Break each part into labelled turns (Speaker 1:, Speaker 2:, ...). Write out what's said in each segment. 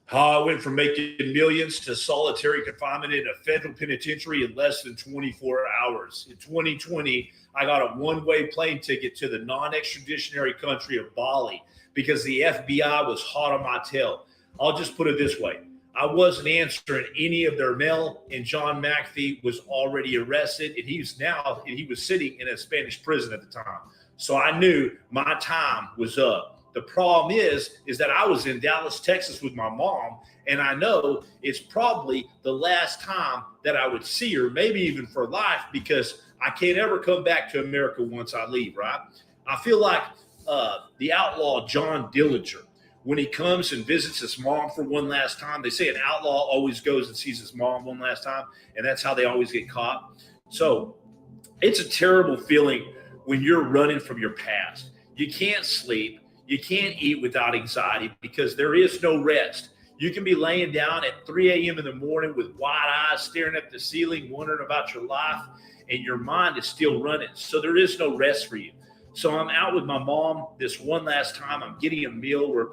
Speaker 1: How I went from making millions to solitary confinement in a federal penitentiary in less than 24 hours. In 2020, I got a one-way plane ticket to the non-extraditionary country of Bali because the FBI was hot on my tail. I'll just put it this way. I wasn't answering any of their mail, and John McAfee was already arrested, and he was sitting in a Spanish prison at the time. So I knew my time was up. The problem is that I was in Dallas, Texas with my mom, and I know it's probably the last time that I would see her, maybe even for life, because I can't ever come back to America once I leave, right? I feel like the outlaw John Dillinger. When he comes and visits his mom for one last time, they say an outlaw always goes and sees his mom one last time, and that's how they always get caught. So it's a terrible feeling when you're running from your past. You can't sleep. You can't eat without anxiety because there is no rest. You can be laying down at 3 a.m. in the morning with wide eyes, staring at the ceiling, wondering about your life, and your mind is still running. So there is no rest for you. So I'm out with my mom this one last time. I'm getting a meal. I'm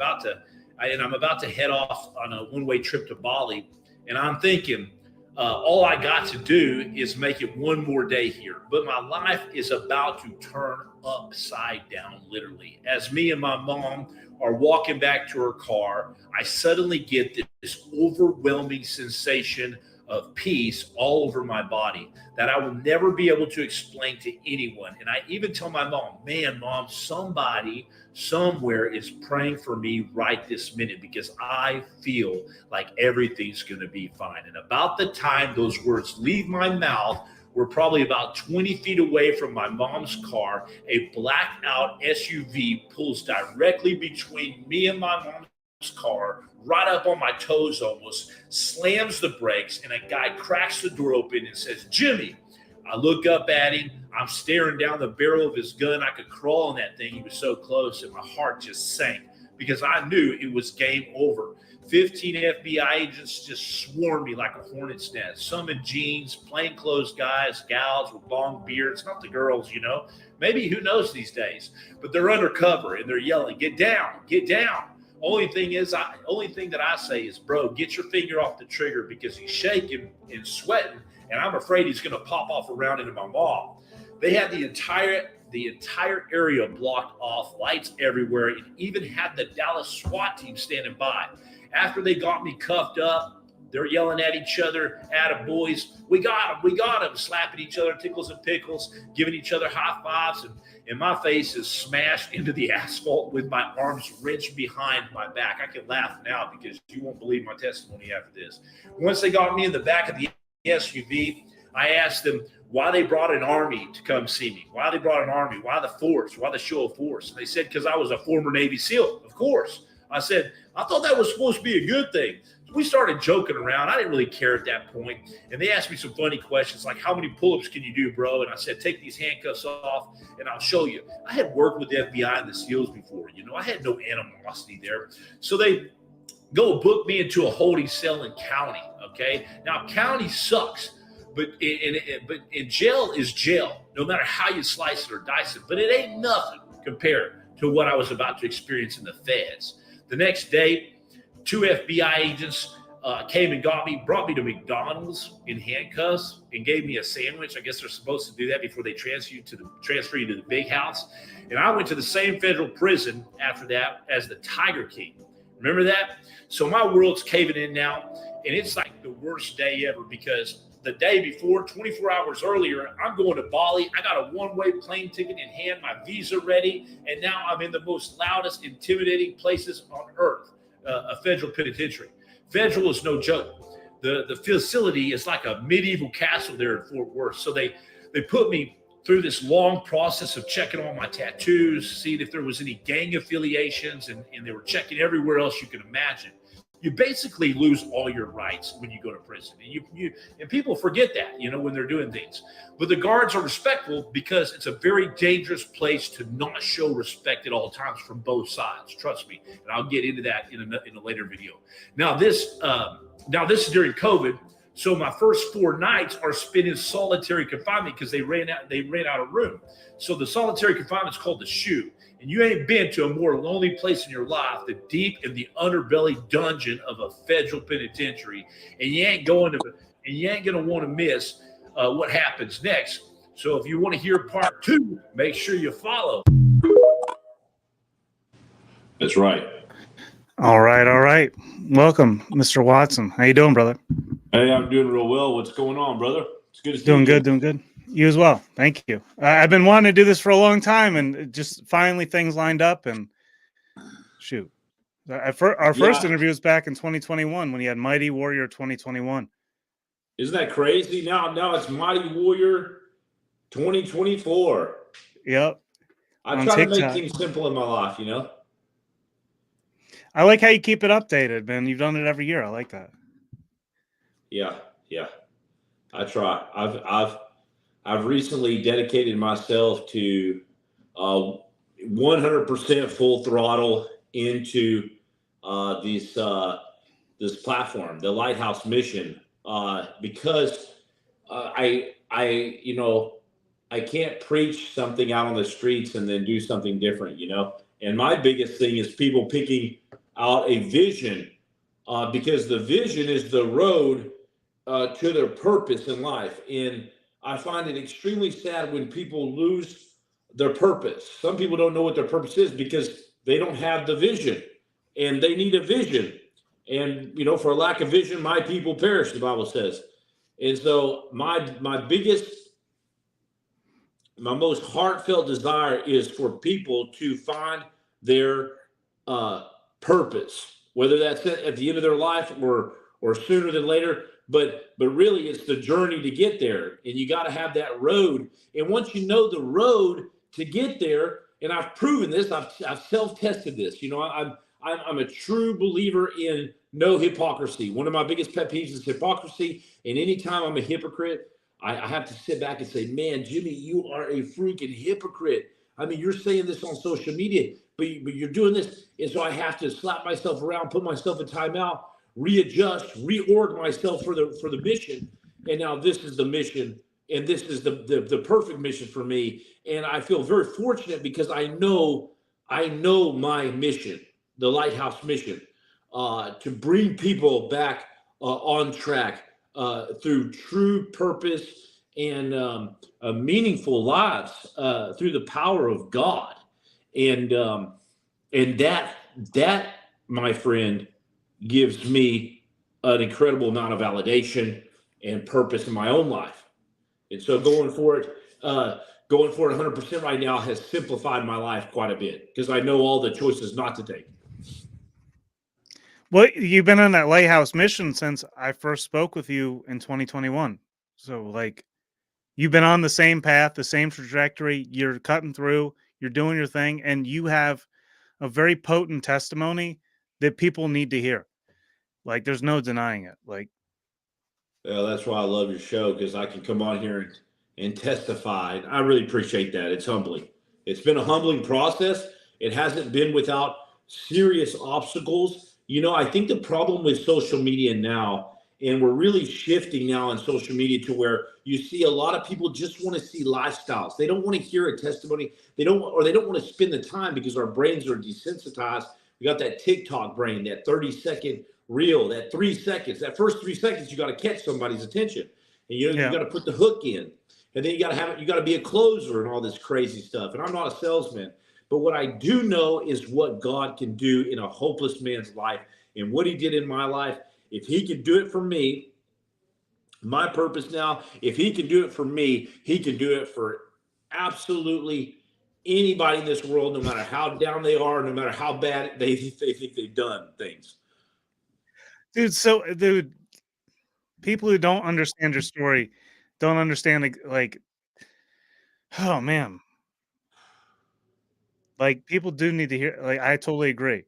Speaker 1: about to head off on a one-way trip to Bali. And I'm thinking, all I got to do is make it one more day here. But my life is about to turn upside down, literally. As me and my mom are walking back to her car, I suddenly get this overwhelming sensation of peace all over my body that I will never be able to explain to anyone. And I even tell my mom, man, mom, somebody somewhere is praying for me right this minute because I feel like everything's going to be fine. And about the time those words leave my mouth, we're probably about 20 feet away from my mom's car. A blacked out SUV pulls directly between me and my mom's car, right up on my toes almost, slams the brakes, and a guy cracks the door open and says, Jimmy. I look up at him. I'm staring down the barrel of his gun. I could crawl in that thing. He was so close, and my heart just sank because I knew it was game over. 15 FBI agents just swarmed me like a hornet's nest. Some in jeans, plainclothes guys, gals with long beards, not the girls, Maybe who knows these days. But they're undercover, and they're yelling, get down, get down. Only thing that I say is, bro, get your finger off the trigger because he's shaking and sweating, and I'm afraid he's going to pop off around into my mom. They had the entire area blocked off, lights everywhere, and even had the Dallas SWAT team standing by. After they got me cuffed up, they're yelling at each other, attaboys, we got him, slapping each other, tickles and pickles, giving each other high fives, and my face is smashed into the asphalt with my arms wrenched behind my back. I can laugh now because you won't believe my testimony after this. Once they got me in the back of the SUV, I asked them why they brought an army to come see me. Why they brought an army? Why the force? Why the show of force? And they said, because I was a former Navy SEAL. Of course. I said, I thought that was supposed to be a good thing. So we started joking around. I didn't really care at that point. And they asked me some funny questions like, how many pull-ups can you do, bro? And I said, take these handcuffs off and I'll show you. I had worked with the FBI and the SEALs before. I had no animosity there. So they go book me into a holding cell in county, okay? Now, county sucks. But in jail is jail, no matter how you slice it or dice it. But it ain't nothing compared to what I was about to experience in the feds. The next day, 2 FBI agents came and brought me to McDonald's in handcuffs and gave me a sandwich. I guess they're supposed to do that before they transfer you to the big house. And I went to the same federal prison after that as the Tiger King. Remember that? So my world's caving in now, and it's like the worst day ever because the day before, 24 hours earlier, I'm going to Bali. I got a one-way plane ticket in hand, my visa ready, and now I'm in the most loudest, intimidating places on earth, a federal penitentiary. Federal is no joke. The facility is like a medieval castle there in Fort Worth. So they put me through this long process of checking all my tattoos, seeing if there was any gang affiliations, and they were checking everywhere else you can imagine. You basically lose all your rights when you go to prison. And people forget that, when they're doing things. But the guards are respectful because it's a very dangerous place to not show respect at all times from both sides. Trust me. And I'll get into that in a later video. Now this is during COVID. So my first 4 nights are spent in solitary confinement because they ran out of room. So the solitary confinement is called the SHU. And you ain't been to a more lonely place in your life, the deep in the underbelly dungeon of a federal penitentiary. And you ain't going to want to miss what happens next. So if you want to hear part 2, make sure you follow. That's right.
Speaker 2: All right. Welcome, Mr. Watson. How you doing, brother?
Speaker 1: Hey, I'm doing real well. What's going on, brother? It's good to see
Speaker 2: you.
Speaker 1: Doing
Speaker 2: good. You as well. Thank you. I've been wanting to do this for a long time, and just finally things lined up. And shoot, our first interview was back in 2021 when you had Mighty Warrior 2021.
Speaker 1: Isn't that crazy? Now it's Mighty Warrior 2024.
Speaker 2: Yep.
Speaker 1: I try to make things simple in my life, you know.
Speaker 2: I like how you keep it updated, man. You've done it every year. I like that.
Speaker 1: Yeah. I try. I've recently dedicated myself to 100% full throttle into this platform, the Lighthouse Mission, because I can't preach something out on the streets and then do something different, you know. And my biggest thing is people picking out a vision, because the vision is the road to their purpose in life. And I find it extremely sad when people lose their purpose. Some people don't know what their purpose is because they don't have the vision, and they need a vision. And, you know, for lack of vision, my people perish, the Bible says. And so my most heartfelt desire is for people to find their purpose, whether that's at the end of their life or sooner than later. But really, it's the journey to get there, and you got to have that road. And once you know the road to get there, and I've proven this, I've self-tested this. You know, I'm a true believer in no hypocrisy. One of my biggest pet peeves is hypocrisy. And anytime I'm a hypocrite, I have to sit back and say, man, Jimmy, you are a freaking hypocrite. I mean, you're saying this on social media, but you're doing this. And so I have to slap myself around, put myself in timeout, readjust, reorg myself for the mission. And now this is the mission, and this is the perfect mission for me. And I feel very fortunate because I know my mission, the Lighthouse Mission, to bring people back on track through true purpose and meaningful lives through the power of God. And that, my friend, gives me an incredible amount of validation and purpose in my own life. And so going for it 100% right now has simplified my life quite a bit because I know all the choices not to take.
Speaker 2: Well, you've been on that Lighthouse Mission since I first spoke with you in 2021. So, like, you've been on the same path, the same trajectory. You're cutting through, you're doing your thing, and you have a very potent testimony that people need to hear. Like, there's no denying it. Like,
Speaker 1: well, that's why I love your show, because I can come on here and testify. I really appreciate that. It's humbling. It's been a humbling process. It hasn't been without serious obstacles. You know, I think the problem with social media now, and we're really shifting now on social media to where you see a lot of people just want to see lifestyles. They don't want to hear a testimony. They don't want to spend the time because our brains are desensitized. We got that TikTok brain, that 30-second reel, that 3 seconds. That first 3 seconds, you got to catch somebody's attention, and you got to put the hook in, and then you got to be a closer and all this crazy stuff. And I'm not a salesman. But what I do know is what God can do in a hopeless man's life, and what he did in my life. If he can do it for me, my purpose now, if he can do it for me, he can do it for absolutely anybody in this world, no matter how down they are, no matter how bad they think they've done things.
Speaker 2: Dude, people who don't understand your story don't understand, like, oh, man. Like, people do need to hear. Like, I totally agree.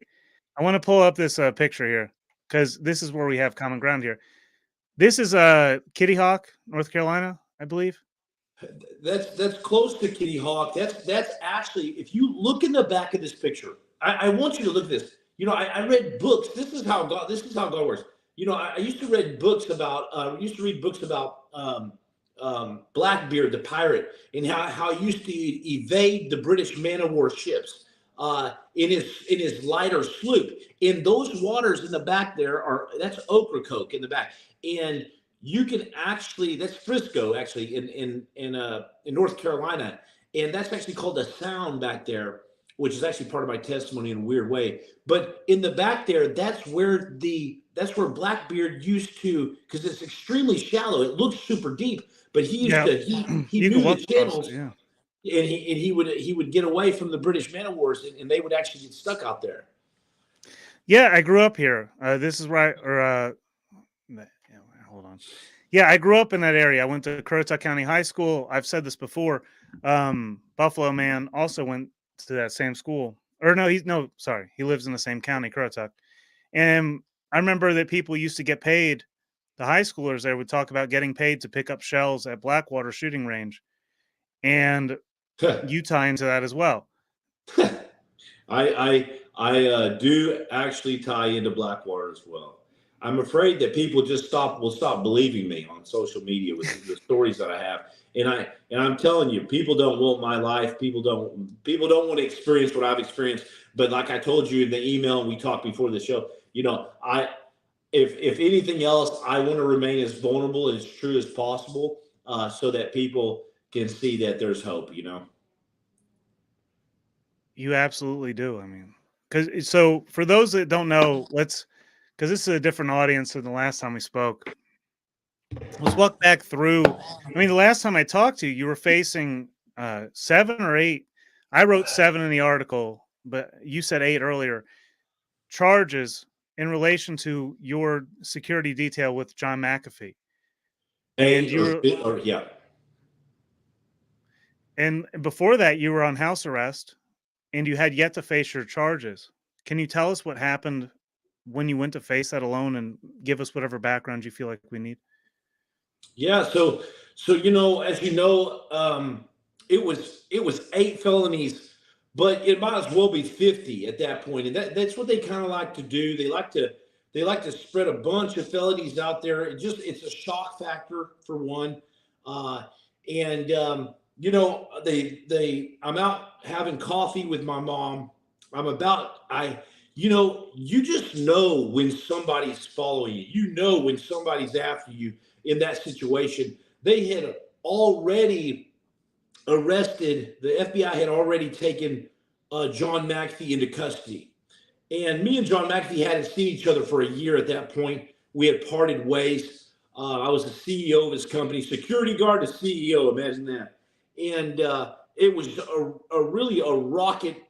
Speaker 2: I want to pull up this picture here because this is where we have common ground here. This is Kitty Hawk, North Carolina, I believe.
Speaker 1: That's close to Kitty Hawk. That's actually, if you look in the back of this picture, I want you to look at this. You know, I read books. This is how God works.
Speaker 3: I used to read books about Blackbeard the pirate, and how he used to evade the British man of war ships in his lighter sloop. In those waters in the back that's Ocracoke in the back, and you can actually, that's Frisco actually in North Carolina, and that's actually called a sound back there, which is actually part of my testimony in a weird way. But in the back there, that's where Blackbeard used to, because it's extremely shallow. It looks super deep, but he used
Speaker 2: Yeah,
Speaker 3: to he
Speaker 2: you can
Speaker 3: knew the
Speaker 2: walk across
Speaker 3: channels,
Speaker 2: it, yeah.
Speaker 3: and he would get away from the British man of wars, and they would actually get stuck out there.
Speaker 2: Yeah, I grew up here. This is right, or yeah, hold on. Yeah, I grew up in that area. I went to Currituck County High School. I've said this before. Buffalo Man also went to that same school. Or no, he lives in the same county, Currituck. And I remember that people used to get paid. The high schoolers there would talk about getting paid to pick up shells at Blackwater shooting range, and you tie into that as well.
Speaker 3: I do actually tie into Blackwater as well. I'm afraid that people will stop believing me on social media with the stories that I have. And I'm telling you, people don't want my life. People don't want to experience what I've experienced. But like I told you in the email, and we talked before the show, if anything else, I want to remain as vulnerable and as true as possible, so that people can see that there's hope.
Speaker 2: You absolutely do. I mean, so for those that don't know, because this is a different audience than the last time we spoke. Let's walk back through. I mean, the last time I talked to you, you were facing 7 or 8. I wrote 7 in the article, but you said 8 earlier. Charges in relation to your security detail with John McAfee. And
Speaker 3: yeah.
Speaker 2: And before that, you were on house arrest, and you had yet to face your charges. Can you tell us what happened when you went to face that alone, and give us whatever background you feel like we need?
Speaker 3: Yeah. So as it was 8 felonies, but it might as well be 50 at that point. And that's what they kind of like to do. They like to spread a bunch of felonies out there. It's a shock factor for one. And I'm out having coffee with my mom. You just know when somebody's following you. You know when somebody's after you in that situation. They had already arrested, the FBI had already taken John McAfee into custody. And me and John McAfee hadn't seen each other for a year at that point. We had parted ways. I was the CEO of his company, security guard to CEO, imagine that. And it was really a rocket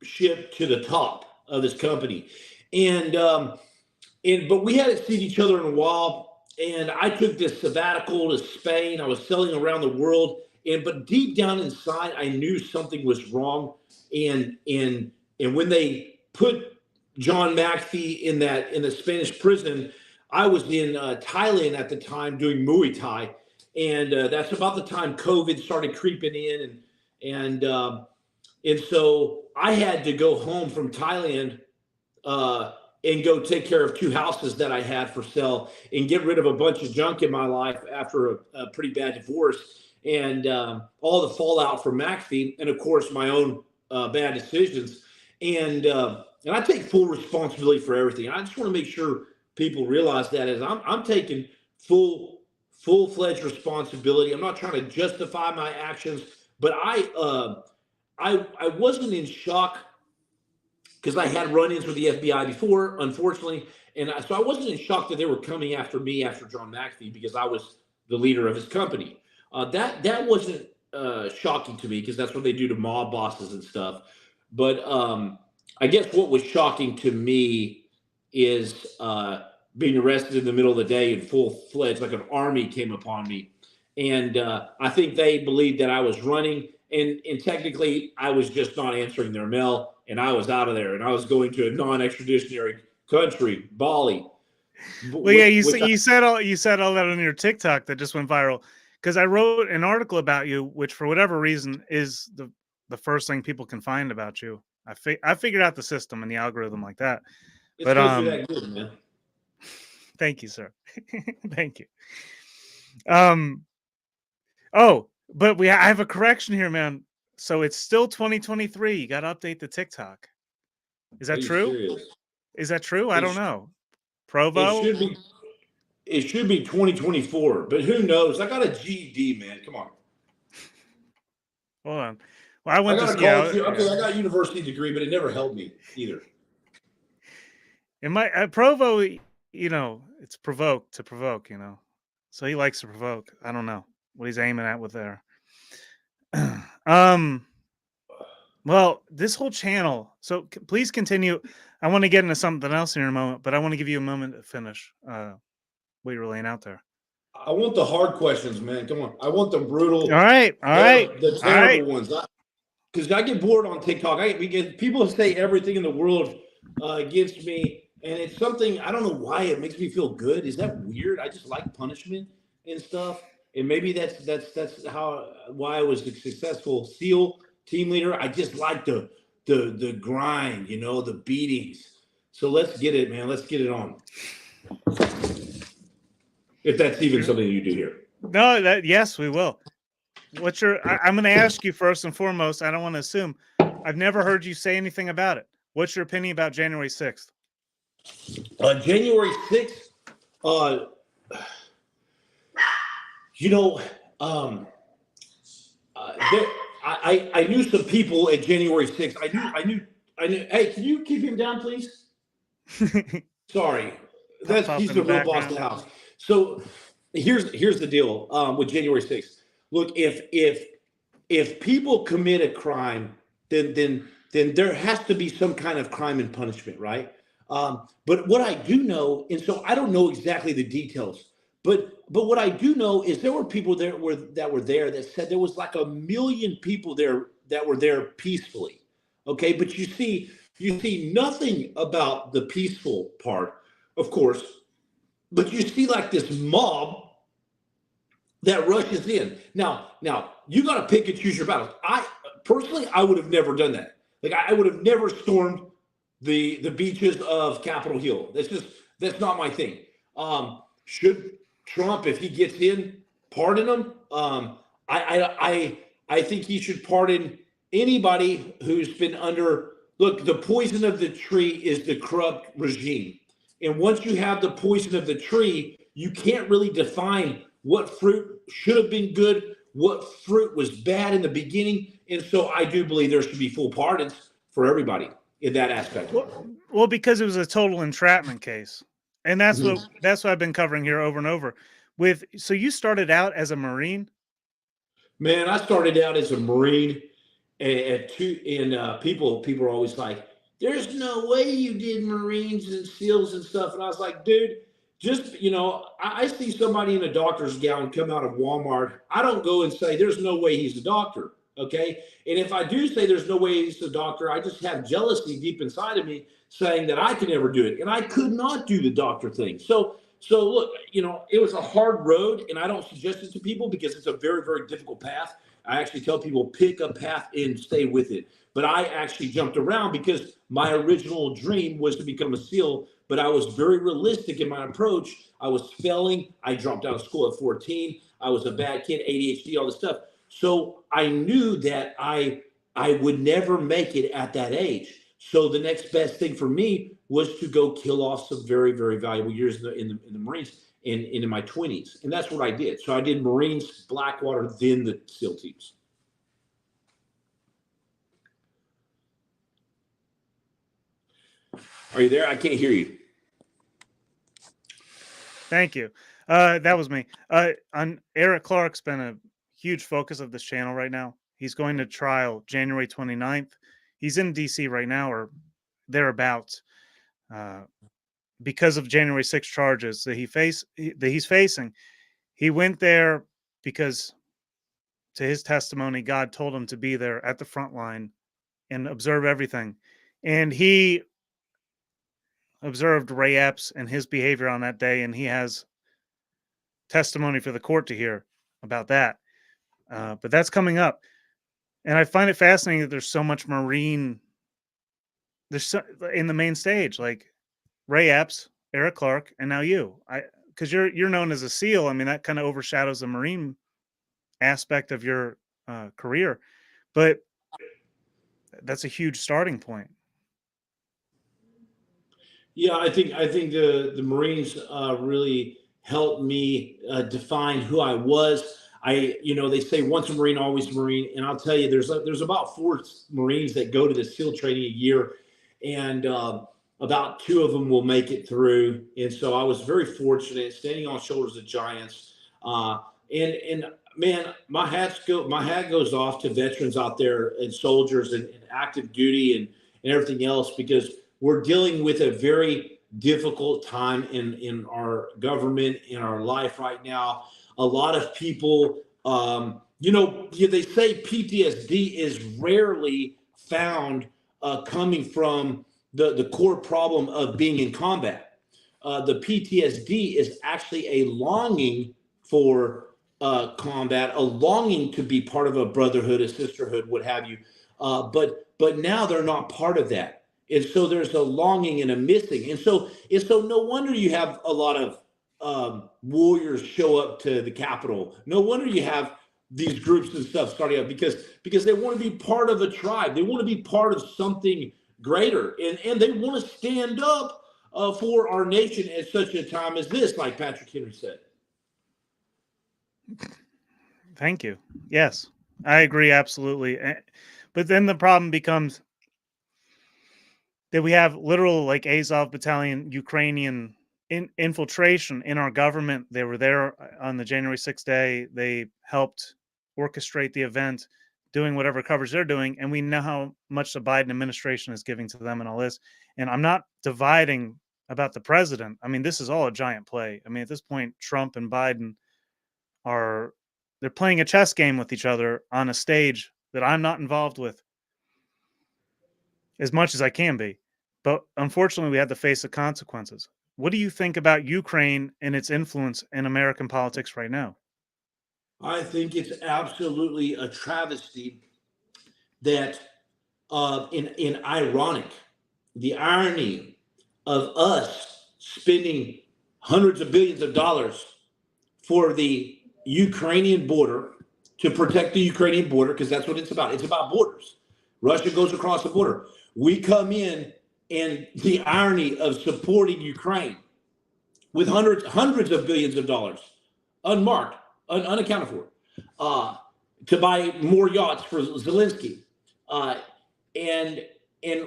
Speaker 3: ship to the top of this company. But we hadn't seen each other in a while. And I took this sabbatical to Spain. I was sailing around the world. But deep down inside, I knew something was wrong. And when they put John McAfee in the Spanish prison, I was in Thailand at the time doing Muay Thai, and that's about the time COVID started creeping in, and so I had to go home from Thailand and go take care of 2 houses that I had for sale and get rid of a bunch of junk in my life after a pretty bad divorce, and all the fallout from McAfee, and of course my own bad decisions, and I take full responsibility for everything. I just want to make sure people realize that as I'm taking full-fledged responsibility. I'm not trying to justify my actions, but I wasn't in shock because I had run-ins with the FBI before, unfortunately, and so I wasn't in shock that they were coming after me after John McAfee because I was the leader of his company. That wasn't shocking to me because that's what they do to mob bosses and stuff. But I guess what was shocking to me is being arrested in the middle of the day in full-fledged, like an army came upon me. And I think they believed that I was running, and technically I was just not answering their mail, and I was out of there, and I was going to a non-extraditionary country, Bali.
Speaker 2: Well, yeah, you said all that on your TikTok that just went viral, because I wrote an article about you, which for whatever reason is the first thing people can find about you. I figured out the system and the algorithm like that.
Speaker 3: It's supposed to be that good, man.
Speaker 2: Thank you, sir. Thank you. Oh, but I have a correction here, man. So it's still 2023. You got to update the TikTok. Is
Speaker 3: Are
Speaker 2: that
Speaker 3: you
Speaker 2: true?
Speaker 3: serious?
Speaker 2: Is that true? I don't
Speaker 3: It's,
Speaker 2: know.
Speaker 3: it
Speaker 2: Provo?
Speaker 3: should be. It should be 2024, but who knows? I got a GED, man. Come on.
Speaker 2: Hold on. Well, I
Speaker 3: I
Speaker 2: went
Speaker 3: got
Speaker 2: to
Speaker 3: a college.
Speaker 2: yeah.
Speaker 3: Okay, I got a university degree, but it never helped me either.
Speaker 2: In my Provo, it's provoke to provoke, So he likes to provoke. I don't know what he's aiming at with there. Well, this whole channel. So please continue. I want to get into something else here in a moment, but I want to give you a moment to finish what you were laying out there.
Speaker 3: I want the hard questions, man. Come on. I want the brutal.
Speaker 2: All right.
Speaker 3: The terrible ones. Because I get bored on TikTok. We get people say everything in the world against me, and it's something I don't know why it makes me feel good. Is that weird? I just like punishment and stuff, and maybe that's why I was a successful SEAL team leader. I just like the grind, the beatings. So let's get it, man. Let's get it on. If that's even something you do here.
Speaker 2: No, yes, we will. I'm going to ask you first and foremost. I don't want to assume. I've never heard you say anything about it. What's your opinion about January 6th?
Speaker 3: January 6th, I knew some people at January 6th. I knew. Hey, can you keep him down, please? Sorry. He's the real boss of the house. So here's the deal with January 6th. Look, if people commit a crime, then there has to be some kind of crime and punishment, right? But what I do know, and so I don't know exactly the details, but what I do know is there were people that were there that said there was like 1 million people there that were there peacefully. Okay, but you see nothing about the peaceful part, of course, but you see like this mob that rushes in. Now you got to pick and choose your battles. I personally, I would have never done that. Like I would have never stormed the beaches of Capitol Hill. That's not my thing. Should Trump, if he gets in, pardon him? I think he should pardon anybody who's been under. Look, the poison of the tree is the corrupt regime, and once you have the poison of the tree, you can't really define what fruit should have been good, what fruit was bad in the beginning. And so I do believe there should be full pardons for everybody in that aspect.
Speaker 2: Well, because it was a total entrapment case. And that's what I've been covering here over and over. So you started out as a Marine?
Speaker 3: Man, I started out as a Marine and people are always like, there's no way you did Marines and SEALs and stuff. And I was like, dude, just, I see somebody in a doctor's gown come out of Walmart. I don't go and say, there's no way he's a doctor. Okay. And if I do say there's no way he's a doctor, I just have jealousy deep inside of me saying that I could never do it. And I could not do the doctor thing. So look, it was a hard road, and I don't suggest it to people because it's a very, very difficult path. I actually tell people pick a path and stay with it. But I actually jumped around because my original dream was to become a SEAL, but I was very realistic in my approach. I was failing. I dropped out of school at 14. I was a bad kid, ADHD, all this stuff. So I knew that I would never make it at that age. So the next best thing for me was to go kill off some very, very valuable years in the Marines in my 20s. And that's what I did. So I did Marines, Blackwater, then the SEAL teams. Are you there? I can't hear you.
Speaker 2: Thank you. That was me. Eric Clark's been a huge focus of this channel right now. He's going to trial January 29th. He's in DC right now or thereabouts because of January 6 charges that he's facing. He went there because, to his testimony, God told him to be there at the front line and observe everything. And he observed Ray Epps and his behavior on that day, and he has testimony for the court to hear about that. But that's coming up. And I find it fascinating that there's so much Marine in the main stage. Like Ray Epps Eric Clark, and now you. Because you're known as a SEAL. I mean, that kind of overshadows the Marine aspect of your career, but that's a huge starting point.
Speaker 3: Yeah, I think the Marines really helped me define who I was. They say once a Marine, always a Marine, and I'll tell you, there's about 4 Marines that go to the SEAL training a year, and about 2 of them will make it through. And so I was very fortunate, standing on shoulders of giants. And man, my hat goes off to veterans out there and soldiers and active duty and everything else, because we're dealing with a very difficult time in our government, in our life right now. A lot of people, they say PTSD is rarely found coming from the core problem of being in combat. The PTSD is actually a longing for combat, a longing to be part of a brotherhood, a sisterhood, what have you. But now they're not part of that. And so there's a longing and a missing. And so no wonder you have a lot of warriors show up to the Capitol. No wonder you have these groups and stuff starting up, because they want to be part of a tribe. They want to be part of something greater. And they want to stand up for our nation at such a time as this, like Patrick Henry said.
Speaker 2: Thank you. Yes, I agree absolutely. But then the problem becomes that we have literal, like, Azov battalion Ukrainian infiltration in our government. They were there on the January 6th day. They helped orchestrate the event, doing whatever coverage they're doing. And we know how much the Biden administration is giving to them and all this. And I'm not dividing about the president. I mean, this is all a giant play. I mean, at this point, Trump and Biden they're playing a chess game with each other on a stage that I'm not involved with as much as I can be. But unfortunately, we have to face the consequences. What do you think about Ukraine and its influence in American politics right now?
Speaker 3: I think it's absolutely a travesty that in ironic, the irony of us spending hundreds of billions of dollars for the Ukrainian border, to protect the Ukrainian border, because that's what it's about. It's about borders. Russia goes across the border. We come in, and the irony of supporting Ukraine with hundreds of billions of dollars, unmarked, unaccounted for, to buy more yachts for Zelensky, and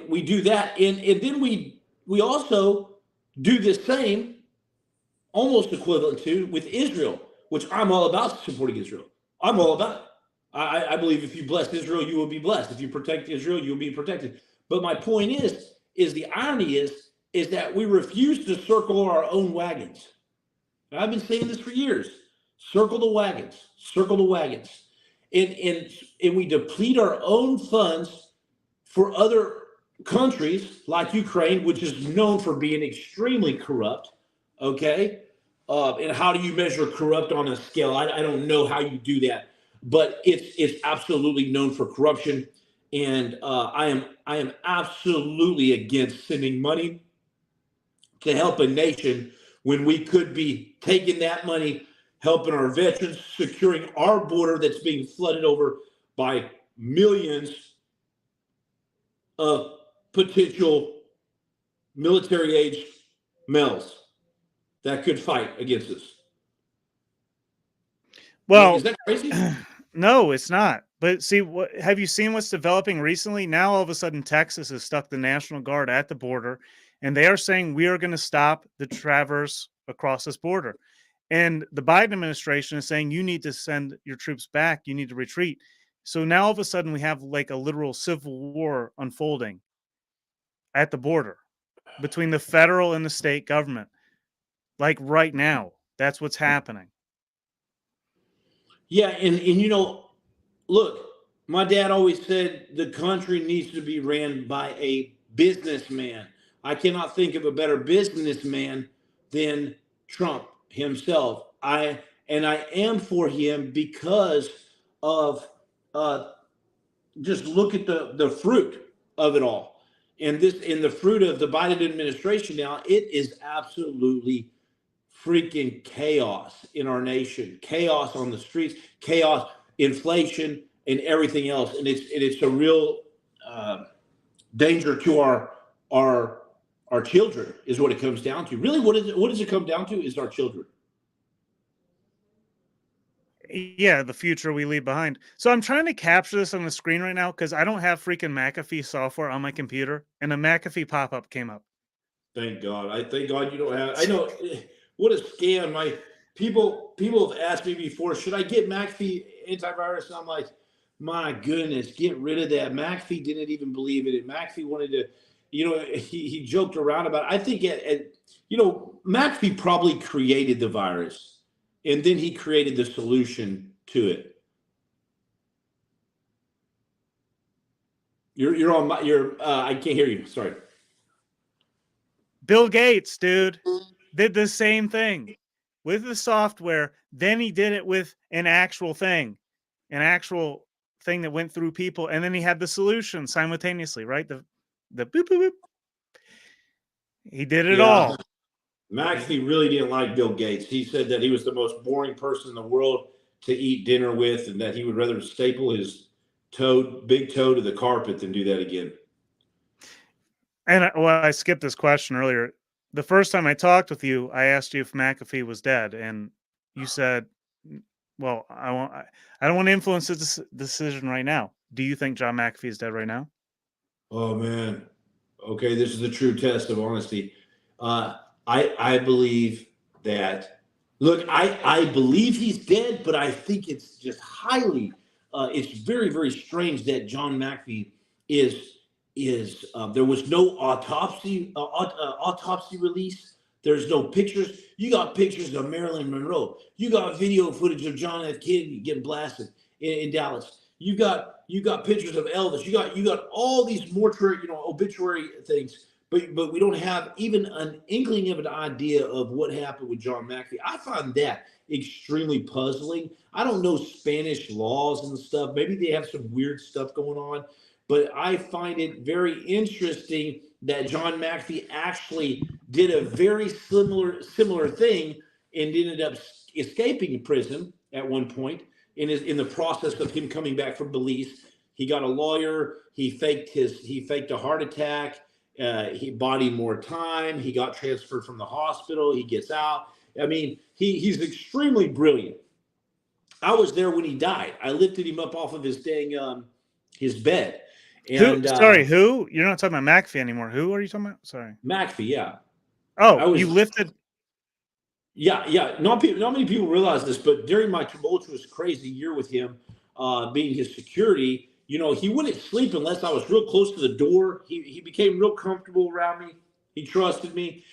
Speaker 3: we do that, and then we also do the same, almost equivalent to, with Israel, which I'm all about supporting Israel. I'm all about it. I believe if you bless Israel, you will be blessed. If you protect Israel, you will be protected. But my point is the irony is that we refuse to circle our own wagons. And I've been saying this for years. Circle the wagons. Circle the wagons. And we deplete our own funds for other countries like Ukraine, which is known for being extremely corrupt. Okay? And how do you measure corrupt on a scale? I don't know how you do that, but it's absolutely known for corruption. And I am absolutely against sending money to help a nation when we could be taking that money, helping our veterans, securing our border that's being flooded over by millions of potential military-aged males that could fight against us.
Speaker 2: Well,
Speaker 3: is that crazy?
Speaker 2: No, it's not. But see, have you seen what's developing recently? Now, all of a sudden, Texas has stuck the National Guard at the border, and they are saying we are going to stop the traverse across this border. And the Biden administration is saying you need to send your troops back. You need to retreat. So now, all of a sudden, we have like a literal civil war unfolding at the border between the federal and the state government. Like right now, that's what's happening.
Speaker 3: Yeah, and look, my dad always said the country needs to be ran by a businessman. I cannot think of a better businessman than Trump himself. I am for him because of just look at the fruit of it all. And this, in the fruit of the Biden administration now, it is absolutely freaking chaos in our nation, chaos on the streets, chaos, inflation, and everything else. And it's a real danger to our children, is what it comes down to. Really, what does it come down to? Is our children.
Speaker 2: Yeah, the future we leave behind. So I'm trying to capture this on the screen right now because I don't have freaking McAfee software on my computer, and a McAfee pop-up came up.
Speaker 3: Thank God. Thank God you don't have. I know what a scam. My people have asked me before, should I get McAfee antivirus? And I'm like, my goodness, get rid of that. McAfee didn't even believe in it. McAfee wanted to, he joked around about it. I think McAfee probably created the virus, and then he created the solution to it. You're on my. I can't hear you. Sorry.
Speaker 2: Bill Gates, dude, did the same thing with the software. Then he did it with an actual thing that went through people, and then he had the solution simultaneously, right? The boop boop boop. He did it all.
Speaker 3: McAfee really didn't like Bill Gates. He said that he was the most boring person in the world to eat dinner with, and that he would rather staple his big toe to the carpet than do that again.
Speaker 2: And I skipped this question earlier. The first time I talked with you, I asked you if McAfee was dead, and you said, "Well, I don't want to influence this decision right now." Do you think John McAfee is dead right now?
Speaker 3: Oh man, okay, this is the true test of honesty. I believe that. Look, I believe he's dead, but I think it's just highly. It's very, very strange that John McAfee is. There was no autopsy release. There's no pictures. You got pictures of Marilyn Monroe. You got video footage of John F. Kennedy getting blasted in Dallas. You got pictures of Elvis. You got all these mortuary, obituary things, but we don't have even an inkling of an idea of what happened with John McAfee. I find that extremely puzzling. I don't know Spanish laws and stuff. Maybe they have some weird stuff going on. But I find it very interesting that John McAfee actually did a very similar thing and ended up escaping prison at one point. In the process of him coming back from Belize, he got a lawyer. He faked a heart attack. He bought him more time. He got transferred from the hospital. He gets out. I mean, he's extremely brilliant. I was there when he died. I lifted him up off of his dang his bed. And,
Speaker 2: who? You're not talking about McAfee anymore. Who are you talking about? Sorry.
Speaker 3: McAfee, yeah.
Speaker 2: Oh, you lifted.
Speaker 3: Yeah. Not many people realize this, but during my tumultuous, crazy year with him, being his security, he wouldn't sleep unless I was real close to the door. He became real comfortable around me. He trusted me.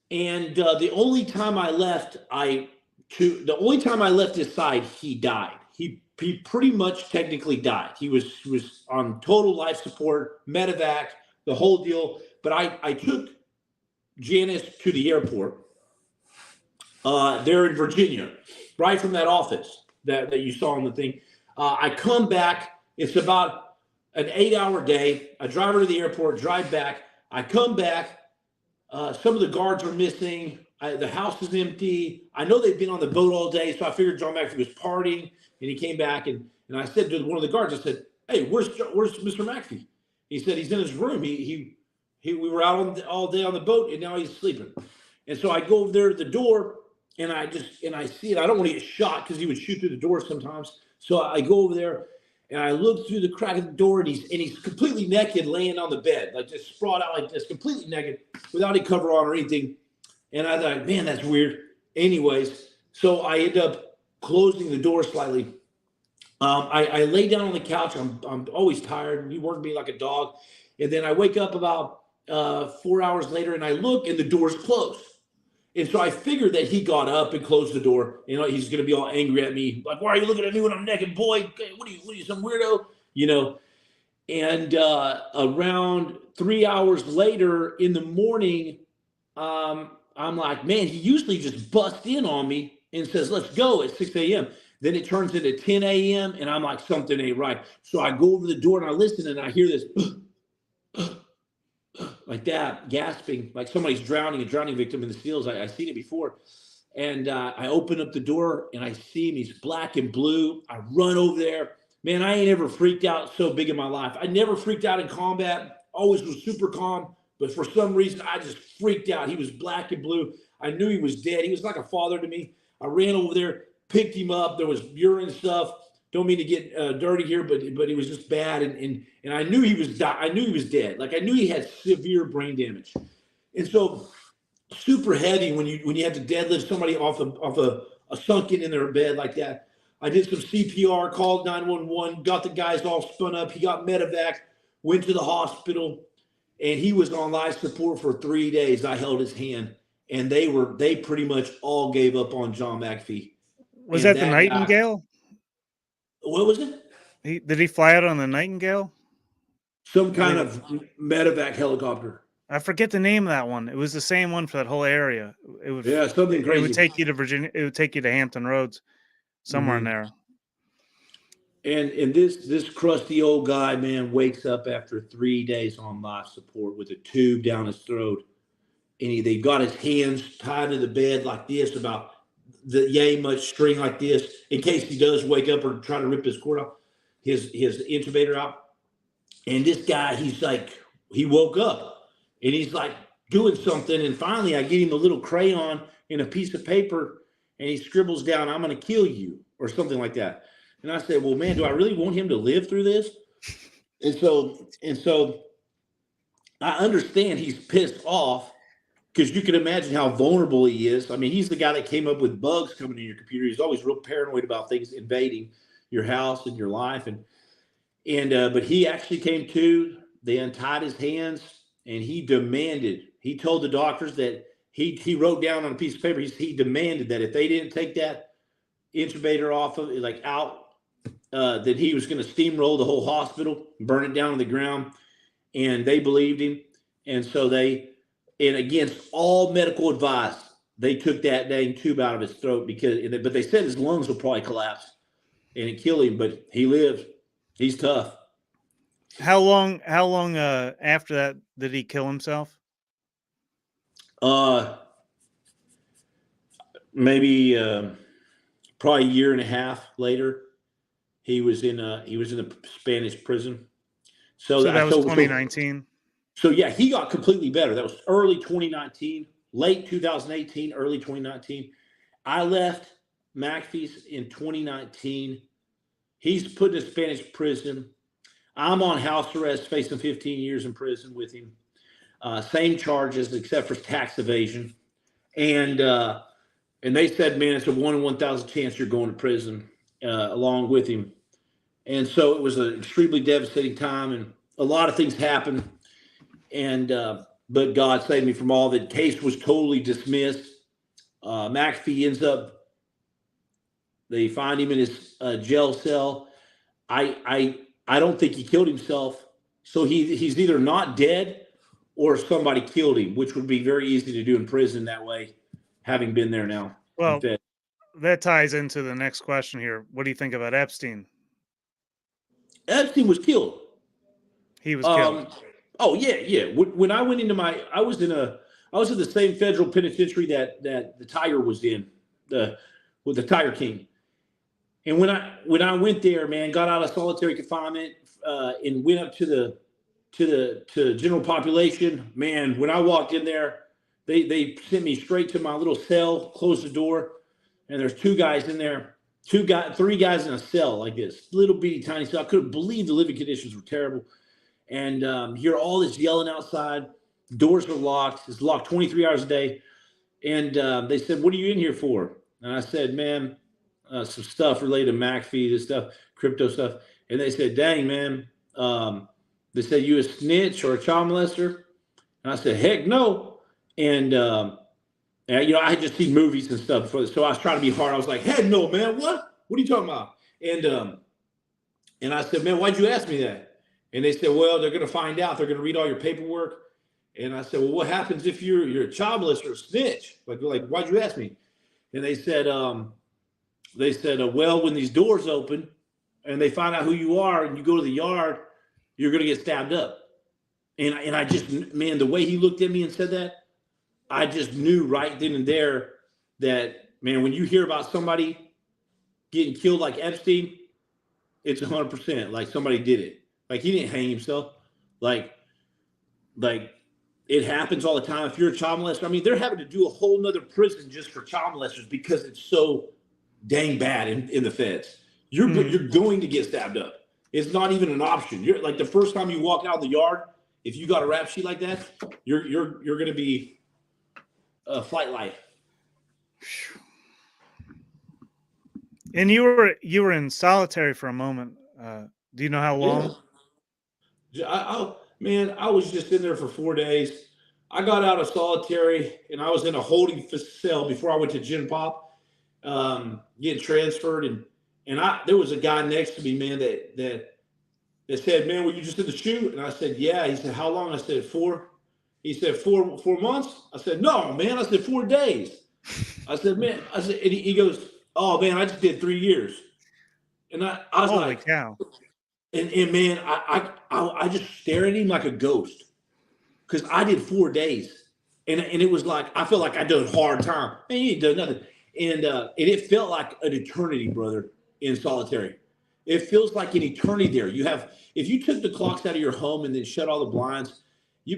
Speaker 3: And the only time I left his side, he died. He pretty much technically died. He was on total life support, medevac, the whole deal. But I took Janice to the airport there in Virginia, right from that office that you saw on the thing. I come back. It's about an 8-hour day. I drive her to the airport, drive back. I come back. Some of the guards are missing. The house is empty. I know they've been on the boat all day, so I figured John McAfee was partying. And he came back, and I said to one of the guards, I said, "Hey, where's Mr. McAfee?" He said he's in his room. We were out all day on the boat, and now he's sleeping. And so I go over there to the door, and I see it. I don't want to get shot because he would shoot through the door sometimes. So I go over there, and I look through the crack of the door, and he's completely naked, laying on the bed, like just sprawled out like this, completely naked, without any cover on or anything. And I thought, man, that's weird. Anyways, so I end up closing the door slightly. I lay down on the couch. I'm always tired. He worked me like a dog. And then I wake up about 4 hours later, and I look, and the door's closed. And so I figured that he got up and closed the door. He's going to be all angry at me. Like, why are you looking at me when I'm naked, boy? What are you, some weirdo? And around 3 hours later in the morning, I'm like, man, he usually just busts in on me and says, let's go at 6 a.m. Then it turns into 10 a.m. and I'm like, something ain't right. So I go over the door and I listen, and I hear this. like that, gasping, like somebody's drowning, a drowning victim in the seals. I've seen it before. And I open up the door and I see him. He's black and blue. I run over there. Man, I ain't ever freaked out so big in my life. I never freaked out in combat. Always was super calm. But for some reason, I just freaked out. He was black and blue. I knew he was dead. He was like a father to me. I ran over there, picked him up. There was urine stuff. Don't mean to get dirty here, but it was just bad. And I knew he was I knew he was dead. Like I knew he had severe brain damage. And so super heavy when you have to deadlift somebody off a sunken in their bed like that. I did some CPR, called 911, got the guys all spun up. He got medevac, went to the hospital, and he was on life support for 3 days. I held his hand, and they pretty much all gave up on John McAfee.
Speaker 2: Was that the Nightingale?
Speaker 3: What was it?
Speaker 2: Did he fly out on the Nightingale?
Speaker 3: Some kind of medevac helicopter.
Speaker 2: I forget the name of that one. It was the same one for that whole area. It would,
Speaker 3: something crazy.
Speaker 2: It would take you to Virginia. It would take you to Hampton Roads, somewhere in there.
Speaker 3: And this crusty old guy, man, wakes up after 3 days on life support with a tube down his throat, and they've got his hands tied to the bed like this, about the yay much string like this, in case he does wake up or try to rip his cord off, his intubator out. And this guy, he woke up. And he's like doing something. And finally, I get him a little crayon and a piece of paper. And he scribbles down, "I'm going to kill you," or something like that. And I said, well, man, do I really want him to live through this? And so I understand he's pissed off, because you can imagine how vulnerable he is. I mean, he's the guy that came up with bugs coming in your computer. He's always real paranoid about things invading your house and your life. But he actually came to. They untied his hands. And he told the doctors that he wrote down on a piece of paper, he demanded that if they didn't take that intubator off of it, that he was going to steamroll the whole hospital, burn it down to the ground. And they believed him. And so and against all medical advice, they took that dang tube out of his throat, but they said his lungs will probably collapse and it killed him, but he lived. He's tough.
Speaker 2: How long after that did he kill himself?
Speaker 3: Maybe probably a year and a half later. He was in a Spanish prison. So
Speaker 2: that was 2019.
Speaker 3: So yeah, he got completely better. That was early 2019, late 2018, early 2019. I left McAfee's in 2019. He's put in a Spanish prison. I'm on house arrest, facing 15 years in prison with him. Same charges except for tax evasion. And they said, man, it's a 1 in 1,000 chance you're going to prison along with him. And so it was an extremely devastating time, and a lot of things happened. And but God saved me from all that. Case was totally dismissed. McAfee ends up, they find him in his jail cell. I don't think he killed himself. So he's either not dead or somebody killed him, which would be very easy to do in prison that way, having been there now.
Speaker 2: Well, that ties into the next question here. What do you think about Epstein?
Speaker 3: Epstein was killed.
Speaker 2: He was killed.
Speaker 3: Oh yeah. When I went into I was in the same federal penitentiary that the Tiger was in, with the Tiger King. And when I went there, man, got out of solitary confinement, and went up to general population, man, when I walked in there, they sent me straight to my little cell, closed the door, and there's 2 guys in there, 3 guys in a cell like this, little bitty tiny cell. I couldn't believe the living conditions were terrible. And hear all this yelling outside. Doors are locked. It's locked 23 hours a day. And they said, "What are you in here for?" And I said, "Man, some stuff related to McAfee, this stuff, crypto stuff." And they said, "Dang, man." They said, "You a snitch or a child molester?" And I said, "Heck no." And I had just seen movies and stuff before this, so I was trying to be hard. I was like, "Heck no, man. What are you talking about?" And I said, "Man, why'd you ask me that?" And they said, "Well, they're going to find out. They're going to read all your paperwork." And I said, "Well, what happens if you're a child molester or a snitch? Like, why'd you ask me?" And they said, "Well, when these doors open and they find out who you are and you go to the yard, you're going to get stabbed up." And I just, man, the way he looked at me and said that, I just knew right then and there that, man, when you hear about somebody getting killed like Epstein, it's 100% like somebody did it. Like he didn't hang himself. Like it happens all the time. If you're a child molester, I mean, they're having to do a whole nother prison just for child molesters because it's so dang bad in the feds. You're going to get stabbed up. It's not even an option. You're like the first time you walk out in the yard, if you got a rap sheet like that, you're going to be flight life.
Speaker 2: And you were in solitary for a moment. Do you know how long?
Speaker 3: Yeah. I was just in there for 4 days. I got out of solitary and I was in a holding cell before I went to Gen Pop, getting transferred. And there was a guy next to me, man, that said, "Man, were you just in the shoe?" And I said, "Yeah." He said, "How long?" I said, 4. He said, 4 months? I said, "No, man." I said, 4 days. I said, "Man," I said, and he goes, "Oh man, I just did 3 years." And I was
Speaker 2: Holy
Speaker 3: like,
Speaker 2: cow.
Speaker 3: And man, I just stare at him like a ghost because I did 4 days, and it was like I felt like I did a hard time. Man, you ain't done nothing, and it felt like an eternity, brother, in solitary. It feels like an eternity there. If you took the clocks out of your home and then shut all the blinds, you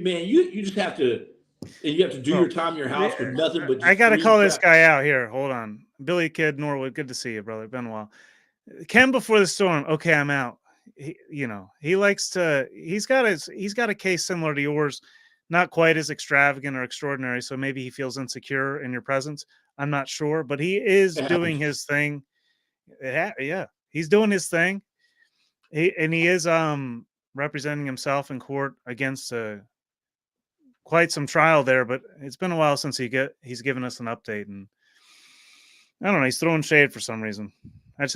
Speaker 3: just have to, and you have to do your time in your house with nothing but. Just
Speaker 2: I gotta call this guy out here. Hold on, Billy Kid Norwood. Good to see you, brother. Been a while. Ken before the storm. Okay, I'm out. He likes to. He's got a case similar to yours, not quite as extravagant or extraordinary. So maybe he feels insecure in your presence. I'm not sure, but he is doing his thing. Yeah, he's doing his thing. He is representing himself in court against quite some trial there, but it's been a while since he's given us an update, and I don't know, he's throwing shade for some reason. I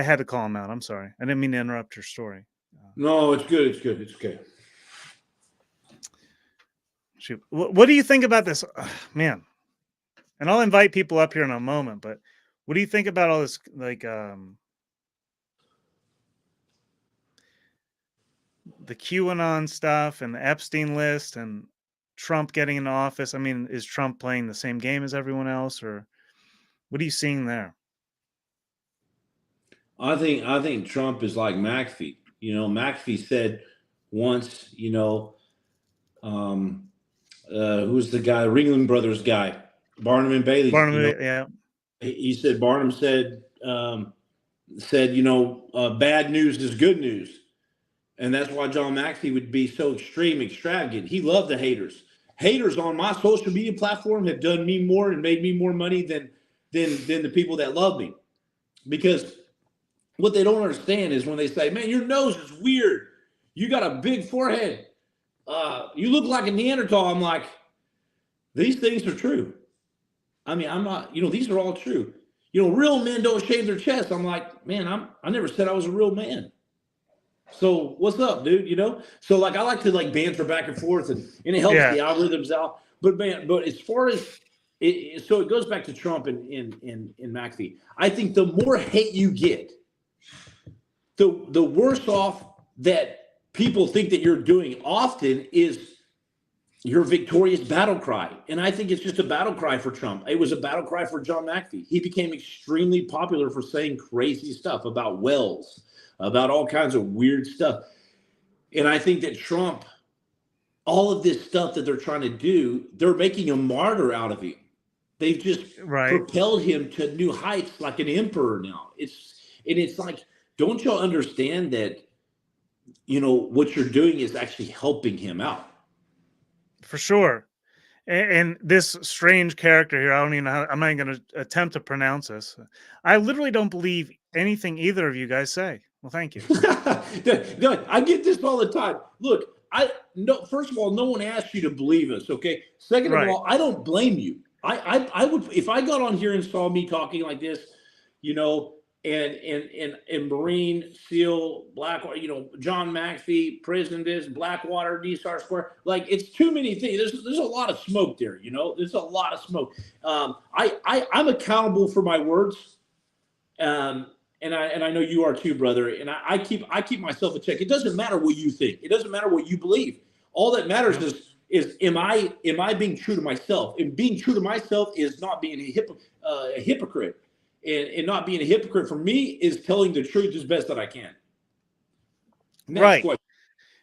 Speaker 2: had to call him out. I'm sorry. I didn't mean to interrupt your story.
Speaker 3: No, it's good. It's good. It's okay.
Speaker 2: Shoot. What do you think about this, man? And I'll invite people up here in a moment, but what do you think about all this, like, the QAnon stuff and the Epstein list and Trump getting into office? I mean, is Trump playing the same game as everyone else, or what are you seeing there?
Speaker 3: I think Trump is like McAfee. McAfee said once, who's the guy, Ringling Brothers guy, Barnum and Bailey.
Speaker 2: Yeah.
Speaker 3: He said, Barnum said, bad news is good news. And that's why John McAfee would be so extravagant. He loved the haters. Haters on my social media platform have done me more and made me more money than the people that love me. Because what they don't understand is when they say, "Man, your nose is weird. You got a big forehead. You look like a Neanderthal." I'm like, these things are true. I mean, I'm not, these are all true. Real men don't shave their chest. I'm like, man, I never said I was a real man. So what's up, dude? So like I like to like banter back and forth, and it helps the algorithms out. But as far as so it goes back to Trump and McAfee. I think the more hate you get, the worse off that people think that you're doing often is your victorious battle cry. And I think it's just a battle cry for Trump. It was a battle cry for John McAfee. He became extremely popular for saying crazy stuff about wells, about all kinds of weird stuff. And I think that Trump, all of this stuff that they're trying to do, they're making a martyr out of him. They've just propelled him to new heights like an emperor now. It's like, don't y'all understand that, what you're doing is actually helping him out?
Speaker 2: For sure. And this strange character here, I don't even know how, I'm not even going to attempt to pronounce this. I literally don't believe anything either of you guys say. Well, thank you.
Speaker 3: I get this all the time. Look, first of all, no one asked you to believe us, okay? Second of all, I don't blame you. I would, if I got on here and saw me talking like this, and Marine, SEAL, Blackwater, John McAfee, Prison this, Blackwater, DSR Square, like it's too many things. There's a lot of smoke there, there's a lot of smoke. I'm accountable for my words. And I know you are too, brother. And I keep myself in check. It doesn't matter what you think. It doesn't matter what you believe. All that matters is am I being true to myself? And being true to myself is not being a hypocrite. And not being a hypocrite for me is telling the truth as best that I can. Next
Speaker 2: Right.
Speaker 3: question.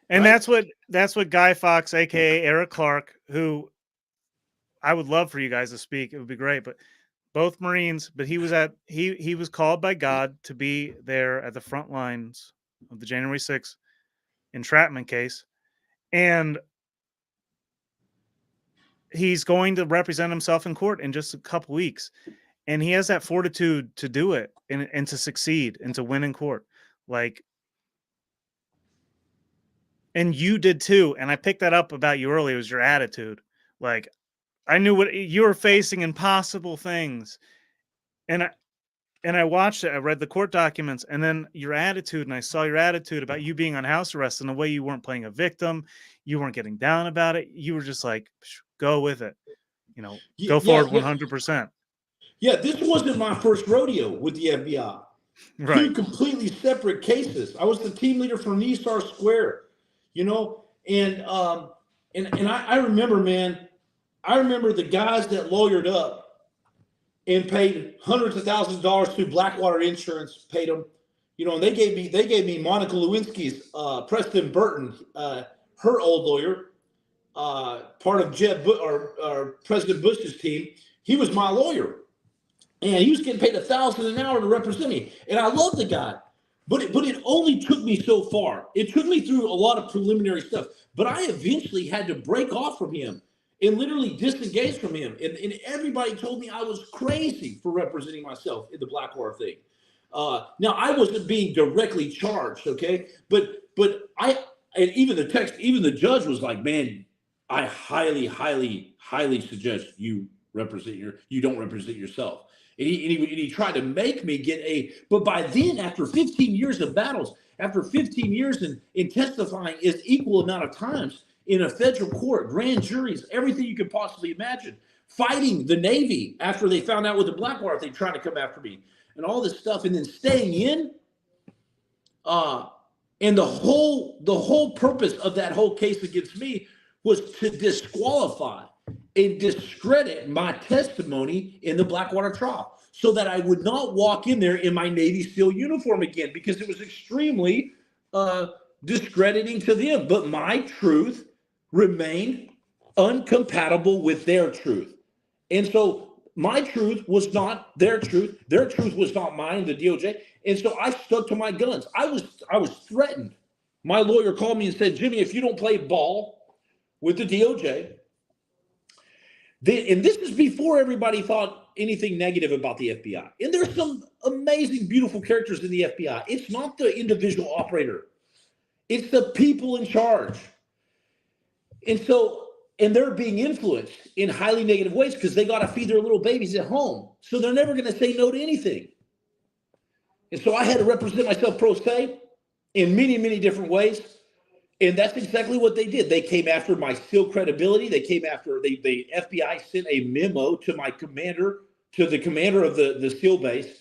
Speaker 2: And
Speaker 3: Right?
Speaker 2: that's what Guy Fawkes, aka Eric Clark, who I would love for you guys to speak. It would be great, but both Marines, but he was called by God to be there at the front lines of the January 6th entrapment case. And he's going to represent himself in court in just a couple weeks. And he has that fortitude to do it and to succeed and to win in court. Like, and you did too. And I picked that up about you earlier, was your attitude. Like, I knew what you were facing, impossible things. And I watched it. I read the court documents, and then your attitude, and I saw your attitude about you being on house arrest and the way you weren't playing a victim. You weren't getting down about it. You were just like, go with it. Go forward 100%.
Speaker 3: Yeah, this wasn't my first rodeo with the FBI.
Speaker 2: Right.
Speaker 3: Two completely separate cases. I was the team leader for Nisar Square, and I remember, man, I remember the guys that lawyered up and paid hundreds of thousands of dollars through Blackwater Insurance, paid them, and they gave me Monica Lewinsky's Preston Burton, her old lawyer, part of President Bush's team. He was my lawyer. And he was getting paid $1,000 an hour to represent me. And I love the guy. But it only took me so far. It took me through a lot of preliminary stuff. But I eventually had to break off from him and literally disengage from him. And everybody told me I was crazy for representing myself in the Blackwater thing. Now, I wasn't being directly charged, okay? But even the judge was like, man, I highly, highly, highly suggest you don't represent yourself. And he tried to make me but by then, after 15 years of battles, after 15 years in testifying is equal amount of times in a federal court, grand juries, everything you could possibly imagine, fighting the Navy after they found out with the Blackwater thing, trying to come after me and all this stuff, and then staying in, and the whole purpose of that whole case against me was to disqualify and discredit my testimony in the Blackwater trial so that I would not walk in there in my Navy SEAL uniform again, because it was extremely discrediting to them. But my truth remained uncompatible with their truth. And so my truth was not their truth. Their truth was not mine, the DOJ. And so I stuck to my guns. I was threatened. My lawyer called me and said, Jimmy, if you don't play ball with the DOJ, and this is before everybody thought anything negative about the FBI. And there's some amazing, beautiful characters in the FBI. It's not the individual operator. It's the people in charge. And they're being influenced in highly negative ways because they got to feed their little babies at home. So they're never going to say no to anything. And so I had to represent myself pro se in many, many different ways. And that's exactly what they did. They came after my SEAL credibility. They came after, the FBI sent a memo to my commander, to the commander of the SEAL base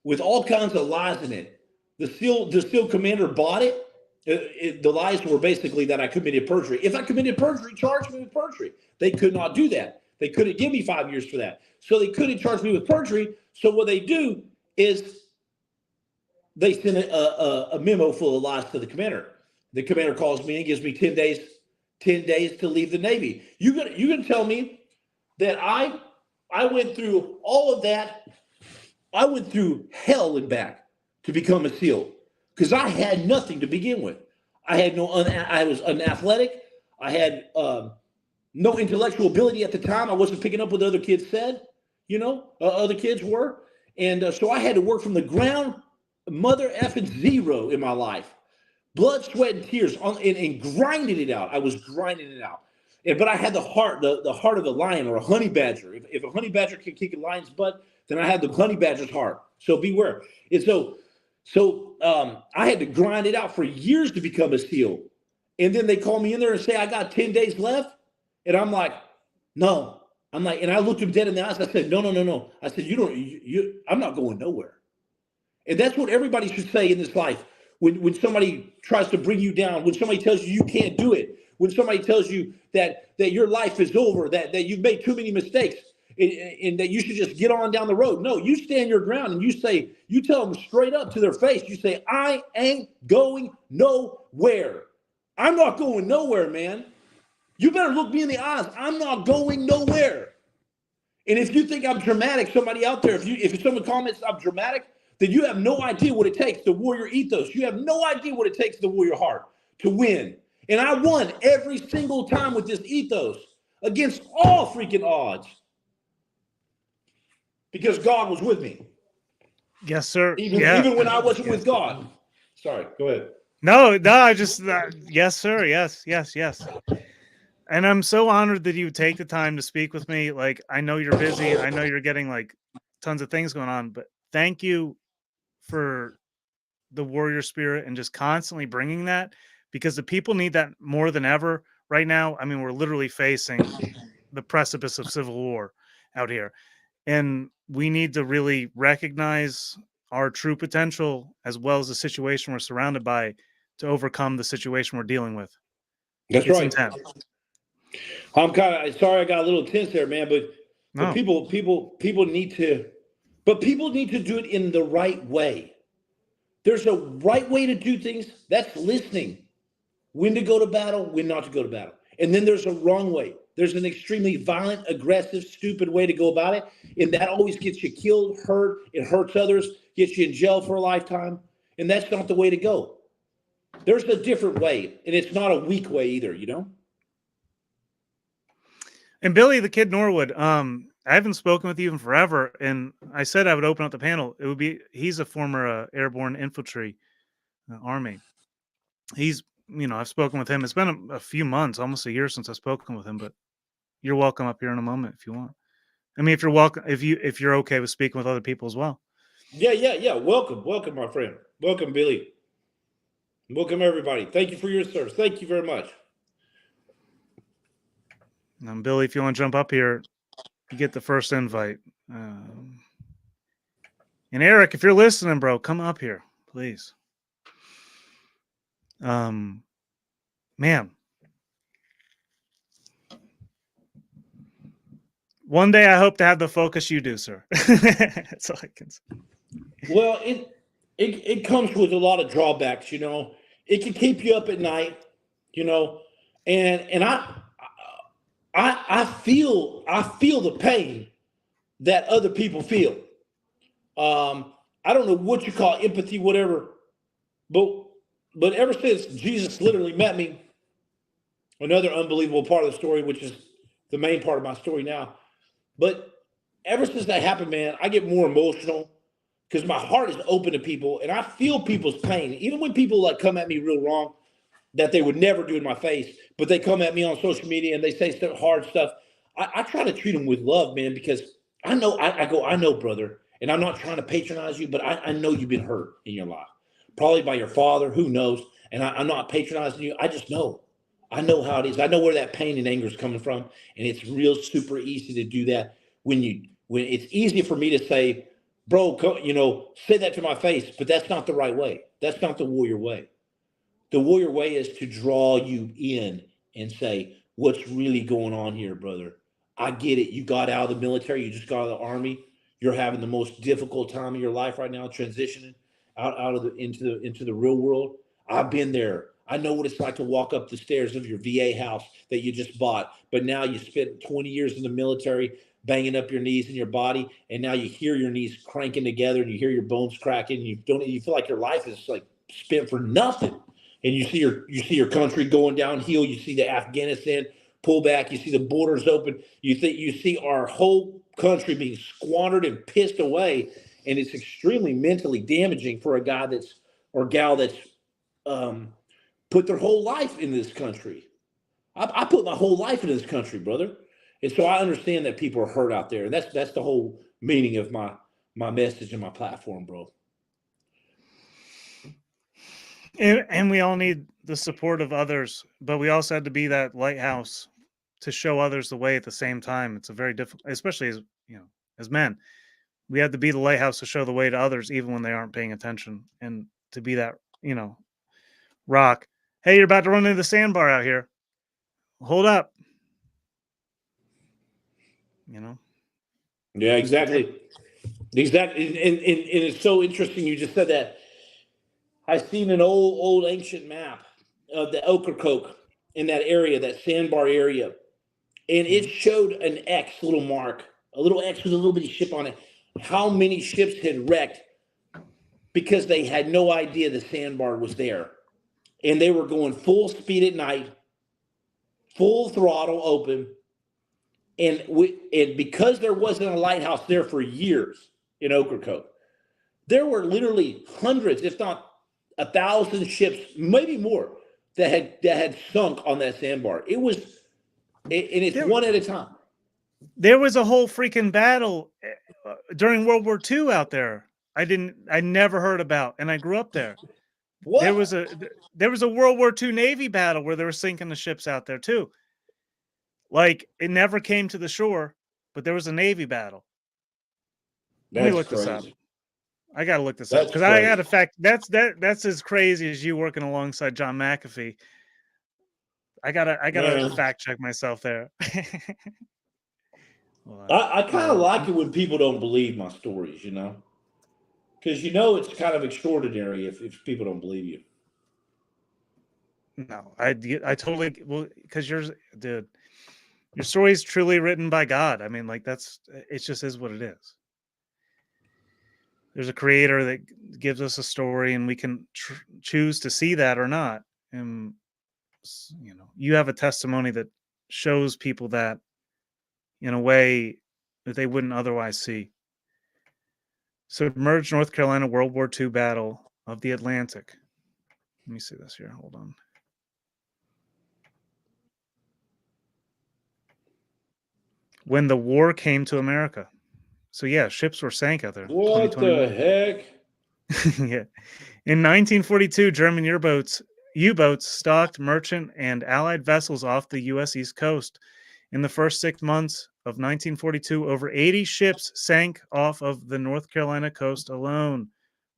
Speaker 3: with all kinds of lies in it. The SEAL commander bought it. The lies were basically that I committed perjury. If I committed perjury, charge me with perjury. They could not do that. They couldn't give me 5 years for that. So they couldn't charge me with perjury. So what they do is they send a memo full of lies to the commander. The commander calls me and gives me 10 days to leave the Navy. You gonna tell me that I went through all of that? I went through hell and back to become a SEAL because I had nothing to begin with. I was unathletic. I had no intellectual ability at the time. I wasn't picking up what the other kids said. Other kids were, and so I had to work from the ground, mother effing zero in my life. Blood, sweat, and tears and grinding it out. I was grinding it out. But I had the heart of a lion or a honey badger. If a honey badger can kick a lion's butt, then I had the honey badger's heart. So beware. And so I had to grind it out for years to become a SEAL. And then they call me in there and say, I got 10 days left. And I'm like, no. And I looked him dead in the eyes. I said, no. I said, I'm not going nowhere. And that's what everybody should say in this life. when somebody tries to bring you down, when somebody tells you you can't do it, when somebody tells you that your life is over, that you've made too many mistakes, and that you should just get on down the road. No, you stand your ground and you tell them straight up to their face. You say, I ain't going nowhere. I'm not going nowhere, man. You better look me in the eyes. I'm not going nowhere. And if you think I'm dramatic, somebody out there, if someone comments I'm dramatic, then you have no idea what it takes, the warrior ethos. You have no idea what it takes, the warrior heart, to win. And I won every single time with this ethos against all freaking odds because God was with me.
Speaker 2: Yes, sir.
Speaker 3: Even when I wasn't with God. Sorry, go ahead.
Speaker 2: No, I just, yes, sir. Yes. And I'm so honored that you take the time to speak with me. Like, I know you're busy. I know you're getting like tons of things going on, but thank you for the warrior spirit and just constantly bringing that, because the people need that more than ever right now. I mean, we're literally facing the precipice of civil war out here, and we need to really recognize our true potential as well as the situation we're surrounded by to overcome the situation we're dealing with.
Speaker 3: That's
Speaker 2: It's
Speaker 3: right.
Speaker 2: intense.
Speaker 3: I'm kind of sorry I got a little tense there, man, but people need to, but people need to do it in the right way. There's a right way to do things. That's listening. When to go to battle, when not to go to battle. And then there's a wrong way. There's an extremely violent, aggressive, stupid way to go about it. And that always gets you killed, hurt. It hurts others, gets you in jail for a lifetime. And that's not the way to go. There's a different way. And it's not a weak way either, you know?
Speaker 2: And Billy, the kid Norwood, I haven't spoken with you in forever, and I said I would open up the panel. It would be, he's a former airborne infantry army. He's, I've spoken with him. It's been a few months, almost a year since I've spoken with him, but you're welcome up here in a moment if you want. I mean, if you're welcome, if you're okay with speaking with other people as well.
Speaker 3: Yeah. Welcome, my friend. Welcome, Billy. Welcome, everybody. Thank you for your service. Thank you very much.
Speaker 2: Billy, if you want to jump up here, you get the first invite. And Eric, if you're listening, bro, come up here, please. Man, one day I hope to have the focus you do, sir. That's all I can say.
Speaker 3: Well, it comes with a lot of drawbacks, you know. It can keep you up at night, you know, and I feel the pain that other people feel. I don't know what you call empathy, whatever, but ever since Jesus literally met me, another unbelievable part of the story, which is the main part of my story now. But ever since that happened, man, I get more emotional because my heart is open to people and I feel people's pain. Even when people like come at me real wrong that they would never do in my face, but they come at me on social media and they say hard stuff. I try to treat them with love, man, because I know, I know, brother, and I'm not trying to patronize you, but I know you've been hurt in your life, probably by your father, who knows? And I'm not patronizing you. I just know. I know how it is. I know where that pain and anger is coming from. And it's real super easy to do that when it's easy for me to say, bro, say that to my face, but that's not the right way. That's not the warrior way. The warrior way is to draw you in and say, what's really going on here, brother? I get it. You got out of the military. You just got out of the army. You're having the most difficult time of your life right now, transitioning out of into the real world. I've been there. I know what it's like to walk up the stairs of your VA house that you just bought, but now you spent 20 years in the military banging up your knees and your body, and now you hear your knees cranking together and you hear your bones cracking. And you feel like your life is like spent for nothing. And you see your country going downhill. You see the Afghanistan pull back. You see the borders open. You see our whole country being squandered and pissed away, and it's extremely mentally damaging for a guy or gal that's put their whole life in this country. I put my whole life in this country, brother, and so I understand that people are hurt out there, and that's the whole meaning of my message and my platform, bro.
Speaker 2: And we all need the support of others, but we also had to be that lighthouse to show others the way at the same time. It's a very difficult, especially as men, we have to be the lighthouse to show the way to others, even when they aren't paying attention, and to be that rock. Hey, you're about to run into the sandbar out here. Hold up.
Speaker 3: Yeah, exactly. Exactly. And it's so interesting you just said that. I seen an old ancient map of the Ocracoke in that area, that sandbar area. And it showed an X little mark, a little X with a little bitty ship on it. How many ships had wrecked because they had no idea the sandbar was there. And they were going full speed at night, full throttle open. And because there wasn't a lighthouse there for years in Ocracoke, there were literally hundreds, if not 1,000 ships, maybe more, that had sunk on that sandbar. It was, and it's one at a time.
Speaker 2: There was a whole freaking battle during World War II out there. I never heard about, and I grew up there.
Speaker 3: What?
Speaker 2: There was a World War II Navy battle where they were sinking the ships out there too. Like, it never came to the shore, but there was a Navy battle. Let me look this up. I gotta look this up because I got a fact. That's as crazy as you working alongside John McAfee. I gotta fact check myself there.
Speaker 3: I kind of like it when people don't believe my stories, because it's kind of extraordinary if people don't believe you.
Speaker 2: No, I totally because your story is truly written by God. I mean, like it just is what it is. There's a creator that gives us a story, and we can choose to see that or not. And you have a testimony that shows people that in a way that they wouldn't otherwise see. Submerged North Carolina World War II Battle of the Atlantic. Let me see this here. Hold on. When the war came to America. So yeah, ships were sank out there.
Speaker 3: What the heck?
Speaker 2: Yeah. In 1942, German U-boats stalked merchant and Allied vessels off the U.S. East Coast. In the first 6 months of 1942, over 80 ships sank off of the North Carolina coast alone,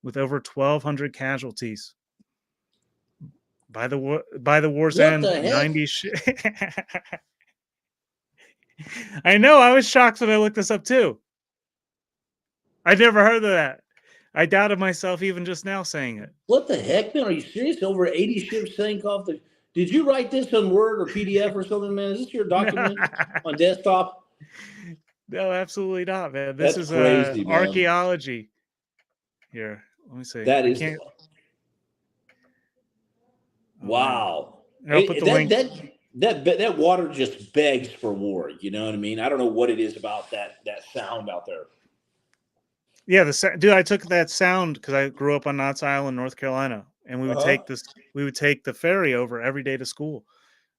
Speaker 2: with over 1,200 casualties. By the war's end, 90 ships. I know. I was shocked when I looked this up too. I never heard of that. I doubted myself even just now saying it.
Speaker 3: What the heck, man? Are you serious? Over 80 ships sank off the... Did you write this on Word or PDF or something, man? Is this your document on desktop?
Speaker 2: No, absolutely not, man. This is
Speaker 3: crazy, man.
Speaker 2: Archaeology. Here, let me see.
Speaker 3: That is... Wow.
Speaker 2: I'll put the link.
Speaker 3: That water just begs for war. You know what I mean? I don't know what it is about that sound out there.
Speaker 2: Yeah, dude, I took that sound because I grew up on Knott's Island, North Carolina, and we would take the ferry over every day to school.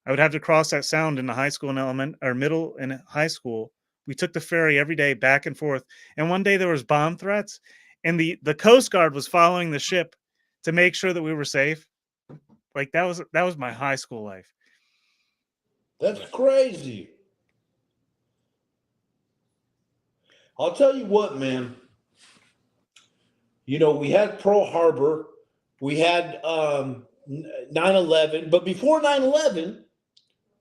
Speaker 2: I would have to cross that sound in the high school and middle and high school. We took the ferry every day back and forth. And one day there was bomb threats, and the Coast Guard was following the ship to make sure that we were safe. Like that was my high school life.
Speaker 3: That's crazy. I'll tell you what, man. We had Pearl Harbor, we had 9/11, but before 9/11,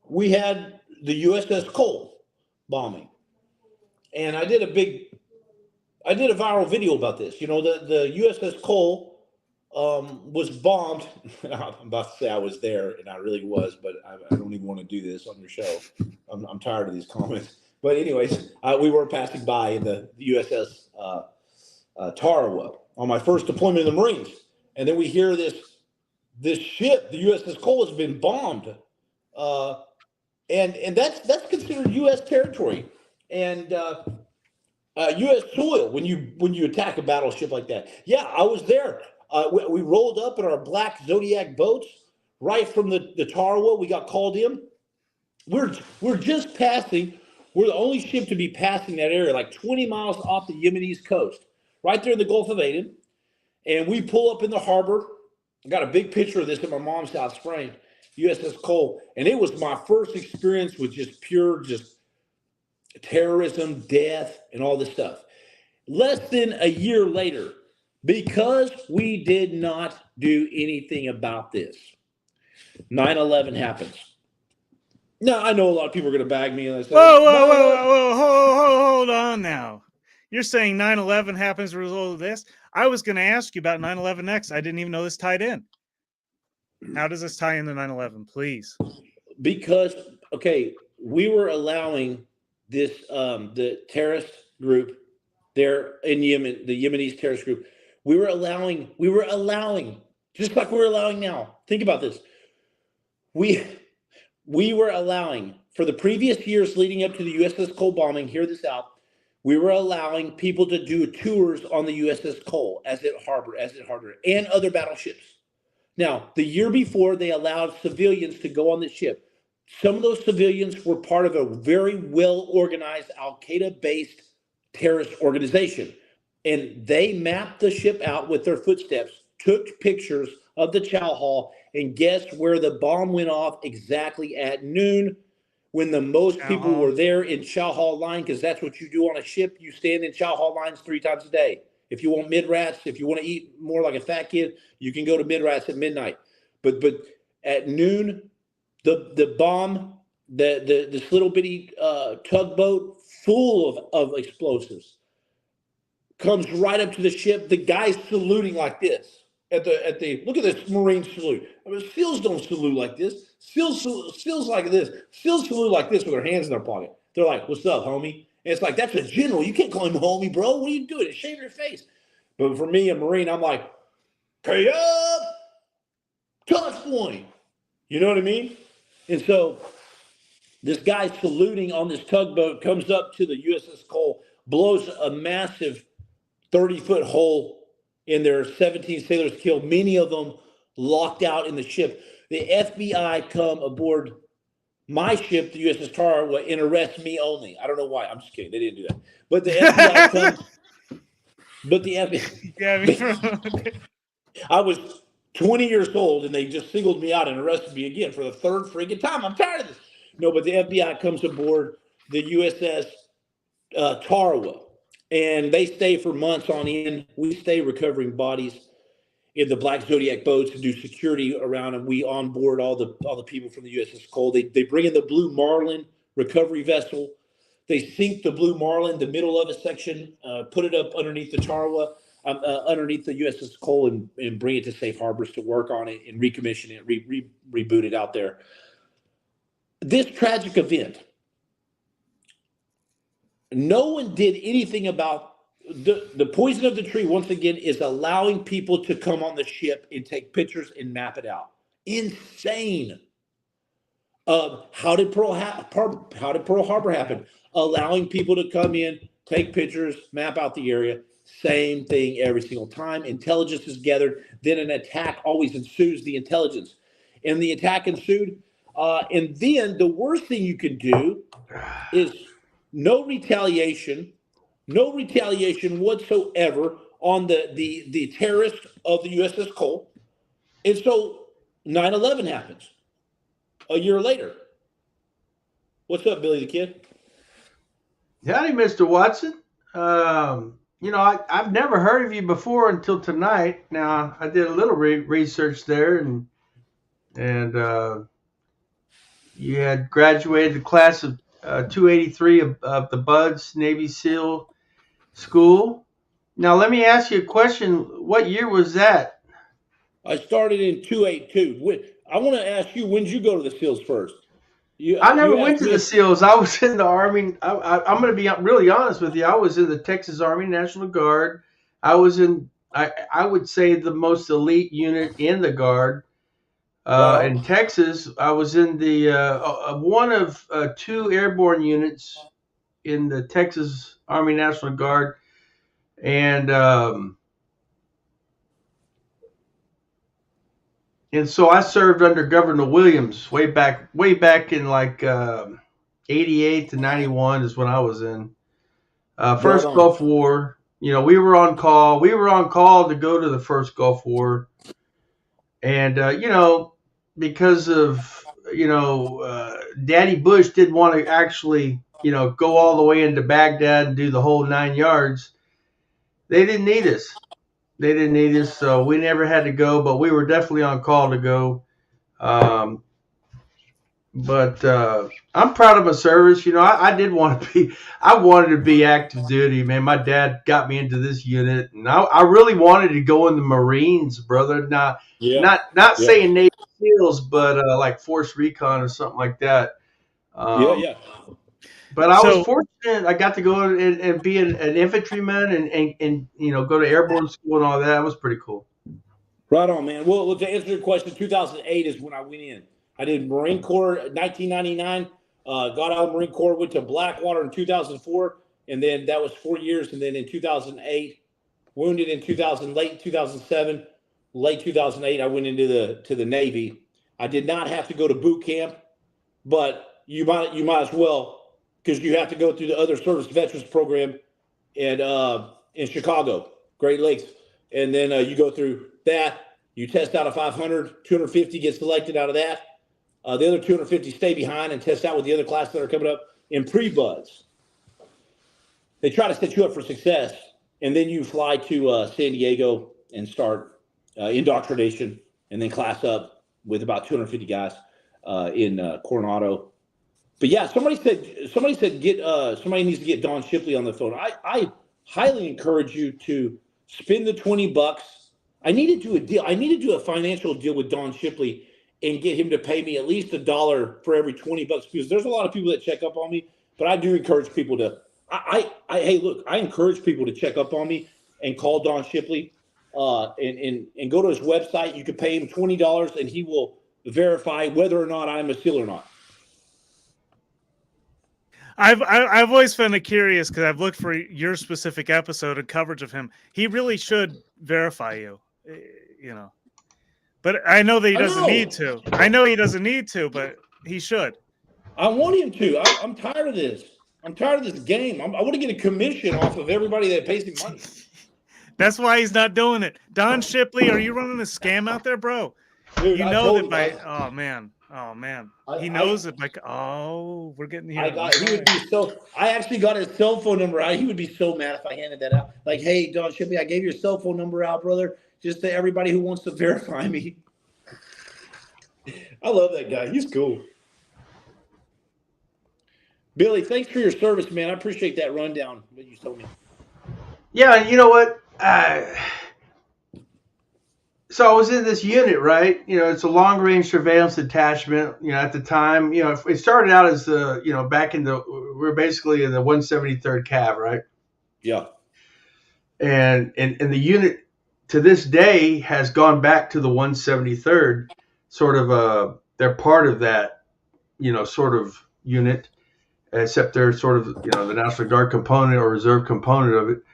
Speaker 3: we had the USS Cole bombing. And I did a viral video about this. The USS Cole was bombed. I'm about to say I was there, and I really was, but I don't even want to do this on your show. I'm tired of these comments. But anyways, we were passing by in the USS Tarawa on my first deployment in the Marines, and then we hear this ship, the USS Cole, has been bombed, and that's considered U.S. territory and U.S. soil when you attack a battleship like that. Yeah, I was there. We rolled up in our black Zodiac boats right from the Tarawa. We got called in. We're just passing. We're the only ship to be passing that area, like 20 miles off the Yemenese coast, right there in the Gulf of Aden. And we pull up in the harbor. I got a big picture of this at my mom's house framed, USS Cole. And it was my first experience with just pure terrorism, death, and all this stuff. Less than a year later, Because we did not do anything about this, 9/11 happens. Now, I know a lot of people are going to bag me and they say,
Speaker 2: Whoa, whoa, whoa,
Speaker 3: 9/11.
Speaker 2: whoa, whoa, hold on now. You're saying 9/11 happens as a result of this? I was going to ask you about 9/11 next. I didn't even know this tied in. How does this tie into 9/11, please?
Speaker 3: Because, okay, we were allowing this, the terrorist group there in Yemen, the Yemenis terrorist group, we were allowing, just like we're allowing now. Think about this. We were allowing, for the previous years leading up to the USS Cole bombing, hear this out, we were allowing people to do tours on the USS Cole as it harbored, and other battleships. Now, the year before, they allowed civilians to go on the ship. Some of those civilians were part of a very well organized Al Qaeda based terrorist organization. And they mapped the ship out with their footsteps, took pictures of the chow hall, and guess where the bomb went off exactly at noon when the most
Speaker 2: Chow
Speaker 3: people
Speaker 2: hall.
Speaker 3: were there in chow hall line, because that's what you do on a ship. You stand in chow hall lines 3 times a day. If you want mid rats, if you want to eat more like a fat kid, you can go to mid rats at midnight. But at noon, the bomb, this little bitty tugboat full of explosives comes right up to the ship. The guy's saluting like this at the look at this Marine salute. I mean, SEALs don't salute like this. SEALs like this. SEALs salute like this with their hands in their pocket. They're like, "What's up, homie?" And it's like, that's a general. You can't call him homie, bro. What are you doing? Shave your face. But for me, a Marine, I'm like, "Pay up, touch point." You know what I mean? And so this guy saluting on this tugboat comes up to the USS Cole, blows a massive 30-foot hole in there. 17 sailors killed, many of them locked out in the ship. The FBI come aboard my ship, the USS Tarawa, and arrest me only. I don't know why. I'm just kidding. They didn't do that. But the FBI comes. But the FBI.
Speaker 2: Yeah,
Speaker 3: I was 20 years old, and they just singled me out and arrested me again for the third freaking time. I'm tired of this. No, but the FBI comes aboard the USS Tarawa, and they stay for months on end. We stay recovering bodies in the Black Zodiac boats and do security around, and we onboard all the people from the USS Cole. They bring in the Blue Marlin recovery vessel. They sink the Blue Marlin, the middle of a section, put it up underneath the Tarawa, underneath the USS Cole, and bring it to safe harbors to work on it and recommission it, reboot it out there. This tragic event, no one did anything about. The poison of the tree, once again, is allowing people to come on the ship and take pictures and map it out. Insane. How did Pearl Harbor happen? Allowing people to come in, take pictures, map out the area. Same thing every single time. Intelligence is gathered. Then an attack always ensues the intelligence. And the attack ensued. And then the worst thing you can do is no retaliation whatsoever on the terrorists of the USS Cole. And so 9/11 happens a year later. What's up, Billy the Kid?
Speaker 4: Howdy, Mr. Watson. I've never heard of you before until tonight. Now, I did a little research there, and you had graduated the class of 283 of the Buds Navy SEAL School. Now, let me ask you a question. What year was that?
Speaker 3: I started in 282. I want to ask you, when did you go to the SEALs first?
Speaker 4: I never went to the SEALs. I was in the Army. I'm going to be really honest with you. I was in the Texas Army National Guard. I was in, I would say, the most elite unit in the Guard. In Texas, I was in the one of 2 airborne units in the Texas Army National Guard. And so I served under Governor Williams way back in like 88 to 91 is when I was in. First Gulf War. We were on call. We were on call to go to the first Gulf War. And, because of, Daddy Bush didn't want to actually, go all the way into Baghdad and do the whole 9 yards. They didn't need us. They didn't need us, so we never had to go, but we were definitely on call to go. But I'm proud of my service. You know, I wanted to be active duty, man. My dad got me into this unit, and I really wanted to go in the Marines, brother. Now, not saying Navy SEALs, but like Force Recon or something like that.
Speaker 3: Yeah.
Speaker 4: But I was fortunate. I got to go and be an infantryman and go to airborne school and all that. That was pretty cool.
Speaker 3: Right on, man. Well, to answer your question, 2008 is when I went in. I did Marine Corps 1999. Got out of Marine Corps, went to Blackwater in 2004, and then that was 4 years. And then in 2008, wounded in late 2007, late 2008, I went into the Navy. I did not have to go to boot camp, but you might as well, because you have to go through the other service veterans program in Chicago, Great Lakes, and then you go through that. You test out of 500, 250 get selected out of that. The other 250 stay behind and test out with the other classes that are coming up in pre-buds. They try to set you up for success, and then you fly to San Diego and start indoctrination, and then class up with about 250 guys in Coronado. But yeah, somebody said somebody needs to get Don Shipley on the phone. I highly encourage you to spend the $20. I need to do a deal. I need to do a financial deal with Don Shipley and get him to pay me at least $1 for every $20, because there's a lot of people that check up on me. But I do encourage people to. Hey, look, I encourage people to check up on me and call Don Shipley and go to his website. You can pay him $20 and he will verify whether or not I'm a SEAL or not.
Speaker 2: I've always found it curious because I've looked for your specific episode and coverage of him. He really should verify you, But I know that he doesn't need to. I know he doesn't need to, but he should.
Speaker 3: I want him to. I'm tired of this. I'm tired of this game. I want to get a commission off of everybody that pays him money.
Speaker 2: That's why he's not doing it. Don Shipley, are you running a scam out there, bro?
Speaker 3: Dude,
Speaker 2: you know that by oh man. He knows it. Like, we're getting here.
Speaker 3: He would be so. I actually got his cell phone number out. He would be so mad if I handed that out. Like, hey, Don Shipley, I gave your cell phone number out, brother, just to everybody who wants to verify me. I love that guy. He's cool. Billy, thanks for your service, man. I appreciate that rundown that you told me.
Speaker 4: Yeah, you know what? So I was in this unit, right? It's a long-range surveillance detachment. At the time, it started out as back we're basically in the 173rd Cav, right?
Speaker 3: Yeah.
Speaker 4: And the unit to this day has gone back to the 173rd, sort of they're part of that, sort of unit, except they're sort of, the National Guard component or reserve component of it.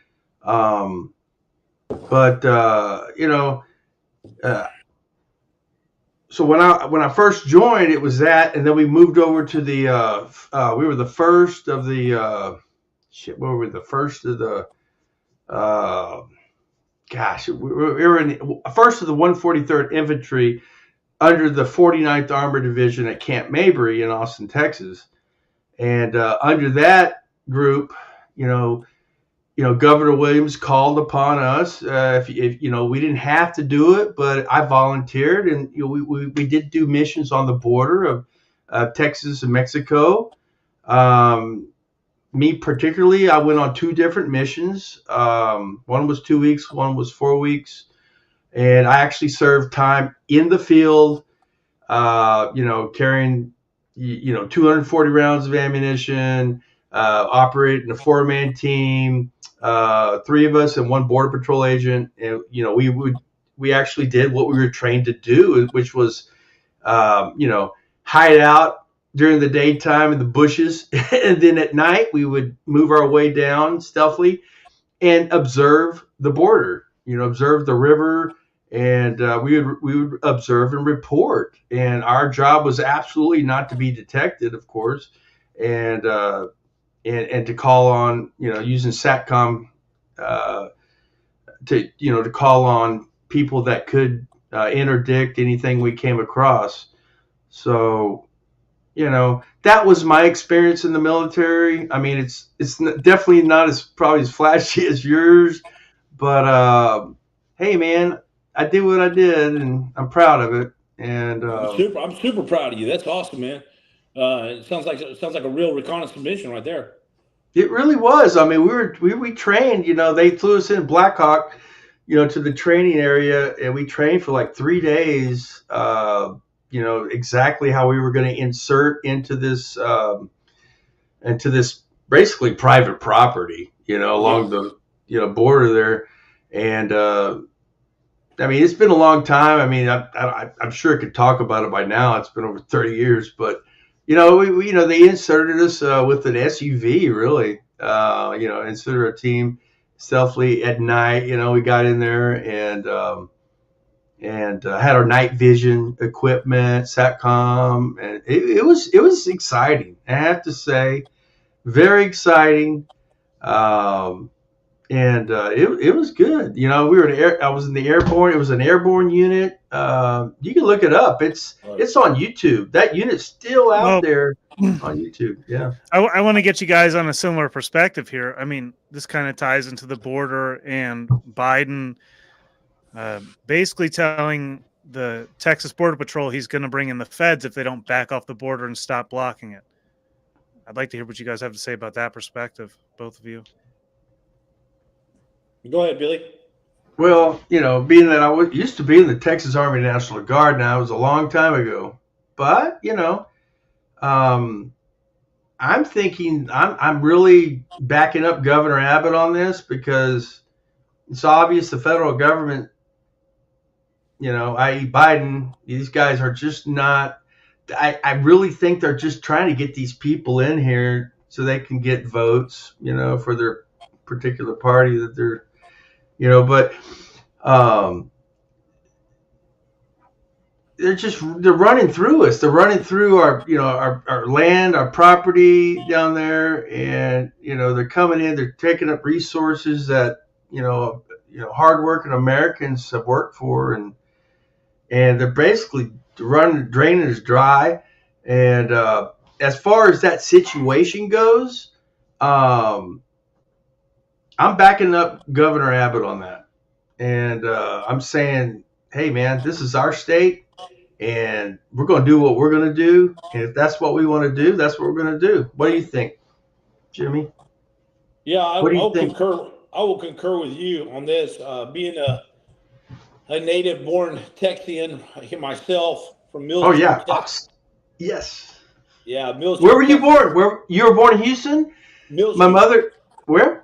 Speaker 4: So when I first joined, it was that, and then we moved over to the we were the first of the we were the first of the we were in first of the 143rd Infantry under the 49th Armored Division at Camp Mabry in Austin, Texas, and under that group, Governor Williams called upon us. If we didn't have to do it, but I volunteered, and we did do missions on the border of Texas and Mexico. Me particularly, I went on 2 different missions. One was 2 weeks, one was 4 weeks, and I actually served time in the field. Carrying 240 rounds of ammunition, operating a 4-man team. 3 of us and 1 border patrol agent, and we actually did what we were trained to do, which was hide out during the daytime in the bushes, and then at night we would move our way down stealthily and observe the border, observe the river, and we would observe and report, and our job was absolutely not to be detected, of course, and to call on, using SATCOM to call on people that could interdict anything we came across. So, that was my experience in the military. I mean, it's definitely not probably as flashy as yours, but hey man, I did what I did, and I'm proud of it. And
Speaker 3: I'm super proud of you. That's awesome, man. It sounds like a real reconnaissance mission right there.
Speaker 4: it really was. I mean, we trained. They flew us in Blackhawk, to the training area, and we trained for like 3 days. Exactly how we were going to insert into this basically private property, along the border there, and I mean, it's been a long time. I mean, I'm sure I could talk about it by now. It's been over 30 years, but they inserted us with an SUV, really. Instead of a team stealthily at night. We got in there and had our night vision equipment, satcom, and it was exciting. I have to say, very exciting. And it was good. We were I was in the airborne. It was an airborne unit. You can look it up. It's on YouTube. That unit's still out there on YouTube. Yeah.
Speaker 2: I want to get you guys on a similar perspective here. I mean, this kind of ties into the border and Biden basically telling the Texas Border Patrol he's going to bring in the feds if they don't back off the border and stop blocking it. I'd like to hear what you guys have to say about that perspective, both of you.
Speaker 3: Go ahead, Billy.
Speaker 4: Well, being that I used to be in the Texas Army National Guard, now it was a long time ago. But I'm thinking I'm really backing up Governor Abbott on this, because it's obvious the federal government, i.e. Biden, these guys are just not. I really think they're just trying to get these people in here so they can get votes, for their particular party that they're. But they're running through us. They're running through our land, our property down there, and they're coming in. They're taking up resources that hardworking Americans have worked for, and they're basically draining us dry. And as far as that situation goes, I'm backing up Governor Abbott on that. And I'm saying, hey, man, this is our state, and we're going to do what we're going to do. And if that's what we want to do, that's what we're going to do. What do you think, Jimmy?
Speaker 3: Yeah, I will concur with you on this. Being a native-born Texian myself from Millsville.
Speaker 4: Oh, yeah. Texas. Yes.
Speaker 3: Yeah, Millsville.
Speaker 4: Where were you born? You were born in Houston?
Speaker 3: Millsville.
Speaker 4: My mother, where?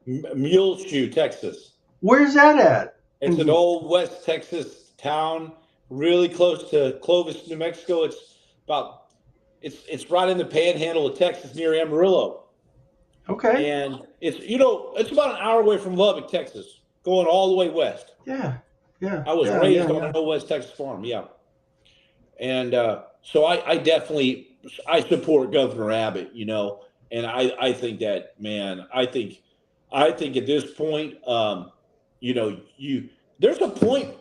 Speaker 3: Muleshoe, Texas.
Speaker 4: Where's that at?
Speaker 3: It's an old West Texas town, really close to Clovis, New Mexico. It's right in the panhandle of Texas near Amarillo.
Speaker 4: Okay.
Speaker 3: And it's about an hour away from Lubbock, Texas, going all the way west.
Speaker 4: Yeah. Yeah.
Speaker 3: I was raised on an old West Texas farm. Yeah. And so I definitely support Governor Abbott, and I think that, man, I think at this point, there's a point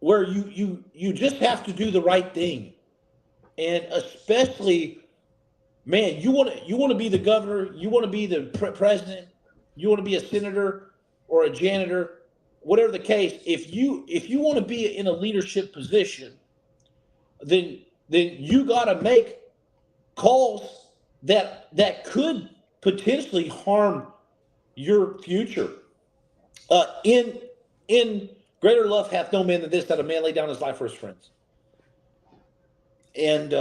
Speaker 3: where you just have to do the right thing. And especially, man, you want to be the governor, you want to be the president, you want to be a senator or a janitor, whatever the case. If you want to be in a leadership position, then you got to make calls that could potentially harm your future. In greater love hath no man than this, that a man lay down his life for his friends. And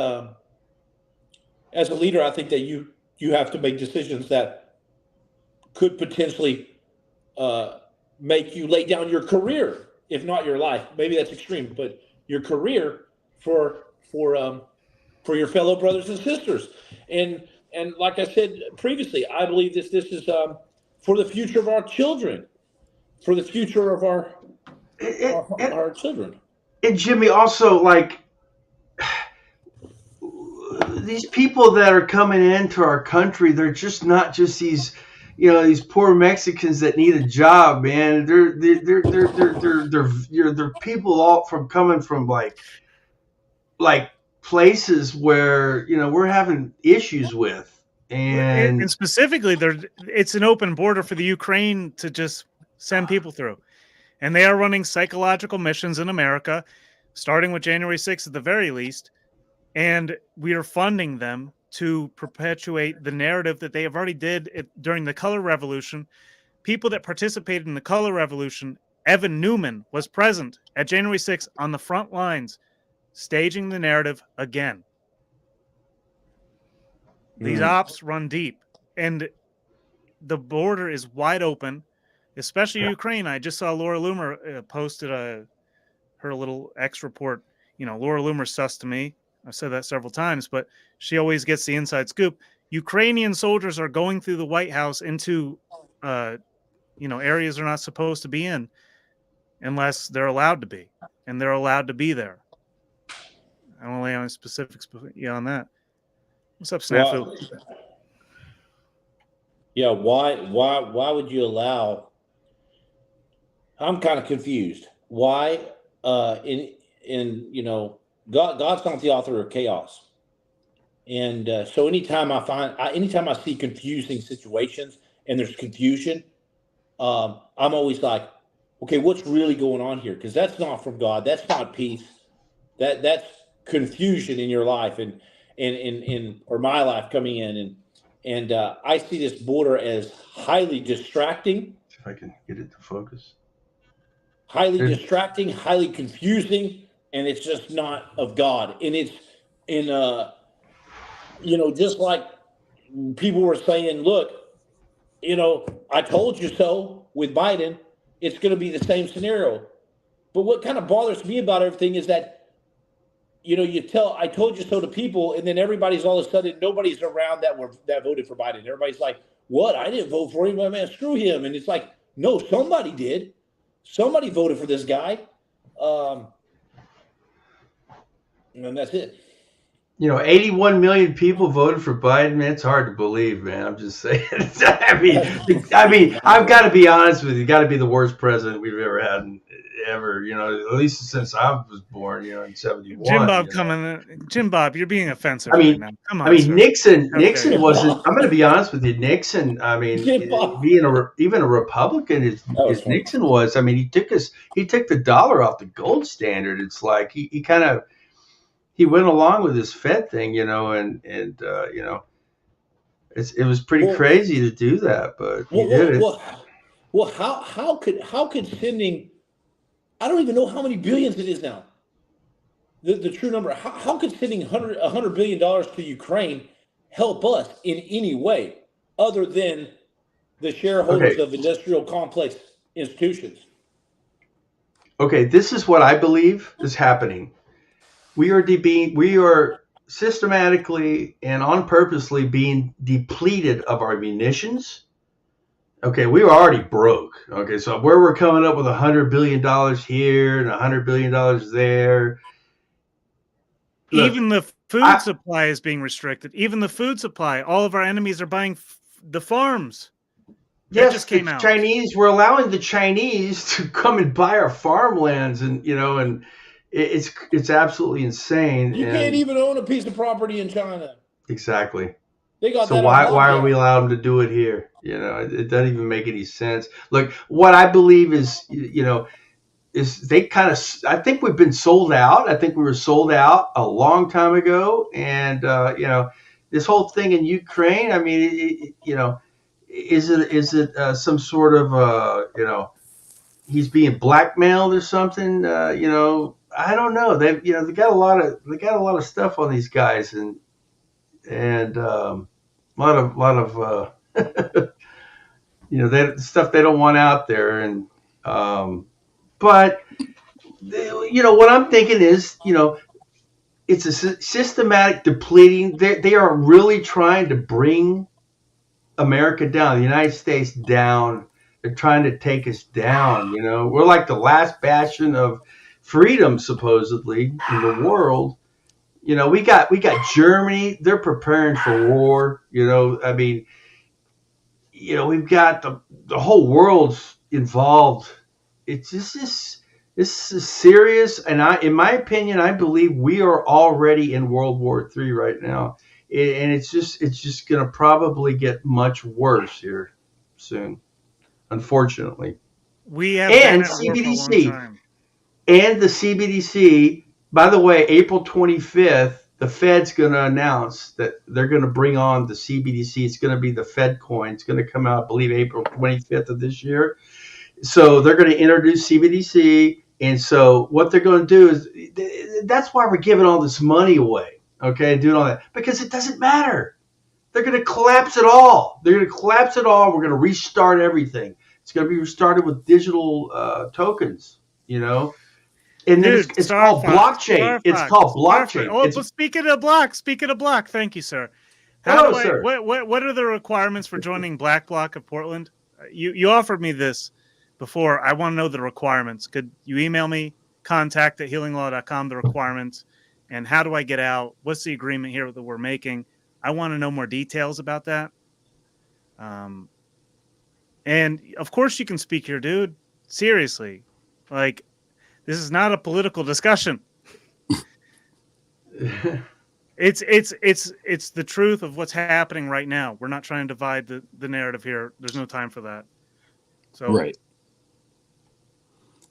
Speaker 3: as a leader, I think that you have to make decisions that could potentially make you lay down your career, if not your life. Maybe that's extreme, but your career for your fellow brothers and sisters. And like I said previously, I believe this is for the future of our children, for the future of our children.
Speaker 4: And Jimmy, also, like, these people that are coming into our country, they're just not just these poor Mexicans that need a job, man. They're people all coming from like places where we're having issues with. And
Speaker 2: specifically, it's an open border for the Ukraine to just send people through. And they are running psychological missions in America, starting with January 6th at the very least. And we are funding them to perpetuate the narrative that they have already did during the color revolution. People that participated in the color revolution, Evan Newman was present at January 6th on the front lines, staging the narrative again. These ops run deep, and the border is wide open, especially Ukraine. I just saw Laura Loomer posted her little X report. You know, Laura Loomer's sus to me. I've said that several times, but she always gets the inside scoop. Ukrainian soldiers are going through the White House into, areas they're not supposed to be in unless they're allowed to be, and they're allowed to be there. I won't lay on specifics on that. What's up, Snafu?
Speaker 3: Yeah, why would you allow? I'm kind of confused. Why? God's not the author of chaos, and so anytime I see confusing situations and there's confusion, I'm always like, okay, what's really going on here? Because that's not from God. That's not peace. That's confusion in your life and or my life coming in, and I see this border as highly distracting.
Speaker 4: If I can get it to focus.
Speaker 3: Highly distracting, highly confusing, and it's just not of God. And it's just like people were saying, look, I told you so with Biden, it's going to be the same scenario. But what kind of bothers me about everything is that, you tell, I told you so to people, and then everybody's all of a sudden, nobody's around that voted for Biden. Everybody's like, what? I didn't vote for him. Man, screw him. And it's like, no, somebody did. Somebody voted for this guy. And that's it.
Speaker 4: 81 million people voted for Biden. Man, it's hard to believe, man. I'm just saying. I mean, I've got to be honest with you. Got to be the worst president we've ever had, ever. At least since I was born. In '71.
Speaker 2: Jim Bob, you're being offensive.
Speaker 4: I mean,
Speaker 2: right now. Come on.
Speaker 4: I mean,
Speaker 2: sir.
Speaker 4: Nixon wasn't. I'm going to be honest with you. Nixon. I mean, even a Republican as Nixon was. I mean, he took the dollar off the gold standard. It's like he went along with this Fed thing, it was pretty crazy to do that, but he did it.
Speaker 3: Well, how could sending, I don't even know how many billions it is now, the true number. How could sending $100 billion to Ukraine help us in any way other than the shareholders of industrial complex institutions?
Speaker 4: Okay, this is what I believe is happening. We are systematically and on purposely being depleted of our munitions. Okay, we were already broke. Okay, so where we're coming up with $100 billion here and $100 billion there.
Speaker 2: Look, even the food supply is being restricted. Even the food supply. All of our enemies are buying the farms.
Speaker 4: Yes, just came out. Chinese. We're allowing the Chinese to come and buy our farmlands, and it's absolutely insane.
Speaker 3: You can't even own a piece of property in China.
Speaker 4: Exactly.
Speaker 3: They got
Speaker 4: so why are we allowed them to do it here? It doesn't even make any sense. Look, what I believe is, is they kind of. I think we've been sold out. I think we were sold out a long time ago, and this whole thing in Ukraine. I mean, is it some sort of he's being blackmailed or something? I don't know. They got a lot of stuff on these guys, and a lot of that stuff they don't want out there, and but what I'm thinking is it's a systematic depleting. They are really trying to bring America down, the United States down. They're trying to take us down. We're like the last bastion of freedom, supposedly, in the world. We got Germany. They're preparing for war. I mean, we've got the whole world's involved. It's this is serious, and in my opinion, I believe we are already in World War III right now, and it's just going to probably get much worse here soon, unfortunately.
Speaker 2: We have
Speaker 4: And
Speaker 2: been at war for a long
Speaker 4: CBDC.
Speaker 2: time.
Speaker 4: And the CBDC, by the way, April 25th, the Fed's going to announce that they're going to bring on the CBDC. It's going to be the Fed coin. It's going to come out, I believe, April 25th of this year. So they're going to introduce CBDC. And so what they're going to do is, that's why we're giving all this money away, okay, doing all that, because it doesn't matter. They're going to collapse it all. They're going to collapse it all. We're going to restart everything. It's going to be restarted with digital tokens, you know. And then
Speaker 2: Dude,
Speaker 4: it's called blockchain. It's called blockchain.
Speaker 2: Oh, but speaking of block, thank you, sir.
Speaker 4: Sir.
Speaker 2: What are the requirements for joining Black Bloc of Portland? You offered me this before. I want to know the requirements. Could you email me, contact@healinglaw.com, the requirements, and how do I get out? What's the agreement here that we're making? I want to know more details about that. And of course you can speak here, dude. Seriously. Like, this is not a political discussion. It's the truth of what's happening right now. We're not trying to divide the narrative here. There's no time for that. So
Speaker 5: right.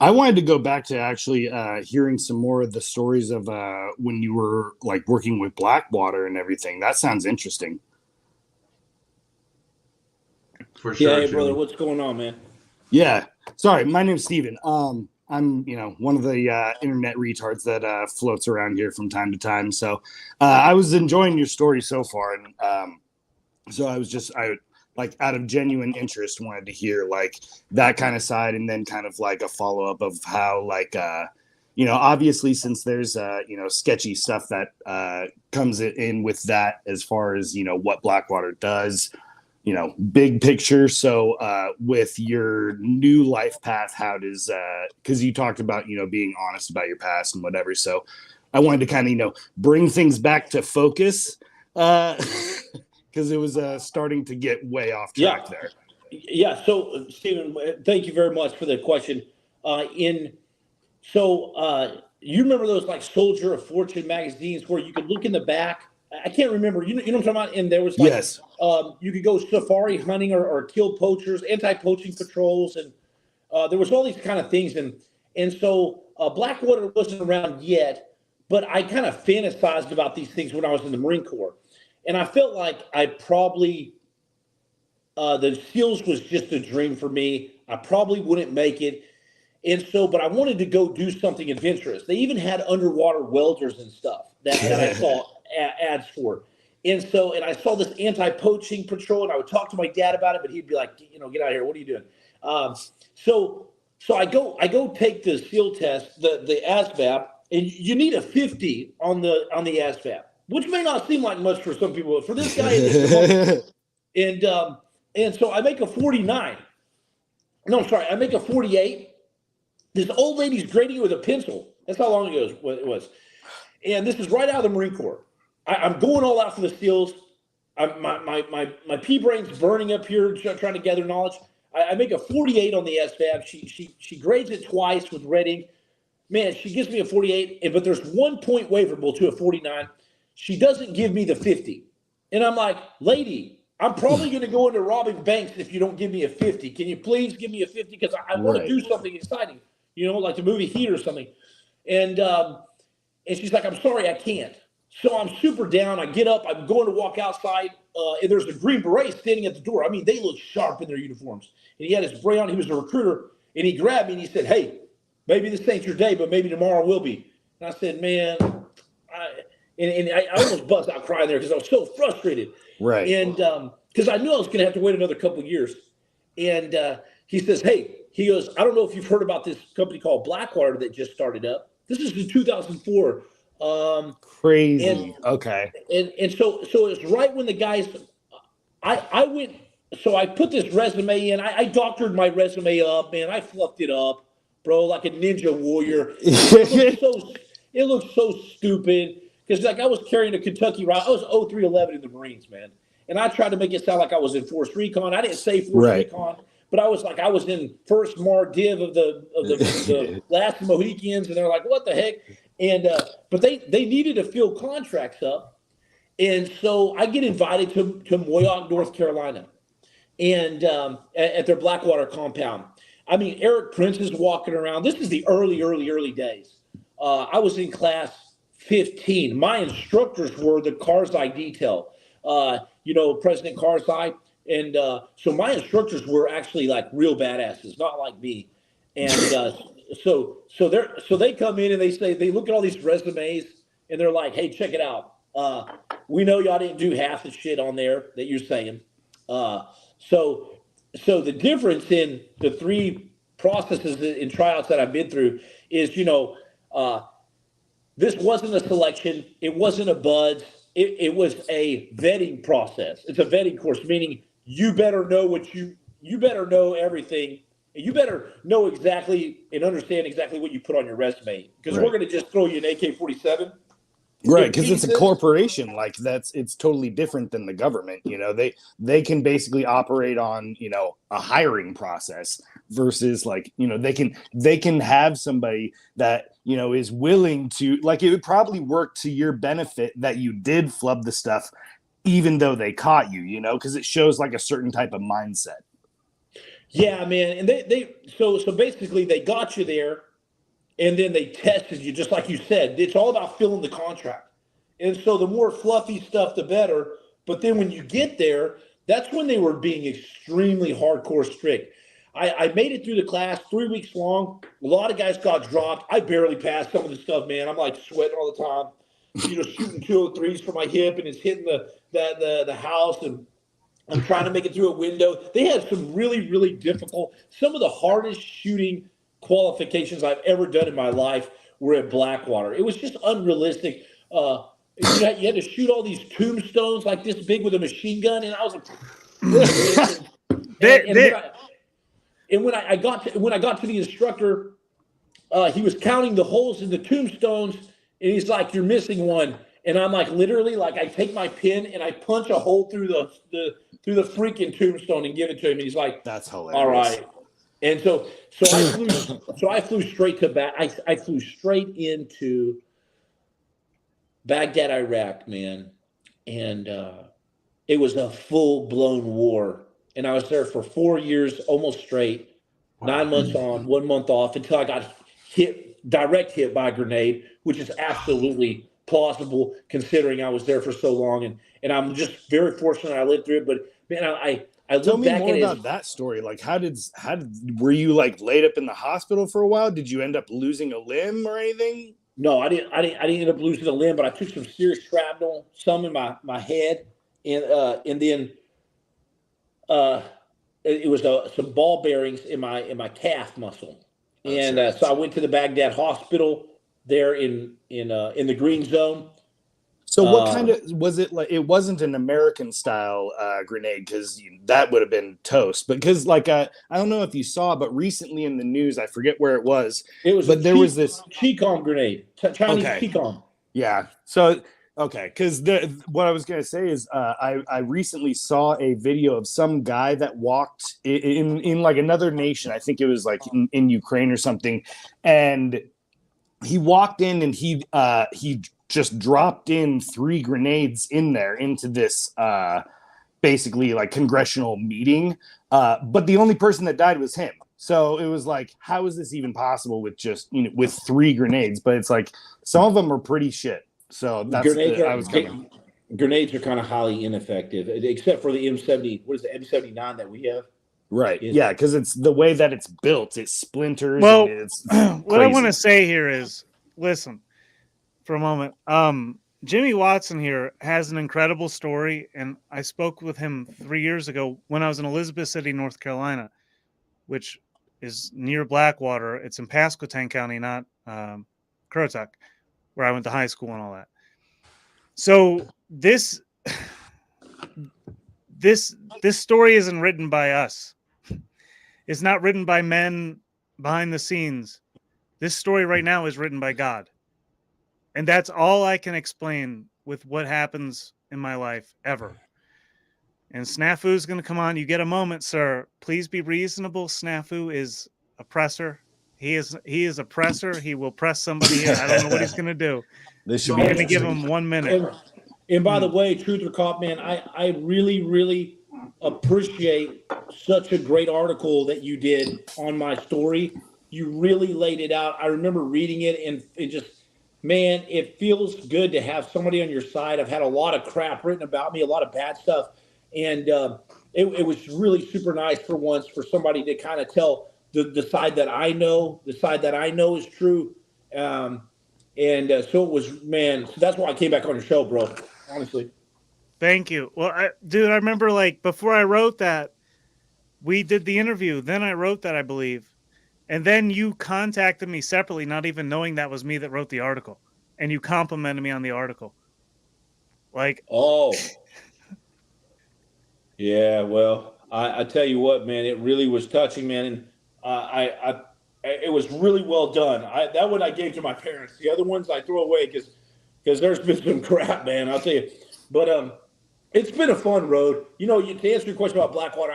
Speaker 5: I wanted to go back to actually hearing some more of the stories of when you were like working with Blackwater and everything. That sounds interesting.
Speaker 3: For sure. Yeah, hey, brother, what's going on, man?
Speaker 5: Yeah. Sorry, my name's Steven. I'm, one of the internet retards that floats around here from time to time. So I was enjoying your story so far. And so I like out of genuine interest wanted to hear like that kind of side, and then kind of like a follow up of how like, obviously since there's, sketchy stuff that comes in with that as far as, what Blackwater does, big picture. So with your new life path, how does, because you talked about, being honest about your past and whatever. So I wanted to kind of, bring things back to focus because it was starting to get way off track there.
Speaker 3: Yeah. So, Stephen, thank you very much for the question. You remember those like Soldier of Fortune magazines where you could look in the back? I can't remember. You know what I'm talking about? And there was like,
Speaker 5: yes.
Speaker 3: You could go safari hunting or kill poachers, anti-poaching patrols, and there was all these kind of things. And so Blackwater wasn't around yet, but I kind of fantasized about these things when I was in the Marine Corps. And I felt like I probably, the SEALs was just a dream for me. I probably wouldn't make it. And so, but I wanted to go do something adventurous. They even had underwater welders and stuff that I saw ads for. And so, and I saw this anti-poaching patrol, and I would talk to my dad about it, but he'd be like, get out of here. What are you doing? So I go take the SEAL test, the ASVAB, and you need a 50 on the ASVAB, which may not seem like much for some people, but for this guy, and so I make a 49. No, I'm sorry, I make a 48. This old lady's grading it with a pencil. That's how long ago it was. And this is right out of the Marine Corps. I'm going all out for the SEALs. My pea brain's burning up here trying to gather knowledge. I make a 48 on the SVAB. She grades it twice with red ink. Man, she gives me a 48, but there's 1 point waiverable to a 49. She doesn't give me the 50. And I'm like, lady, I'm probably going to go into robbing banks if you don't give me a 50. Can you please give me a 50? Because I want to do something exciting, like the movie Heat or something. And she's like, I'm sorry, I can't. So I'm super down. I get up. I'm going to walk outside, and there's a Green Beret standing at the door. I mean, they look sharp in their uniforms. And he had his spray on. He was a recruiter. And he grabbed me and he said, hey, maybe this ain't your day, but maybe tomorrow will be. And I said, man, I almost bust out crying there because I was so frustrated.
Speaker 5: Right.
Speaker 3: And because I knew I was going to have to wait another couple of years. And he says, hey, he goes, I don't know if you've heard about this company called Blackwater that just started up. This is in 2004.
Speaker 5: Crazy. Okay.
Speaker 3: And so it's right when the guys, I went, so I put this resume in. I doctored my resume up, man. I fluffed it up, bro, like a ninja warrior. It looked so stupid because like I was carrying a Kentucky rifle. I was 0311 in the Marines, man. And I tried to make it sound like I was in Force Recon. I didn't say Force Recon, but I was in First Mar Div of the last Mohicans, and they're like, what the heck? And but they needed to fill contracts up, and so I get invited to Moyock, North Carolina, and at their Blackwater compound. I mean, Eric Prince is walking around. This is the early days. I was in class 15. My instructors were the Karzai detail. President Karzai. And so my instructors were actually like real badasses, not like me. And so they come in and they look at all these resumes and they're like, hey, check it out. We know y'all didn't do half the shit on there that you're saying. So the difference in the three processes in tryouts that I've been through is, this wasn't a selection. It wasn't a buzz. It was a vetting process. It's a vetting course, meaning you better know you better know everything. You better know exactly and understand exactly what you put on your resume, because we're going to just throw you an AK-47.
Speaker 5: Right, because it's a corporation. Like it's totally different than the government. They can basically operate on a hiring process versus they can have somebody that is willing to, like, it would probably work to your benefit that you did flub the stuff, even though they caught you. Because it shows like a certain type of mindset.
Speaker 3: Yeah, man, and so basically they got you there. And then they tested you, just like you said. It's all about filling the contract. And so the more fluffy stuff, the better. But then when you get there, that's when they were being extremely hardcore strict. I made it through the class 3 weeks long. A lot of guys got dropped. I barely passed some of the stuff, man. I'm like sweating all the time, shooting 203s from my hip, and it's hitting the house, and I'm trying to make it through a window. They had some really, really difficult, some of the hardest shooting qualifications I've ever done in my life were at Blackwater. It was just unrealistic. You had to shoot all these tombstones like this big with a machine gun, and I was like, when I got to the instructor, he was counting the holes in the tombstones, and he's like, "You're missing one." And I'm like, literally, like, I take my pin and I punch a hole through the freaking tombstone and give it to him. And he's like,
Speaker 5: "That's hilarious."
Speaker 3: All right. And so I flew straight to I flew straight into Baghdad, Iraq, man. And it was a full-blown war. And I was there for 4 years, almost straight, 9 months on, 1 month off, until I got direct hit by a grenade, which is absolutely plausible considering I was there for so long. And I'm just very fortunate I lived through it. But man, I
Speaker 5: tell me more about that story. Like, how were you like laid up in the hospital for a while? Did you end up losing a limb or anything?
Speaker 3: No, I didn't end up losing a limb, but I took some serious shrapnel, some in my head, and then it was some ball bearings in my calf muscle. And so I went to the Baghdad hospital there in the green zone.
Speaker 5: So what kind of was it? Like, it wasn't an American style grenade, because that would have been toast. But because I don't know if you saw, but recently in the news, I forget where it was. There was this
Speaker 3: Chicom grenade, Chinese Chicom.
Speaker 5: Yeah. So okay, because what I was gonna say is I recently saw a video of some guy that walked in like another nation. I think it was like in Ukraine or something, and he walked in and he just dropped in 3 grenades in there into this basically like congressional meeting. But the only person that died was him. So it was like, how is this even possible with just, with 3 grenades? But it's like, some of them are pretty shit. So that's
Speaker 3: grenades are kind of highly ineffective, except for the M70. What is the M79 that we have?
Speaker 5: Right. Yeah, because it's the way that it's built. It splinters.
Speaker 2: Well,
Speaker 5: and it's
Speaker 2: what I want to say here is, listen, for a moment. Jimmy Watson here has an incredible story, and I spoke with him 3 years ago when I was in Elizabeth City, North Carolina, which is near Blackwater. It's in Pasquotank County, not Currituck, where I went to high school and all that. So this story isn't written by us. It's not written by men behind the scenes. This story right now is written by God. And that's all I can explain with what happens in my life ever. And Snafu is going to come on. You get a moment, sir. Please be reasonable. Snafu is oppressor. He is oppressor. He will press somebody here. I don't know what he's going to do. I'm going to give him 1 minute.
Speaker 3: And by the way, truth or cop, man, I really, really appreciate such a great article that you did on my story. You really laid it out. I remember reading it, and it just, man, it feels good to have somebody on your side. I've had a lot of crap written about me, a lot of bad stuff, and it was really super nice for once for somebody to kind of tell the side that I know, the side that I know is true. So it was, man, so that's why I came back on your show, bro, honestly.
Speaker 2: Thank you. Well, dude, I remember like before I wrote that, we did the interview. Then I wrote that, I believe. And then you contacted me separately, not even knowing that was me that wrote the article. And you complimented me on the article. Like,
Speaker 3: oh, yeah. Well, I tell you what, man, it really was touching, man. And it was really well done. That one I gave to my parents. The other ones I throw away because there's been some crap, man. I'll tell you. But it's been a fun road. You know, to answer your question about Blackwater,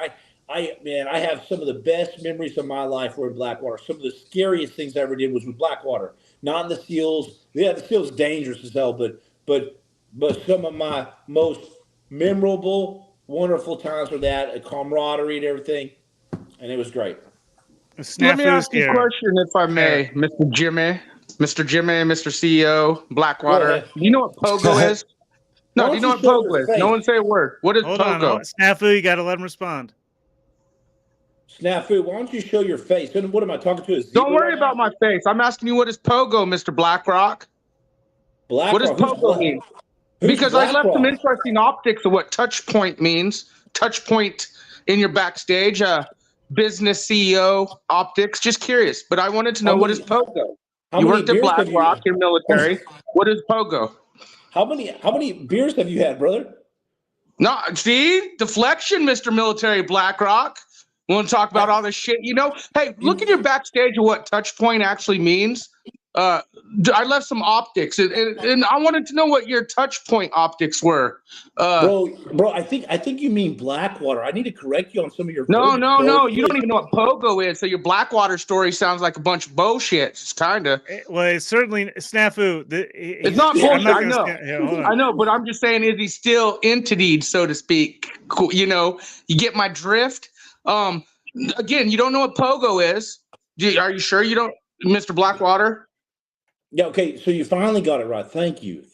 Speaker 3: I have some of the best memories of my life were in Blackwater. Some of the scariest things I ever did was with Blackwater, not in the SEALs. Yeah, the SEALs dangerous as hell, but some of my most memorable, wonderful times were that, a camaraderie and everything, and it was great.
Speaker 6: Let me ask you a question, if I may, Mr. Jimmy, Mr. CEO, Blackwater. Do you know what Pogo is? No, do you know what Pogo is? No one say a word. What is Pogo?
Speaker 2: On. Snafu, you got to let him respond.
Speaker 3: Snafu, why don't you show your face? And what am I talking to?
Speaker 6: Don't worry about my face. I'm asking you, what is Pogo, Mr. Blackrock? What does Pogo mean? Because I left some interesting optics of what touch point means. Touch point in your backstage, business CEO optics. Just curious, but I wanted to know, what is Pogo? You worked at BlackRock, you're military. What is Pogo?
Speaker 3: How many beers have you had, brother?
Speaker 6: No, see, deflection, Mr. Military BlackRock. We want to talk about all this shit, you know? Hey, look at your backstage of what touch point actually means. I left some optics, and I wanted to know what your touch point optics were.
Speaker 3: Bro, I think you mean Blackwater. I need to correct you on some of your.
Speaker 6: No. You don't even know what Pogo is. So your Blackwater story sounds like a bunch of bullshit. It's kind of.
Speaker 2: Well, it's certainly Snafu.
Speaker 6: It's not bullshit. I know. I know, but I'm just saying, is he still entityed, so to speak? You know, you get my drift. Again, you don't know what Pogo is. Are you sure you don't, Mr. Blackwater?
Speaker 3: Yeah, okay, so you finally got it right. Thank you.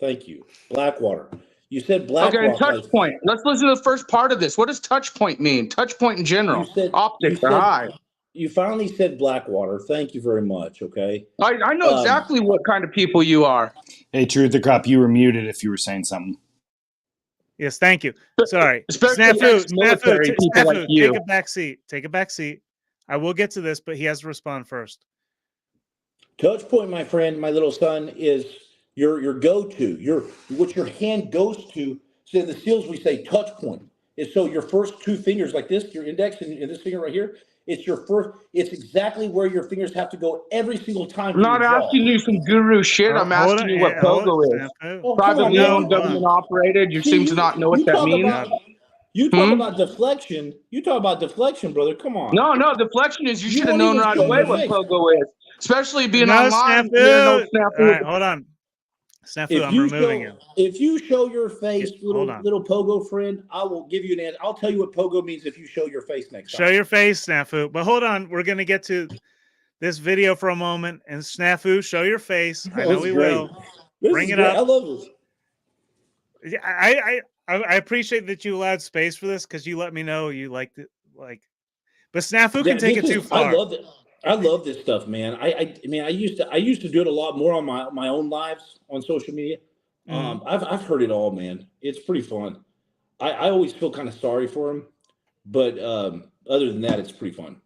Speaker 3: Blackwater. You said Blackwater.
Speaker 6: Okay, touch point. Let's listen to the first part of this. What does touch point mean? Touch point in general. Optics are high.
Speaker 3: You finally said Blackwater. Thank you very much, okay?
Speaker 6: I know exactly what kind of people you are.
Speaker 5: Hey, Truth the Crop, you were muted if you were saying something.
Speaker 2: Yes, thank you. Sorry.
Speaker 6: Snafu, like you.
Speaker 2: Take a back seat. I will get to this, but he has to respond first.
Speaker 3: Touch point, my friend, my little son, is your go-to. What your hand goes to. So in the SEALs, we say touch point. And so your first two fingers like this, your index and this finger right here, it's your first. It's exactly where your fingers have to go every single time.
Speaker 6: I'm not asking you some guru shit. I'm asking you what Pogo is. Privately owned, government operated. You seem to not know what that means.
Speaker 3: You talk about deflection. You talk about deflection, brother. Come on.
Speaker 6: No, deflection is you should have known right away what Pogo is. Especially being online.
Speaker 2: Snafu. All right, hold on. Snafu, I'm removing him.
Speaker 3: If you show your face, little Pogo friend, I will give you an answer. I'll tell you what Pogo means if you show your face next time.
Speaker 2: Show your face, Snafu. But hold on, we're going to get to this video for a moment. And Snafu, show your face. I know we will. Bring it up.
Speaker 3: I love this.
Speaker 2: I appreciate that you allowed space for this because you let me know you liked it. But Snafu can take it too far.
Speaker 3: I love it. I love this stuff, man. I used to do it a lot more on my own lives on social media. I've heard it all, man. It's pretty fun. I always feel kind of sorry for him, but other than that, it's pretty fun.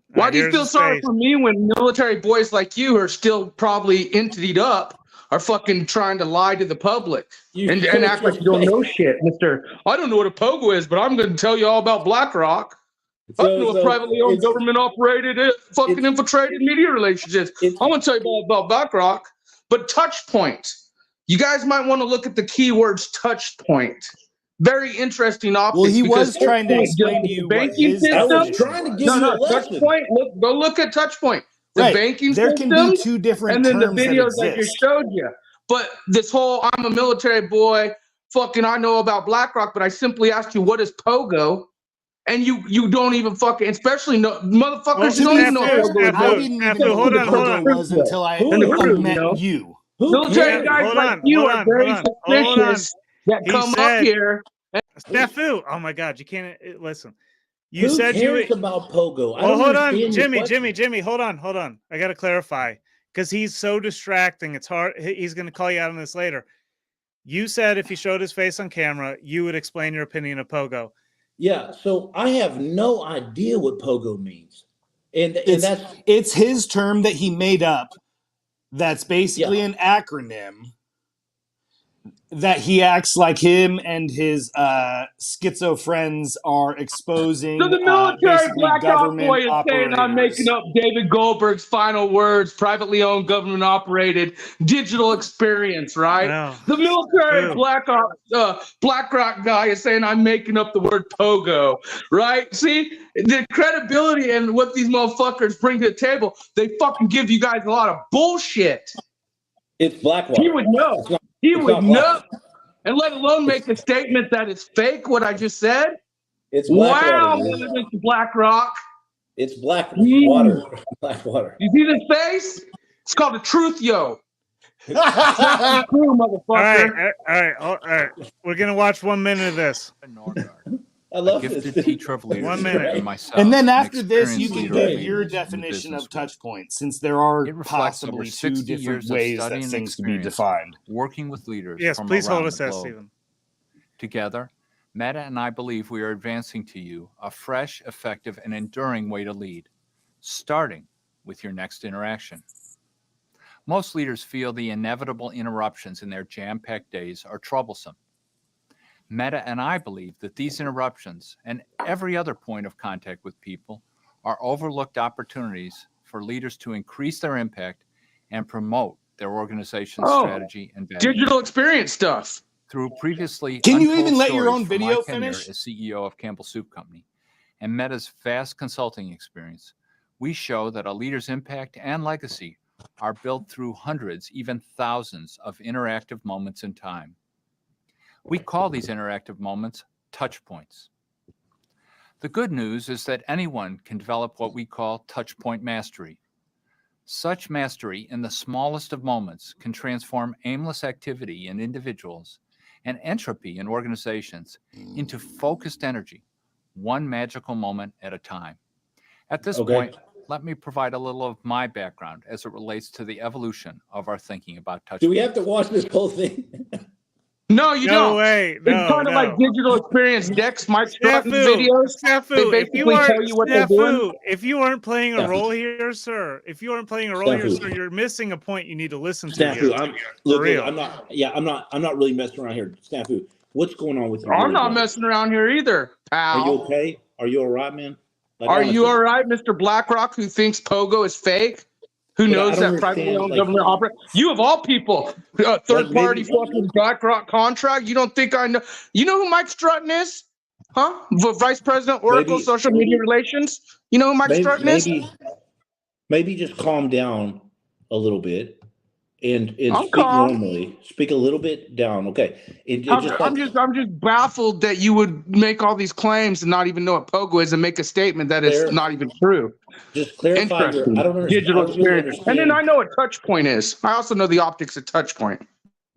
Speaker 6: Why do you feel sorry for me when military boys like you are still probably entityed up, are fucking trying to lie to the public and act like you don't know shit, Mister? I don't know what a Pogo is, but I'm going to tell you all about BlackRock. I don't know what privately owned, government operated, fucking infiltrated media relationships. I want to tell you about BlackRock, but touch point. You guys might want to look at the keywords touch point. Very interesting optics.
Speaker 5: Well, he was trying to explain to you what his
Speaker 3: I was trying to give you a lesson.
Speaker 6: Touch point. Go look at touch point. The banking
Speaker 5: there
Speaker 6: system,
Speaker 5: can be two different
Speaker 6: and then the
Speaker 5: terms
Speaker 6: videos I just showed you. But this whole I'm a military boy, fucking I know about BlackRock, but I simply asked you what is Pogo. and you don't even fucking, especially motherfuckers
Speaker 2: Well,
Speaker 6: don't even know
Speaker 2: Snafu,
Speaker 6: what
Speaker 2: Snafu,
Speaker 5: I didn't even
Speaker 2: Snafu,
Speaker 5: know
Speaker 2: hold
Speaker 5: who
Speaker 2: on, hold on.
Speaker 5: Pogo was until I
Speaker 3: Who is-
Speaker 5: met
Speaker 6: you know?
Speaker 5: you.
Speaker 3: Who
Speaker 6: Military
Speaker 3: cares?
Speaker 6: guys
Speaker 2: Hold
Speaker 6: like
Speaker 2: on,
Speaker 6: you
Speaker 2: hold
Speaker 6: are
Speaker 2: on,
Speaker 6: very
Speaker 2: hold on, hold on.
Speaker 6: suspicious that
Speaker 2: He
Speaker 6: come up
Speaker 2: said-
Speaker 6: here.
Speaker 2: Snafu. Oh my God, you can't listen. You
Speaker 3: Who
Speaker 2: said you.
Speaker 3: cares about Pogo? I
Speaker 2: Well,
Speaker 3: don't
Speaker 2: hold on,
Speaker 3: understand your
Speaker 2: Jimmy,
Speaker 3: question.
Speaker 2: hold on. I got to clarify because he's so distracting. It's hard. He's going to call you out on this later. You said if he showed his face on camera, you would explain your opinion of Pogo.
Speaker 3: Yeah, so I have no idea what Pogo means. And that's
Speaker 5: It's his term that he made up. That's basically
Speaker 3: Yeah.
Speaker 5: an acronym that he acts like him and his schizo friends are exposing
Speaker 6: So the military
Speaker 5: basically
Speaker 6: black op
Speaker 5: government
Speaker 6: boy is saying I'm
Speaker 5: operators.
Speaker 6: making up David Goldberg's final words, privately owned, government operated digital experience, right?
Speaker 2: No.
Speaker 6: The military
Speaker 2: True.
Speaker 6: BlackRock guy is saying I'm making up the word pogo, right? See the credibility and what these motherfuckers bring to the table. They fucking give you guys a lot of bullshit.
Speaker 3: it's Blackwater.
Speaker 6: He would know.
Speaker 3: It's not-
Speaker 6: He
Speaker 3: it's
Speaker 6: would
Speaker 3: not
Speaker 6: know,
Speaker 3: Blackwater.
Speaker 6: and let alone make a statement that is fake. What I just said.
Speaker 3: It's
Speaker 6: Wow,
Speaker 3: Blackwater. dude.
Speaker 6: Mr. BlackRock.
Speaker 3: It's Blackwater. Blackwater.
Speaker 6: You see this face? It's called a truth yo. True, motherfucker.
Speaker 2: All right. We're gonna watch 1 minute of this.
Speaker 3: I love
Speaker 7: Gifted
Speaker 3: this.
Speaker 7: teacher of leadership
Speaker 2: 1 minute.
Speaker 7: and myself.
Speaker 5: And then
Speaker 7: an
Speaker 5: after this, you
Speaker 7: experienced
Speaker 5: can
Speaker 7: leader
Speaker 5: give
Speaker 7: of
Speaker 5: your
Speaker 7: leaders in the
Speaker 5: definition
Speaker 7: business
Speaker 5: of
Speaker 7: world.
Speaker 5: touch points, since there are
Speaker 7: It reflects over
Speaker 5: possibly
Speaker 7: 60
Speaker 5: two different
Speaker 7: years of
Speaker 5: ways
Speaker 7: study
Speaker 5: that
Speaker 7: and
Speaker 5: things can be
Speaker 7: experience
Speaker 5: defined.
Speaker 7: working with leaders
Speaker 2: Yes,
Speaker 7: from
Speaker 2: please
Speaker 7: around
Speaker 2: hold us
Speaker 7: the
Speaker 2: that,
Speaker 7: globe.
Speaker 2: Stephen.
Speaker 7: Together, Meta and I believe we are advancing to you a fresh, effective, and enduring way to lead, starting with your next interaction. Most leaders feel the inevitable interruptions in their jam-packed days are troublesome. Meta and I believe that these interruptions and every other point of contact with people are overlooked opportunities for leaders to increase their impact and promote their organization's strategy and values.
Speaker 6: Digital experience stuff.
Speaker 7: Through previously
Speaker 5: Can you
Speaker 7: untold
Speaker 5: even let your
Speaker 7: stories
Speaker 5: own
Speaker 7: from
Speaker 5: video
Speaker 7: my tenure
Speaker 5: finish?
Speaker 7: as CEO of Campbell Soup Company and Meta's vast consulting experience, we show that a leader's impact and legacy are built through hundreds, even thousands of interactive moments in time. We call these interactive moments touch points. The good news is that anyone can develop what we call touch point mastery. Such mastery in the smallest of moments can transform aimless activity in individuals and entropy in organizations into focused energy, one magical moment at a time. At this point, let me provide a little of my background as it relates to the evolution of our thinking about touch
Speaker 3: Do we
Speaker 7: points.
Speaker 3: have to watch this whole thing?
Speaker 6: No, you
Speaker 2: No
Speaker 6: don't.
Speaker 2: way.
Speaker 6: It's
Speaker 2: No,
Speaker 6: kind of like digital experience decks, Mike Strutton videos. They
Speaker 2: Snafu,
Speaker 6: basically tell you what they're doing.
Speaker 2: if you aren't playing a
Speaker 3: Snafu.
Speaker 2: role here, sir,
Speaker 3: Snafu.
Speaker 2: you're missing a point you need to listen to.
Speaker 3: Snafu,
Speaker 2: Here.
Speaker 3: look,
Speaker 2: real.
Speaker 3: I'm not really messing around here. Snafu, what's going on with you?
Speaker 6: I'm not messing around here either, pal.
Speaker 3: Are you okay? Are you all right, man? Like,
Speaker 6: Are
Speaker 3: honestly.
Speaker 6: you all right, Mr. BlackRock, who thinks Pogo is fake? Who
Speaker 3: But I
Speaker 6: knows
Speaker 3: don't
Speaker 6: that privately
Speaker 3: understand,
Speaker 6: owned
Speaker 3: like-
Speaker 6: government operates? You of all people, third party
Speaker 3: maybe-
Speaker 6: fucking BlackRock contract. You don't think I know? You know who Mike Strutton is? Huh? Vice President, Oracle,
Speaker 3: Maybe-
Speaker 6: Social Media Relations. You know who Mike Strutton is?
Speaker 3: Maybe just calm down a little bit and
Speaker 6: I'm
Speaker 3: speak
Speaker 6: calm.
Speaker 3: normally. Speak a little bit down, okay?
Speaker 6: I'm just baffled that you would make all these claims and not even know what Pogo is and make a statement that is
Speaker 3: There-
Speaker 6: not even true.
Speaker 3: just clarify.
Speaker 6: Interesting.
Speaker 3: I don't understand.
Speaker 6: Digital
Speaker 3: I don't really
Speaker 6: experience.
Speaker 3: understand.
Speaker 6: And then I know what touch point is. I also know the optics of touch point.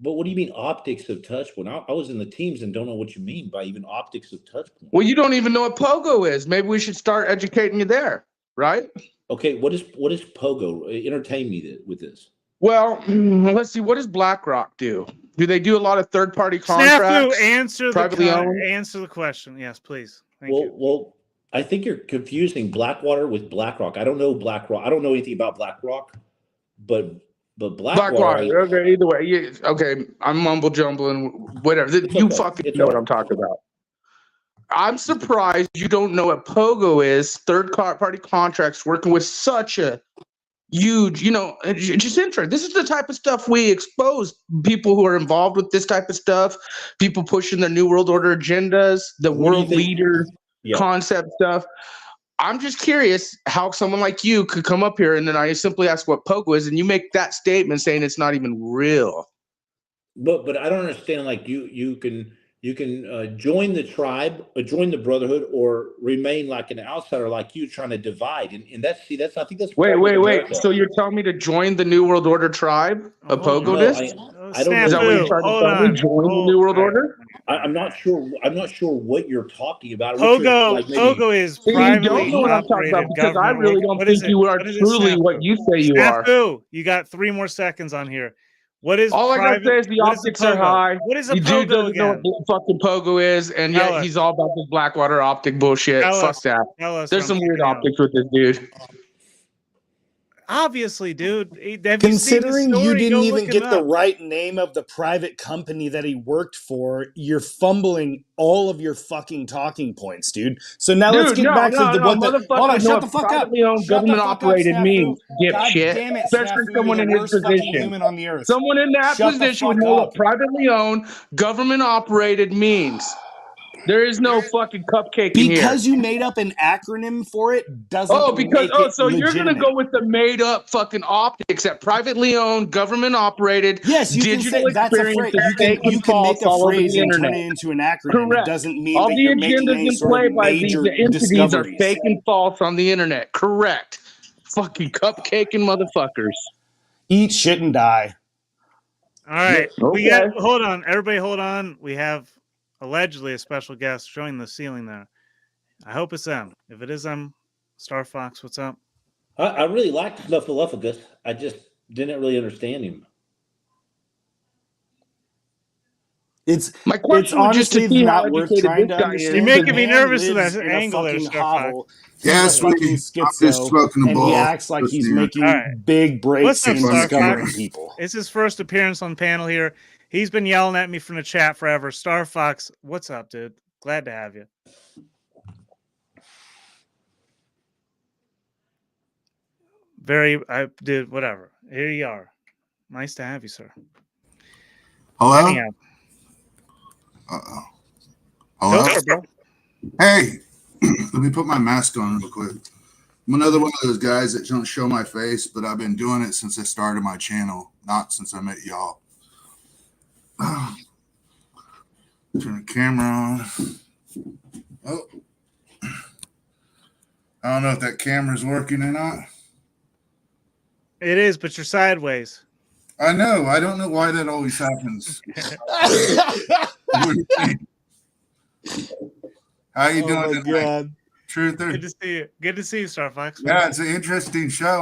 Speaker 3: But what do you mean optics of touch point? I was in the teams and don't know what you mean by even optics of touch point.
Speaker 6: Well, you don't even know what Pogo is. Maybe we should start educating you there, right?
Speaker 3: Okay, what is Pogo? Entertain me with this.
Speaker 6: Well, let's see. What does BlackRock do? Do they do a lot of third-party contracts?
Speaker 2: Snafu,
Speaker 6: privately owned?
Speaker 2: answer the question. Yes, please. Thank you.
Speaker 3: Well, I think you're confusing Blackwater with BlackRock. I don't know BlackRock. I don't know anything about BlackRock, but Blackwater.
Speaker 6: BlackRock. Okay, either way. Yeah, okay, I'm mumble jumbling. Whatever. You
Speaker 3: okay.
Speaker 6: fucking
Speaker 3: It's
Speaker 6: know
Speaker 3: okay.
Speaker 6: what I'm talking about. I'm surprised you don't know what Pogo is. Third-party contracts working with such a huge, just interesting. This is the type of stuff we expose people who are involved with this type of stuff, people pushing the New World Order agendas, the
Speaker 3: What do you
Speaker 6: world
Speaker 3: think-
Speaker 6: leader
Speaker 3: Yeah.
Speaker 6: concept stuff. I'm just curious how someone like you could come up here and then I simply ask what Pogo is and you make that statement saying it's not even real.
Speaker 3: But I don't understand. Like you can You can join the tribe, or join the brotherhood, or remain like an outsider, like you, trying to divide. And that's I think that's
Speaker 6: Wait. So you're telling me to join the New World Order tribe of Pogodists?
Speaker 3: I don't know.
Speaker 6: Is that what you're trying to tell me? Join the New World Order?
Speaker 3: I'm not sure. I'm not sure what you're talking about.
Speaker 2: Pogo is privately
Speaker 6: you don't know what I'm talking about, because I really don't think you are truly what you say you are.
Speaker 2: You got 3 more seconds on here. What is
Speaker 6: all I gotta say is the optics are high.
Speaker 2: What is a
Speaker 6: Dude
Speaker 2: Pogo
Speaker 6: doesn't
Speaker 2: again?
Speaker 6: know what fucking Pogo is, and yet he's all about this Blackwater optic bullshit. Fuck that. There's some weird optics with this dude.
Speaker 2: Obviously, dude.
Speaker 5: Considering you didn't even get the right name of the private company that he worked for, you're fumbling all of your fucking talking points, dude. So now let's get back to what the. Hold on, shut the fuck up.
Speaker 6: Government operated means, dipshit.
Speaker 5: Damn it,
Speaker 6: especially someone in his position.
Speaker 5: On the earth.
Speaker 6: Someone in that position would know what privately owned, government operated means. There is no fucking cupcake in here.
Speaker 5: Because you made up an acronym for it doesn't make it
Speaker 6: so you're
Speaker 5: legitimate.
Speaker 6: gonna go with the made up fucking optics that privately owned, government operated.
Speaker 5: Yes, you
Speaker 6: digital
Speaker 5: can say that's a phrase. You can make a phrase and turn it into an acronym.
Speaker 6: Correct.
Speaker 5: It doesn't mean
Speaker 6: all
Speaker 5: that
Speaker 6: the
Speaker 5: you're making
Speaker 6: agendas
Speaker 5: any
Speaker 6: in
Speaker 5: sort
Speaker 6: play
Speaker 5: of
Speaker 6: by these
Speaker 5: major
Speaker 6: entities
Speaker 5: discoveries.
Speaker 6: are fake and false on the internet. Correct. Fucking cupcaking motherfuckers.
Speaker 5: Eat shit and die.
Speaker 2: All right.
Speaker 6: Okay.
Speaker 2: Hold on. Everybody hold on. We have allegedly a special guest showing the ceiling there. I hope it's them. If it is them, Star Fox, what's up?
Speaker 3: I really liked Snuffleupagus. I just didn't really understand him.
Speaker 6: My question was just to see how
Speaker 5: worth
Speaker 6: educated
Speaker 5: trying
Speaker 6: this
Speaker 5: to
Speaker 6: guy
Speaker 5: understand.
Speaker 6: is.
Speaker 2: You're making me
Speaker 5: Man
Speaker 2: nervous with
Speaker 5: lives
Speaker 2: that
Speaker 5: in a
Speaker 2: angle there,
Speaker 5: fucking
Speaker 2: Star Fox.
Speaker 5: hovel.
Speaker 8: Yeah,
Speaker 5: He's a fucking schizo, and he acts like he's making big breaks and discovering people.
Speaker 2: It's his first appearance on panel here. He's been yelling at me from the chat forever. Star Fox, what's up, dude? Glad to have you. I did whatever. Here you are. Nice to have you, sir.
Speaker 8: Hello?
Speaker 2: Anyhow.
Speaker 8: Uh-oh. Hello?
Speaker 2: Go for it, bro.
Speaker 8: Hey, let me put my mask on real quick. I'm another one of those guys that don't show my face, but I've been doing it since I started my channel, not since I met y'all. Turn the camera on. Oh. I don't know if that camera's working or not.
Speaker 2: It is, but you're sideways.
Speaker 8: I know. I don't know why that always happens. How you doing tonight? Truther?
Speaker 2: Good to see you. Good to see you, Star Fox.
Speaker 8: Yeah, it's an interesting show.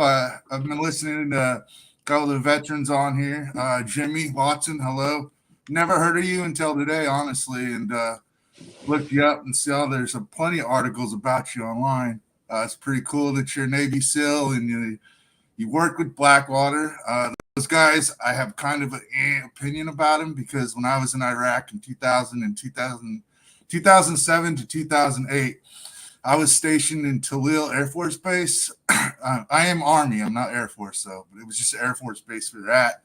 Speaker 8: I've been listening to a couple of the veterans on here. Jimmy Watson, hello. Never heard of you until today, honestly, and looked you up and saw there's plenty of articles about you online. It's pretty cool that you're a Navy SEAL and you work with Blackwater. Those guys, I have kind of an opinion about them because when I was in Iraq in 2007 to 2008, I was stationed in Tallil Air Force Base. I am Army. I'm not Air Force, though, but it was just Air Force Base we were at.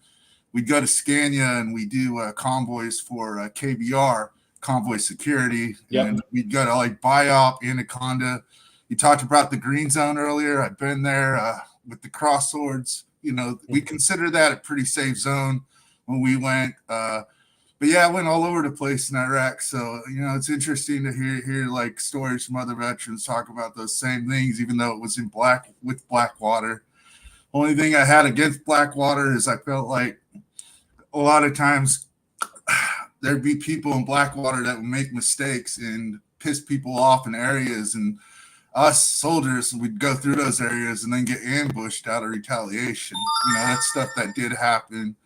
Speaker 8: We'd go to Scania and we do convoys for KBR, convoy security.
Speaker 3: Yep.
Speaker 8: And we'd go to like BIOP, Anaconda. You talked about the green zone earlier. I've been there with the cross swords. We consider that a pretty safe zone when we went. But yeah, I went all over the place in Iraq. So, it's interesting to hear like stories from other veterans talk about those same things, even though it was with Blackwater. Only thing I had against Blackwater is I felt like a lot of times there'd be people in Blackwater that would make mistakes and piss people off in areas, and us soldiers would go through those areas and then get ambushed out of retaliation. That's stuff that did happen,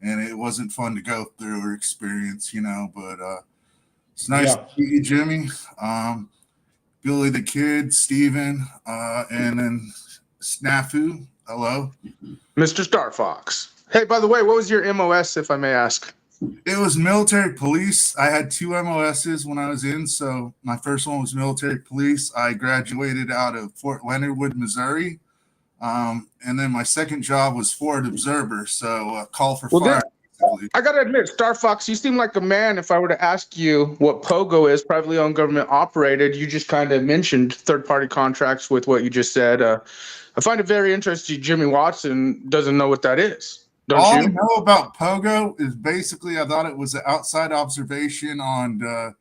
Speaker 8: and it wasn't fun to go through or experience, but it's nice to meet you, Jimmy, Billy the Kid, Steven, and then Snafu. Hello.
Speaker 6: Mr. Star Fox. Hey, by the way, what was your MOS, if I may ask?
Speaker 8: It was military police. I had 2 MOSs when I was in. So my first one was military police. I graduated out of Fort Leonard Wood, Missouri. And then my second job was Forward Observer. So call for fire.
Speaker 6: I got to admit, Star Fox, you seem like a man. If I were to ask you what POGO is, privately owned, government operated, you just kind of mentioned third-party contracts with what you just said. I find it very interesting Jimmy Watson doesn't know what that is. Don't
Speaker 8: All I
Speaker 6: you?
Speaker 8: know about Pogo is basically I thought it was an outside observation on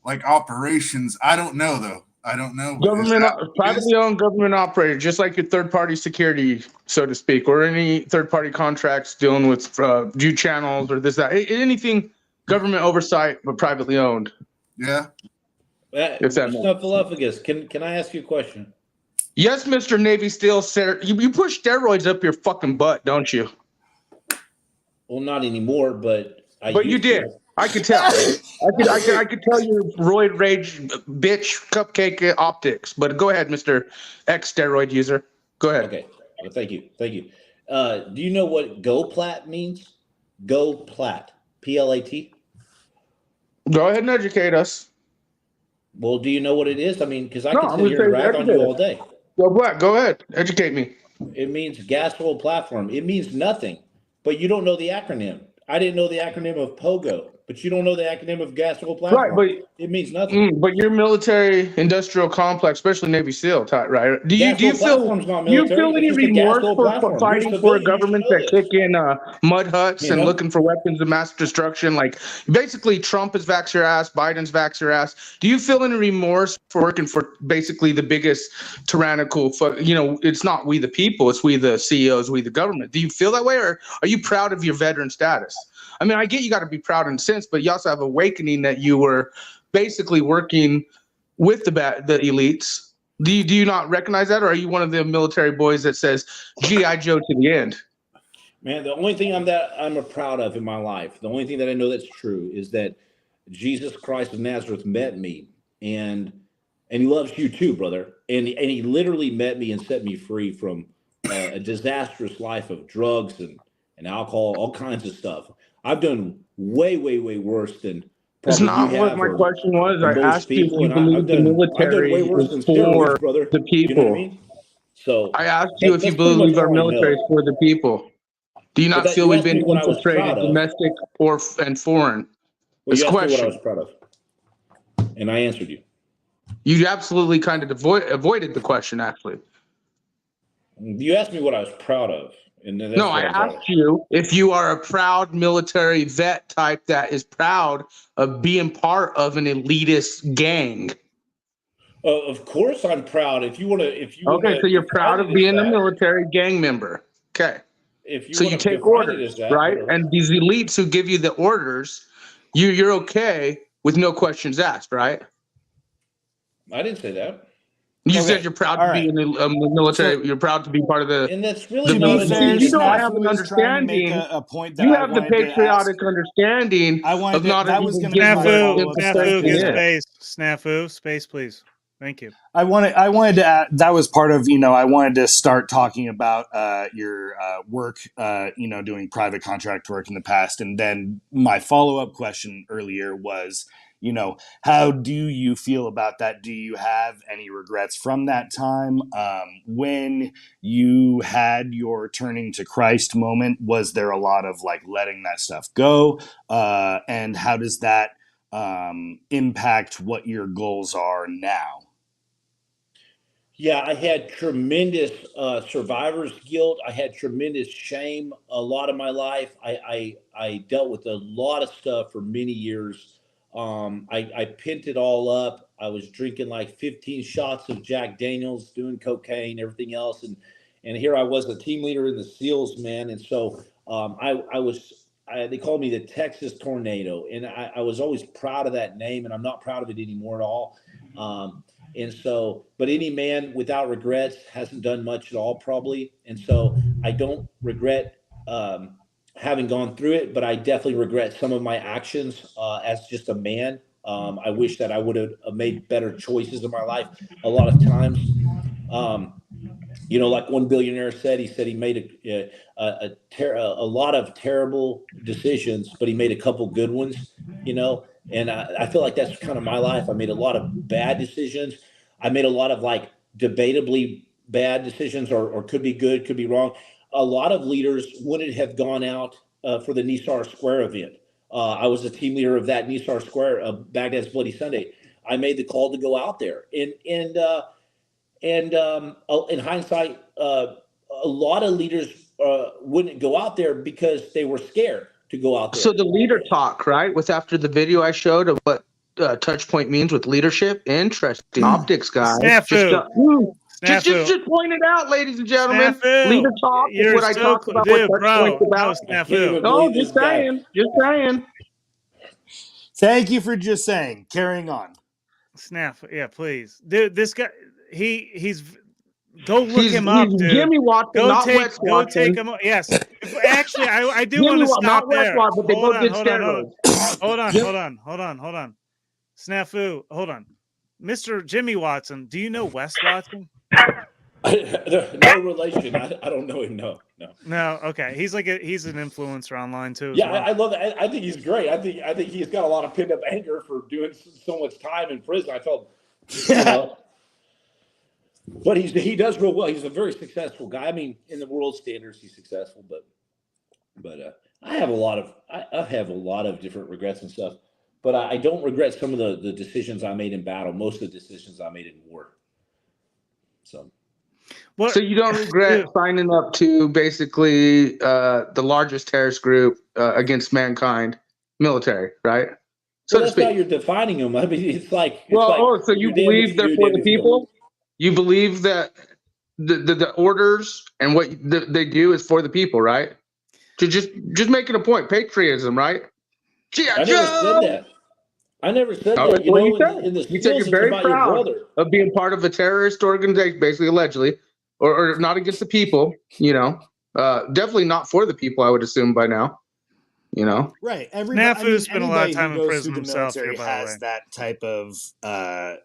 Speaker 8: like operations. I don't know though. I don't know. Is
Speaker 6: Government,
Speaker 8: that what it is?
Speaker 6: privately owned, government operated, just like your third-party security, so to speak, or any third-party contracts dealing with due channels or this, that, anything government oversight but privately owned.
Speaker 8: Yeah.
Speaker 6: If that makes
Speaker 3: Snuffleupagus, can I ask you a question?
Speaker 6: Yes, Mr. Navy SEAL, sir. You push steroids up your fucking butt, don't you?
Speaker 3: Well, not anymore, but
Speaker 6: But you did. I could tell. I could tell your roid rage bitch cupcake optics. But go ahead, Mr. X steroid user. Go ahead.
Speaker 3: Okay. Well, thank you. Do you know what GoPlat means? GoPlat. PLAT.
Speaker 6: Go ahead and educate us.
Speaker 3: Well, do you know what it is? I mean, because I
Speaker 6: No,
Speaker 3: can
Speaker 6: I'm
Speaker 3: sit here and
Speaker 6: gonna say
Speaker 3: rag on you
Speaker 6: educate
Speaker 3: all day.
Speaker 6: Go black. Go ahead. Educate me.
Speaker 3: It means gas oil platform. It means nothing, but you don't know the acronym. I didn't know the acronym of POGO, but you don't know the acronym of gas oil platform.
Speaker 6: Right, but
Speaker 3: it means nothing.
Speaker 6: But your military industrial complex, especially Navy SEAL, right? Do you
Speaker 3: Gas oil platform's not military.
Speaker 6: any
Speaker 3: It's just a gas
Speaker 6: remorse
Speaker 3: oil
Speaker 6: for
Speaker 3: platform.
Speaker 6: fighting
Speaker 3: You're
Speaker 6: for a
Speaker 3: civilian. You should
Speaker 6: government
Speaker 3: know
Speaker 6: that
Speaker 3: this.
Speaker 6: kick in mud huts
Speaker 3: You
Speaker 6: and
Speaker 3: know?
Speaker 6: looking for weapons of mass destruction? Like basically, Trump is vax your ass, Biden's vax your ass. Do you feel any remorse for working for basically the biggest tyrannical? It's not we the people, it's we the CEOs, we the government. Do you feel that way, or are you proud of your veteran status? I mean, I get you got to be proud in a sense, but you also have awakening that you were basically working with the elites. Do you not recognize that, or are you one of the military boys that says GI Joe to the end?
Speaker 3: Man, the only thing I'm proud of in my life, the only thing that I know that's true is that Jesus Christ of Nazareth met me, and he loves you too, brother. And he literally met me and set me free from a disastrous life of drugs and alcohol, all kinds of stuff. I've done way worse than
Speaker 6: It's
Speaker 3: probably
Speaker 6: not
Speaker 3: you
Speaker 6: what
Speaker 3: have,
Speaker 6: my question was.
Speaker 3: or
Speaker 6: I
Speaker 3: most
Speaker 6: asked you if
Speaker 3: people,
Speaker 6: you
Speaker 3: and I've
Speaker 6: believe the
Speaker 3: done way
Speaker 6: military
Speaker 3: worse
Speaker 6: is
Speaker 3: than
Speaker 6: for
Speaker 3: steroids, brother.
Speaker 6: the
Speaker 3: You know what I
Speaker 6: people.
Speaker 3: mean? So
Speaker 6: I asked you if you
Speaker 3: that's pretty much
Speaker 6: believe our
Speaker 3: all I
Speaker 6: military is
Speaker 3: know.
Speaker 6: for the people. Do you
Speaker 3: But
Speaker 6: not
Speaker 3: that
Speaker 6: feel
Speaker 3: you
Speaker 6: we've
Speaker 3: asked me
Speaker 6: been
Speaker 3: what I was
Speaker 6: infiltrated,
Speaker 3: proud of.
Speaker 6: domestic and foreign?
Speaker 3: Well,
Speaker 6: This
Speaker 3: you asked me what I
Speaker 6: question.
Speaker 3: was proud of, and I answered you.
Speaker 6: You absolutely kind of avoided the question, actually.
Speaker 3: You asked me what I was proud of, and then that's
Speaker 6: No, I
Speaker 3: what I'm proud of.
Speaker 6: asked you if you are a proud military vet type that is proud of being part of an elitist gang.
Speaker 3: Of course, I'm proud. If you want
Speaker 6: Okay,
Speaker 3: to
Speaker 6: so you're proud
Speaker 3: define
Speaker 6: of
Speaker 3: it as
Speaker 6: being a
Speaker 3: that,
Speaker 6: military gang member. Okay.
Speaker 3: if you
Speaker 6: So
Speaker 3: want
Speaker 6: you
Speaker 3: to
Speaker 6: take
Speaker 3: define it
Speaker 6: orders,
Speaker 3: as that,
Speaker 6: right?
Speaker 3: whatever.
Speaker 6: And these elites who give you the orders, you're okay with no questions asked, right?
Speaker 3: I didn't say that.
Speaker 6: You
Speaker 2: Okay,
Speaker 6: said you're proud
Speaker 2: all
Speaker 6: to be
Speaker 2: right.
Speaker 6: in the military.
Speaker 2: So-
Speaker 6: You're proud to be part of the
Speaker 3: And that's
Speaker 6: the
Speaker 3: really
Speaker 2: To
Speaker 3: not
Speaker 2: be
Speaker 3: a
Speaker 2: fair,
Speaker 6: you don't
Speaker 3: decision.
Speaker 6: have
Speaker 2: Snafu
Speaker 6: an
Speaker 2: was trying to make
Speaker 6: understanding.
Speaker 2: a point that
Speaker 6: You
Speaker 2: I
Speaker 6: have the
Speaker 2: wanted to ask.
Speaker 6: patriotic understanding of not
Speaker 2: That
Speaker 6: even
Speaker 2: was going to be
Speaker 6: getting
Speaker 2: my
Speaker 6: the
Speaker 2: follow-up
Speaker 6: infiltration
Speaker 2: question. Get
Speaker 6: in.
Speaker 2: space. Snafu, space, please. Thank you.
Speaker 5: I wanted to add, that was part of, I wanted to start talking about your work, doing private contract work in the past. And then my follow-up question earlier was, how do you feel about that? Do you have any regrets from that time? When you had your turning to Christ moment, was there a lot of like letting that stuff go? And how does that impact what your goals are now?
Speaker 3: Yeah, I had tremendous survivor's guilt. I had tremendous shame a lot of my life. I dealt with a lot of stuff for many years. I pinned it all up. I was drinking like 15 shots of Jack Daniels, doing cocaine, everything else, and here I was, a team leader in the SEALs, man. And so they called me the Texas Tornado, and I was always proud of that name, and I'm not proud of it anymore at all. And so, but any man without regrets hasn't done much at all, probably. And so I don't regret having gone through it, but I definitely regret some of my actions as just a man. I wish that I would have made better choices in my life a lot of times. Like one billionaire said, he made a lot of terrible decisions, but he made a couple good ones, and I feel like that's kind of my life. I made a lot of bad decisions. I made a lot of like debatably bad decisions, or could be good, could be wrong. A lot of leaders wouldn't have gone out for the Nisar Square event. I was the team leader of that Nisar Square, Baghdad's Bloody Sunday. I made the call to go out there, and in hindsight, a lot of leaders wouldn't go out there because they were scared to go out there.
Speaker 6: So the leader talk, right, was after the video I showed of what touch point means with leadership. Interesting optics, guys.
Speaker 2: Snafu.
Speaker 6: Just point it out, ladies and gentlemen.
Speaker 2: Snafu.
Speaker 6: Leader talk is what I talked about.
Speaker 2: Dude,
Speaker 6: what touch
Speaker 2: bro,
Speaker 6: points about.
Speaker 2: no, Snafu.
Speaker 6: No, just saying.
Speaker 5: Thank you for just saying. Carrying on.
Speaker 2: Snafu, yeah, please, dude. This guy, he's. Go look him up, dude.
Speaker 6: Jimmy Watson,
Speaker 2: go take him. Yes, actually, I do want to stop there.
Speaker 6: But they both did steroids.
Speaker 2: Hold on. Snafu, hold on. Mr. Jimmy Watson, do you know Wes Watson?
Speaker 3: No relation. I don't know him. No.
Speaker 2: Okay. He's he's an influencer online too.
Speaker 3: Yeah, well. I love that. I think he's great. I think he's got a lot of pent up anger for doing so much time in prison. I felt, but he does real well. He's a very successful guy. I mean, in the world standards, he's successful. But I have a lot of different regrets and stuff. But I don't regret some of the decisions I made in battle. Most of the decisions I made in war. So
Speaker 6: you don't regret signing up to basically the largest terrorist group against mankind, military, right?
Speaker 3: So that's how you're defining them. I mean, it's like.
Speaker 6: So you believe they're for the people? You believe that the orders and what they do is for the people, right? To just making a point, patriotism, right?
Speaker 3: I never said that.
Speaker 6: You said you're very proud of being part of a terrorist organization, basically, allegedly, or not against the people. Definitely not for the people. I would assume by now.
Speaker 5: Right.
Speaker 2: Snafu spent a lot of time in prison himself.
Speaker 5: Has that type of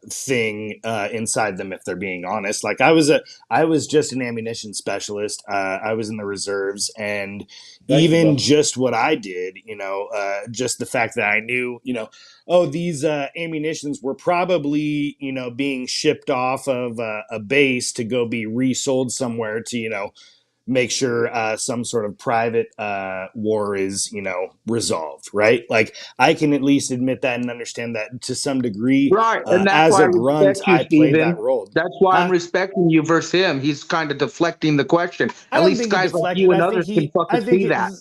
Speaker 5: thing inside them, if they're being honest. Like I was just an ammunition specialist. I was in the reserves, and just what I did, just the fact that I knew, these ammunitions were probably, being shipped off of a base to go be resold somewhere to, make sure some sort of private war is, resolved, right? Like I can at least admit that and understand that to some degree.
Speaker 6: Right, and that's why
Speaker 5: I played that role.
Speaker 6: That's why I'm respecting you versus him. He's kind of deflecting the question. At least guys like you and others can fucking see that.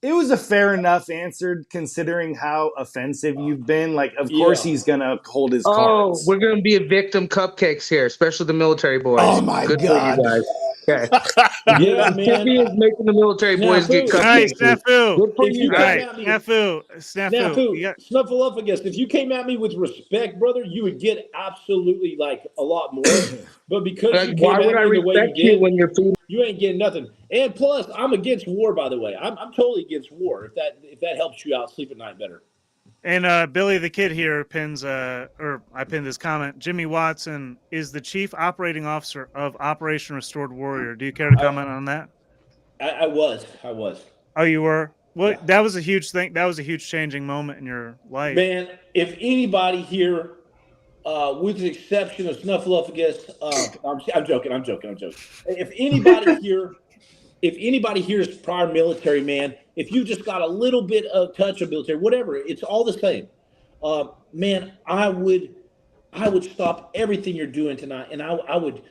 Speaker 5: It was a fair enough answer considering how offensive you've been. Like, of course he's going to hold his cards.
Speaker 6: We're going to be a victim cupcakes here, especially the military boys.
Speaker 5: Oh, my God.
Speaker 6: For you guys. Okay.
Speaker 3: Yeah, man.
Speaker 6: Tippy is making the military boys get cupcakes.
Speaker 2: Nice, Snafu.
Speaker 6: Good for you guys.
Speaker 2: Snafu.
Speaker 3: Snuffleupagus. If you came at me with respect, brother, you would get absolutely a lot more. But because you came at me the way you did,
Speaker 6: when you're food,
Speaker 3: you ain't getting nothing. And plus, I'm against war. By the way, I'm totally against war. If that helps you out, sleep at night better.
Speaker 2: And Billy the Kid here pins, or I pinned this comment. Jimmy Watson is the chief operating officer of Operation Restored Warrior. Do you care to comment on that?
Speaker 3: I was.
Speaker 2: Oh, you were? Well, yeah. That was a huge thing. That was a huge changing moment in your life.
Speaker 3: Man, if anybody here, with the exception of Snuffleupagus, I'm joking. If anybody here is prior military, man, if you just got a little bit of touch of military, whatever, it's all the same. Man, I would stop everything you're doing tonight, and I would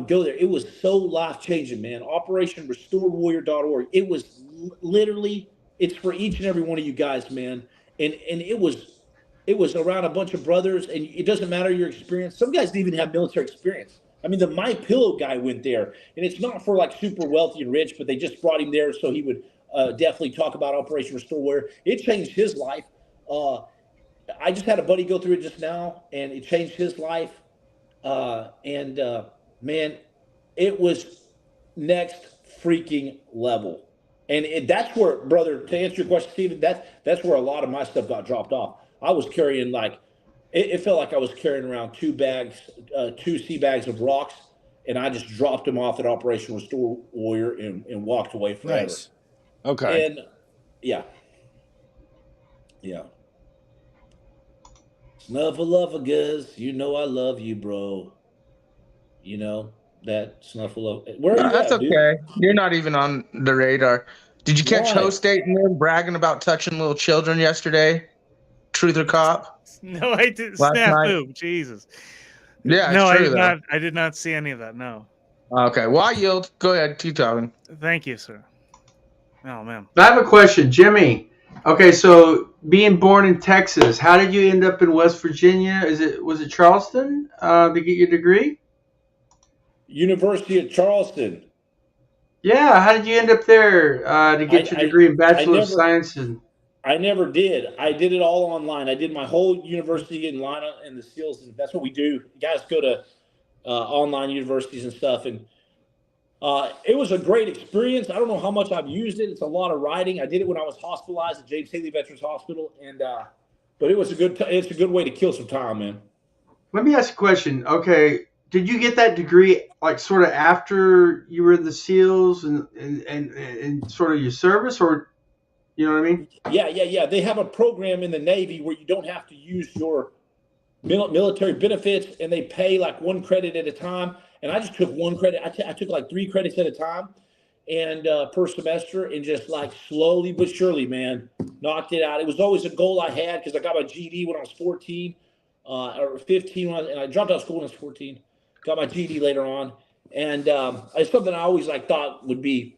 Speaker 3: go there. It was so life-changing, man. Operation RestoreWarrior.org. It was literally, it's for each and every one of you guys, man. And it was around a bunch of brothers, and it doesn't matter your experience. Some guys didn't even have military experience. I mean, the My Pillow guy went there, and it's not for super wealthy and rich, but they just brought him there so he would definitely talk about Operation Restore Warrior. It changed his life. I just had a buddy go through it just now, and it changed his life. Man, it was next freaking level. And that's where, brother, to answer your question, Steven, that's where a lot of my stuff got dropped off. I was carrying it felt like I was carrying around 2 sea bags of rocks, and I just dropped them off at Operation Restore Warrior and walked away forever.
Speaker 5: Nice. Okay.
Speaker 3: And yeah. Snuffleupagus, you know I love you, bro. You know that Snuffleupagus. Where are you
Speaker 6: That's
Speaker 3: at, dude?
Speaker 6: okay. You're not even on the radar. Did you catch Host State and them bragging about touching little children yesterday? Truth or cop?
Speaker 2: No, I didn't.
Speaker 6: Last
Speaker 2: Snafu.
Speaker 6: night?
Speaker 2: Jesus.
Speaker 6: Yeah,
Speaker 2: no,
Speaker 6: it's true,
Speaker 2: I did not see any of that. No.
Speaker 6: Okay, well, I yield. Go ahead, keep talking.
Speaker 2: Thank you, sir. Oh man.
Speaker 4: I have a question, Jimmy. Okay, so being born in Texas, how did you end up in West Virginia? Was it Charleston to get your degree?
Speaker 3: University of Charleston.
Speaker 4: Yeah, how did you end up there to get your degree in Bachelor of
Speaker 3: never,
Speaker 4: Science? And
Speaker 3: I never did. I did it all online. I did my whole university in line and the seals, and that's what we do. You guys go to online universities and stuff, and it was a great experience. I don't know how much I've used it. It's a lot of writing. I did it when I was hospitalized at James Haley Veterans Hospital, and but it's a good way to kill some time, man.
Speaker 4: let me ask a question. Okay, did you get that degree like sort of after you were in the SEALs and sort of your service, or you know what I mean?
Speaker 3: Yeah. They have a program in the Navy where you don't have to use your military benefits, and they pay like 1 credit at a time. And I just took 1 credit. I took like 3 credits at a time, and per semester, and just like slowly but surely, man, knocked it out. It was always a goal I had because I got my GED when I was 14 or 15, and I dropped out of school when I was 14. Got my GED later on, and it's something I always like thought would be,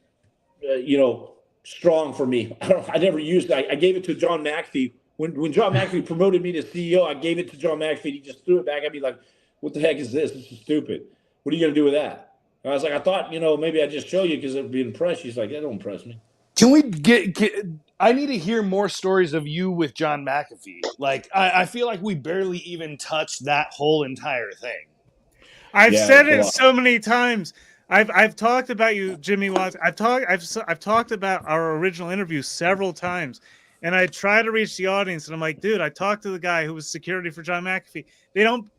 Speaker 3: strong for me. I never used it. I gave it to John McAfee. When John McAfee promoted me to CEO, I gave it to John McAfee. He just threw it back at me like, what the heck is this? This is stupid. What are you going to do with that? And I was like, I thought, maybe I'd just show you because it would be impressed. He's like, that don't impress me.
Speaker 5: Can we get I need to hear more stories of you with John McAfee. Like, I feel like we barely even touched that whole entire thing.
Speaker 2: I've said it so many times. I've talked about you, Jimmy Watts. I've talked about our original interview several times, and I try to reach the audience, and I'm like, dude, I talked to the guy who was security for John McAfee. They don't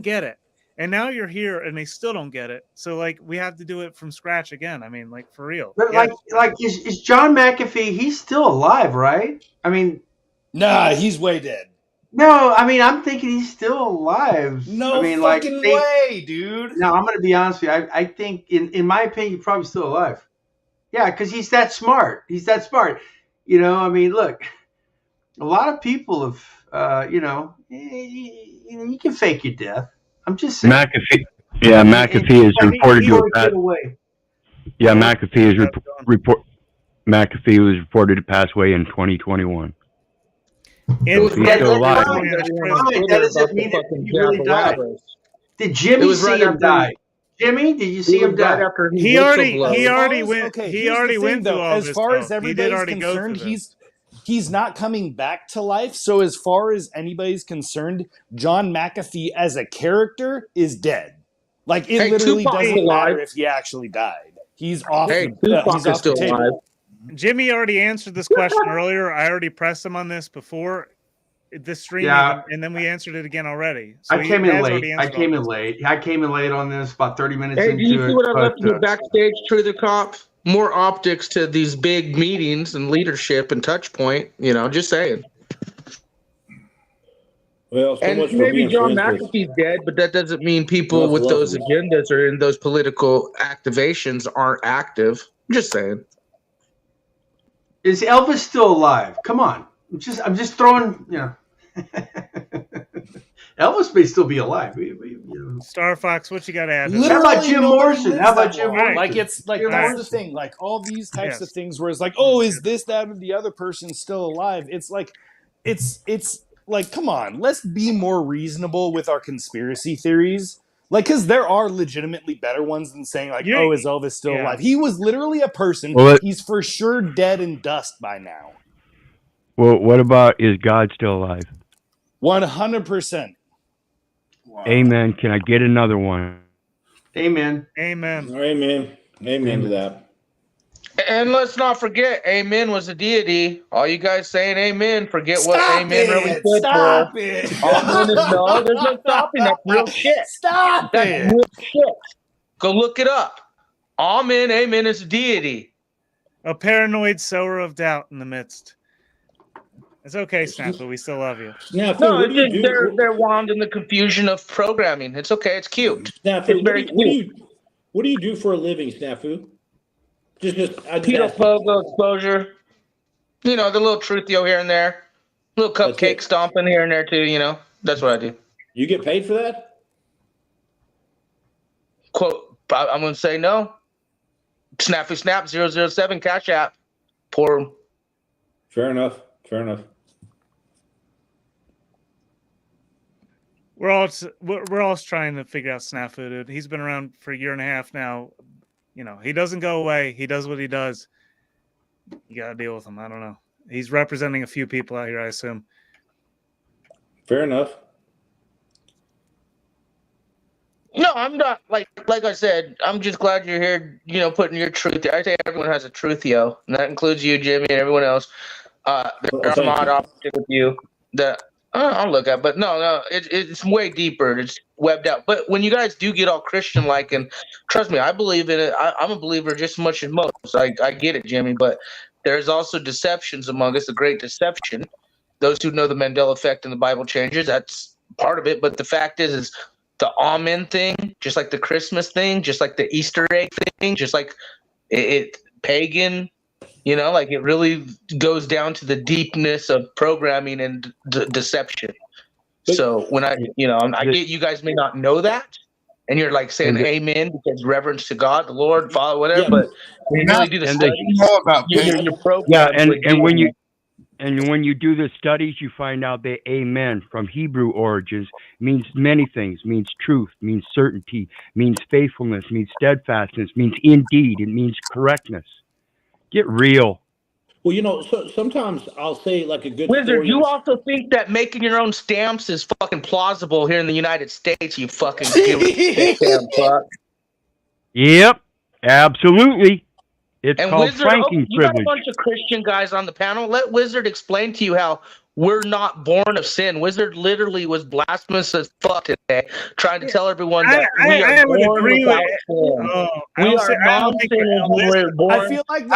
Speaker 2: get it, and now you're here, and they still don't get it. So like, we have to do it from scratch again. I mean, like for real.
Speaker 4: But is John McAfee? He's still alive, right? I mean,
Speaker 5: nah, he's way dead.
Speaker 4: No, I mean, I'm thinking he's still alive.
Speaker 5: No fucking way, dude.
Speaker 4: No, I'm going to be honest with you. I think, in my opinion, he's probably still alive. Yeah, because he's that smart. He's that smart. I mean, look, a lot of people have, you can fake your death. I'm just saying.
Speaker 9: McAfee. Yeah, McAfee is reported to have passed away. Yeah, McAfee was reported to pass away in 2021.
Speaker 4: That doesn't mean that he really died. Did Jimmy see him die? Jimmy, did you see him die?
Speaker 2: He already went.
Speaker 5: Okay,
Speaker 2: he already went through all
Speaker 5: as
Speaker 2: this.
Speaker 5: Far as everybody's concerned, he's not coming back to life. So as far as anybody's concerned, John McAfee as a character is dead. Like it literally doesn't matter if he actually died. He's off. He's off the table.
Speaker 2: Alive. Jimmy already answered this question earlier. I already pressed him on this before the stream, and then we answered it again already. So
Speaker 4: I came in late. I came in late on this, about 30 minutes into it.
Speaker 6: Do you see what I left you backstage, True the Cop? More optics to these big meetings and leadership and touch point. Just saying.
Speaker 3: Well,
Speaker 6: and maybe John McAfee's dead, but that doesn't mean people with those agendas or in those political activations aren't active. I'm just saying.
Speaker 4: Is Elvis still alive? Come on. I'm just throwing, Elvis may still be alive.
Speaker 2: Star Fox, what you got to add?
Speaker 4: How about Jim Morrison? How about Jim Morrison?
Speaker 5: Like it's like that's the thing. Like all these types of things where it's like, oh, is this, that, or the other person still alive? It's like, it's like, come on, let's be more reasonable with our conspiracy theories. Like, because there are legitimately better ones than saying, like, oh, is Elvis still alive? He was literally a person. He's for sure dead in dust by now.
Speaker 9: Well, what about, is God still alive?
Speaker 5: 100%.
Speaker 9: Wow. Amen. Can I get another one?
Speaker 4: Amen.
Speaker 2: Amen.
Speaker 3: Amen to that.
Speaker 6: And let's not forget, Amen was a deity. All you guys saying Amen, forget what Amen really stood
Speaker 5: Stop
Speaker 6: for.
Speaker 5: it.
Speaker 6: No, there's no stopping. That's real shit.
Speaker 5: Stop it.
Speaker 6: Real shit. Go look it up. Amen is a deity.
Speaker 2: A paranoid sower of doubt in the midst. It's okay, Snap, but we still love you.
Speaker 3: Snafu,
Speaker 6: no, it's just they're wound in the confusion of programming. It's okay. It's cute.
Speaker 3: Snafu,
Speaker 6: it's very cute.
Speaker 3: What do you do for a living, Snafu? Just
Speaker 6: Peter Pogo exposure. The little truthio here and there. Little cupcake stomping here and there Too. That's what I do.
Speaker 3: You get paid for that?
Speaker 6: Quote, I'm going to say no. Snappy Snap 007 Cash App. Pour him.
Speaker 3: Fair enough. Fair enough.
Speaker 2: We're all trying to figure out Snafu, dude. He's been around for a year and a half now. You know, he doesn't go away. He does what he does. You got to deal with him. I don't know. He's representing a few people out here, I assume.
Speaker 3: Fair enough.
Speaker 6: No, I'm not. Like I said, I'm just glad you're here, you know, putting your truth there. I think everyone has a truth, yo. And that includes you, Jimmy, and everyone else. There's some odd opposite with you that I'll look at. But no, it's way deeper. It's webbed out. But when you guys do get all Christian-like, and trust me, I believe in it. I'm a believer just as much as most. I get it, Jimmy. But there's also deceptions among us, the great deception. Those who know the Mandela effect and the Bible changes, that's part of it. But the fact is the Amen thing, just like the Christmas thing, just like the Easter egg thing, just like it pagan, you know, like it really goes down to the deepness of programming and deception. So when I get you guys may not know that, and you're like saying amen because reverence to God, the Lord, Father, whatever. But when you really do the study,
Speaker 8: you know about
Speaker 6: you're programmed.
Speaker 9: And when you do the studies, you find out that amen from Hebrew origins means many things, means truth, means certainty, means faithfulness, means steadfastness, means indeed, it means correctness. Get real.
Speaker 3: Well, you know, so sometimes I'll say like a good
Speaker 6: Wizard,
Speaker 3: story.
Speaker 6: you also think that making your own stamps is fucking plausible here in the United States, you fucking damn fuck.
Speaker 9: Yep, absolutely. It's
Speaker 6: and
Speaker 9: called
Speaker 6: Wizard,
Speaker 9: franking
Speaker 6: you got a
Speaker 9: privilege.
Speaker 6: bunch of Christian guys on the panel. Let Wizard explain to you how we're not born of sin. Wizard literally was blasphemous as fuck today, trying to tell everyone that we are born without sin. We are non-sinners when we're born.
Speaker 5: I feel like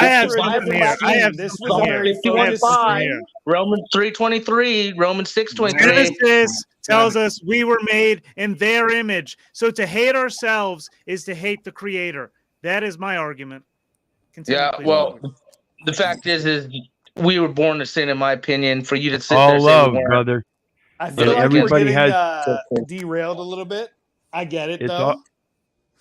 Speaker 5: this was a very focused stream.
Speaker 6: Romans 3:23, Romans 6:23.
Speaker 2: Genesis tells us we were made in their image. So to hate ourselves is to hate the Creator. That is my argument. Continue,
Speaker 6: yeah,
Speaker 2: please.
Speaker 6: well, the fact is we were born to sin, in my opinion. For you to sit
Speaker 9: All
Speaker 6: there and say
Speaker 9: love,
Speaker 6: we weren't.
Speaker 9: brother.
Speaker 5: I feel like
Speaker 9: everybody
Speaker 5: we're getting
Speaker 9: has
Speaker 5: derailed a little bit. I get it,
Speaker 9: it's
Speaker 5: though.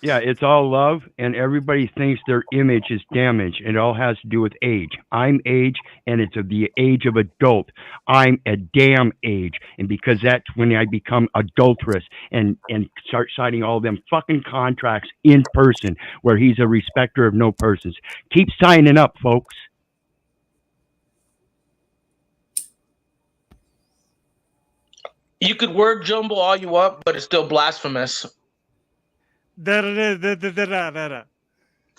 Speaker 9: it's all love, and everybody thinks their image is damaged. It all has to do with age. I'm age, and it's of the age of adult. I'm a damn age, and because that's when I become adulterous and start signing all them fucking contracts in person, where he's a respecter of no persons. Keep signing up, folks.
Speaker 6: You could word jumble all you want, but it's still blasphemous.
Speaker 4: So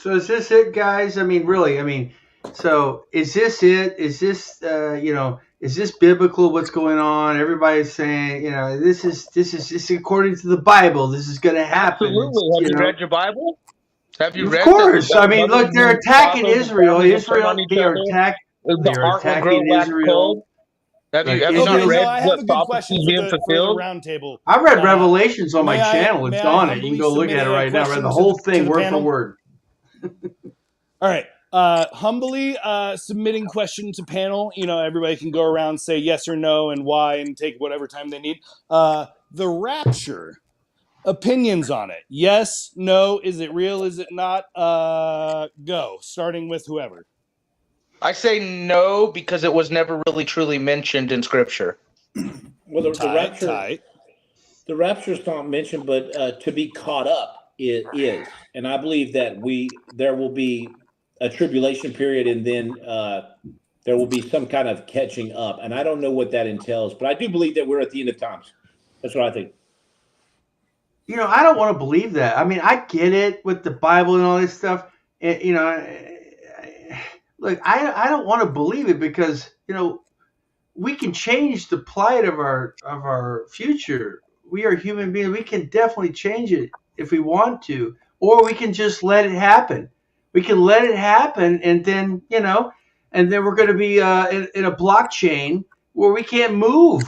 Speaker 4: is this it, guys? I mean, really? I mean, so is this it? Is this is this biblical? What's going on? Everybody's saying, this is according to the Bible. This is going to happen.
Speaker 6: Absolutely. Have you read your Bible? Have you read?
Speaker 4: Of course. I mean, look, they're attacking Israel. They are attacking Israel.
Speaker 6: Have you not read what prophecy being fulfilled?
Speaker 5: Roundtable.
Speaker 4: I read Revelations on my channel. It's on it. You can go look at it right now. I read the whole thing word for word.
Speaker 5: All right. Humbly submitting question to panel. Everybody can go around, say yes or no and why, and take whatever time they need. The rapture. Opinions on it. Yes, no, is it real, is it not? Go. Starting with whoever.
Speaker 6: I say no because it was never really truly mentioned in Scripture.
Speaker 3: Well, the rapture is not mentioned, but to be caught up it is, and I believe that there will be a tribulation period, and then there will be some kind of catching up, and I don't know what that entails, but I do believe that we're at the end of times. That's what I think.
Speaker 4: I don't want to believe that. I mean, I get it with the Bible and all this stuff. Look, I don't want to believe it because, we can change the plight of our future. We are human beings. We can definitely change it if we want to, or we can just let it happen. We can let it happen, and then, and then we're going to be in a blockchain where we can't move.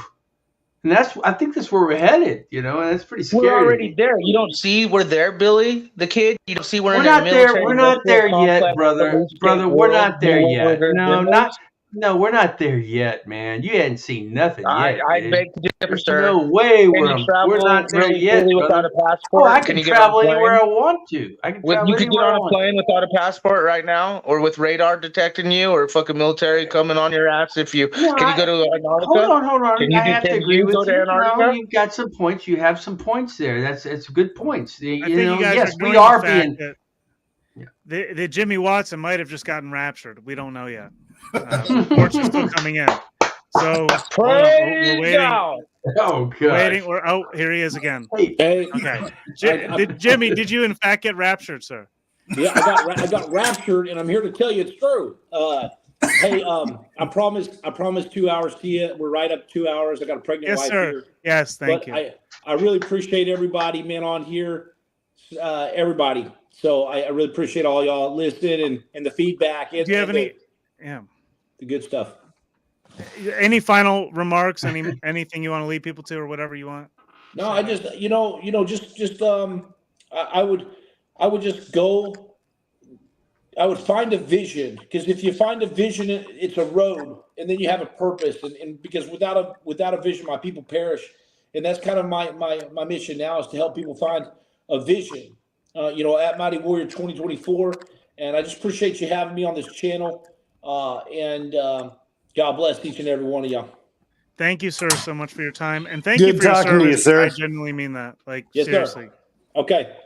Speaker 4: And I think that's where we're headed, and that's pretty scary.
Speaker 6: We're already there. You don't see we're there, Billy, the kid. You don't see we're in
Speaker 4: not
Speaker 6: a military.
Speaker 4: We're not there yet, brother. Brother, we're not there yet. No, not. No, we're not there yet, man. You hadn't seen nothing yet.
Speaker 6: I
Speaker 4: Dude.
Speaker 6: beg to differ,
Speaker 4: There's
Speaker 6: sir.
Speaker 4: no way
Speaker 6: Can
Speaker 4: we're
Speaker 6: you travel
Speaker 4: not there
Speaker 6: really
Speaker 4: yet,
Speaker 6: freely
Speaker 4: brother.
Speaker 6: without a
Speaker 4: Oh,
Speaker 6: passport?
Speaker 4: I
Speaker 6: Can
Speaker 4: can
Speaker 6: you get on a
Speaker 4: travel anywhere
Speaker 6: plane?
Speaker 4: I want to. I can travel
Speaker 6: You could get
Speaker 4: anywhere
Speaker 6: on
Speaker 4: I
Speaker 6: a
Speaker 4: want
Speaker 6: plane
Speaker 4: to.
Speaker 6: without a passport right now, or with radar detecting you, or fucking military coming on your ass. If you
Speaker 4: No,
Speaker 6: can, you go to
Speaker 4: hold
Speaker 6: Antarctica?
Speaker 4: on. I have to
Speaker 6: Can
Speaker 4: agree
Speaker 6: you go
Speaker 4: with
Speaker 6: to
Speaker 4: you. No,
Speaker 6: Antarctica?
Speaker 4: you've got some points. You have some points there. That's good points.
Speaker 2: I
Speaker 4: You
Speaker 2: think you
Speaker 4: know,
Speaker 2: guys are
Speaker 4: yes, we
Speaker 2: ignoring the
Speaker 4: are
Speaker 2: fact
Speaker 4: being.
Speaker 2: that
Speaker 4: Yeah.
Speaker 2: the Jimmy Watson might have just gotten raptured. We don't know yet. Reports are still coming in. So hold on. We're waiting.
Speaker 6: God.
Speaker 4: Oh
Speaker 2: We're
Speaker 4: god.
Speaker 2: waiting. Here he is again.
Speaker 3: Hey,
Speaker 2: Okay.
Speaker 3: I-
Speaker 2: Jimmy, did you in fact get raptured, sir?
Speaker 3: yeah, I got raptured, and I'm here to tell you it's true. Hey, I promised 2 hours to you. We're right up 2 hours. I got a pregnant
Speaker 2: Yes,
Speaker 3: wife
Speaker 2: sir.
Speaker 3: here.
Speaker 2: Yes, thank
Speaker 3: But
Speaker 2: you.
Speaker 3: I really appreciate everybody, man, on here. Everybody. So I really appreciate all y'all listening and the feedback. And,
Speaker 2: Do you have
Speaker 3: and
Speaker 2: any? Yeah.
Speaker 3: the good stuff?
Speaker 2: Any final remarks? Anything you want to lead people to, or whatever you want?
Speaker 3: No, I just I would just go. I would find a vision, because if you find a vision, it's a road, and then you have a purpose. And because without a vision, my people perish. And that's kind of my mission now, is to help people find a vision. At Mighty Warrior 2024, and I just appreciate you having me on this channel. And God bless each and every one of y'all.
Speaker 2: Thank you, sir, so much for your time, and thank
Speaker 5: Good
Speaker 2: you for your
Speaker 5: talking to you,
Speaker 2: service.
Speaker 5: sir.
Speaker 2: I genuinely mean that. Like,
Speaker 3: Yes,
Speaker 2: seriously.
Speaker 3: sir. Okay.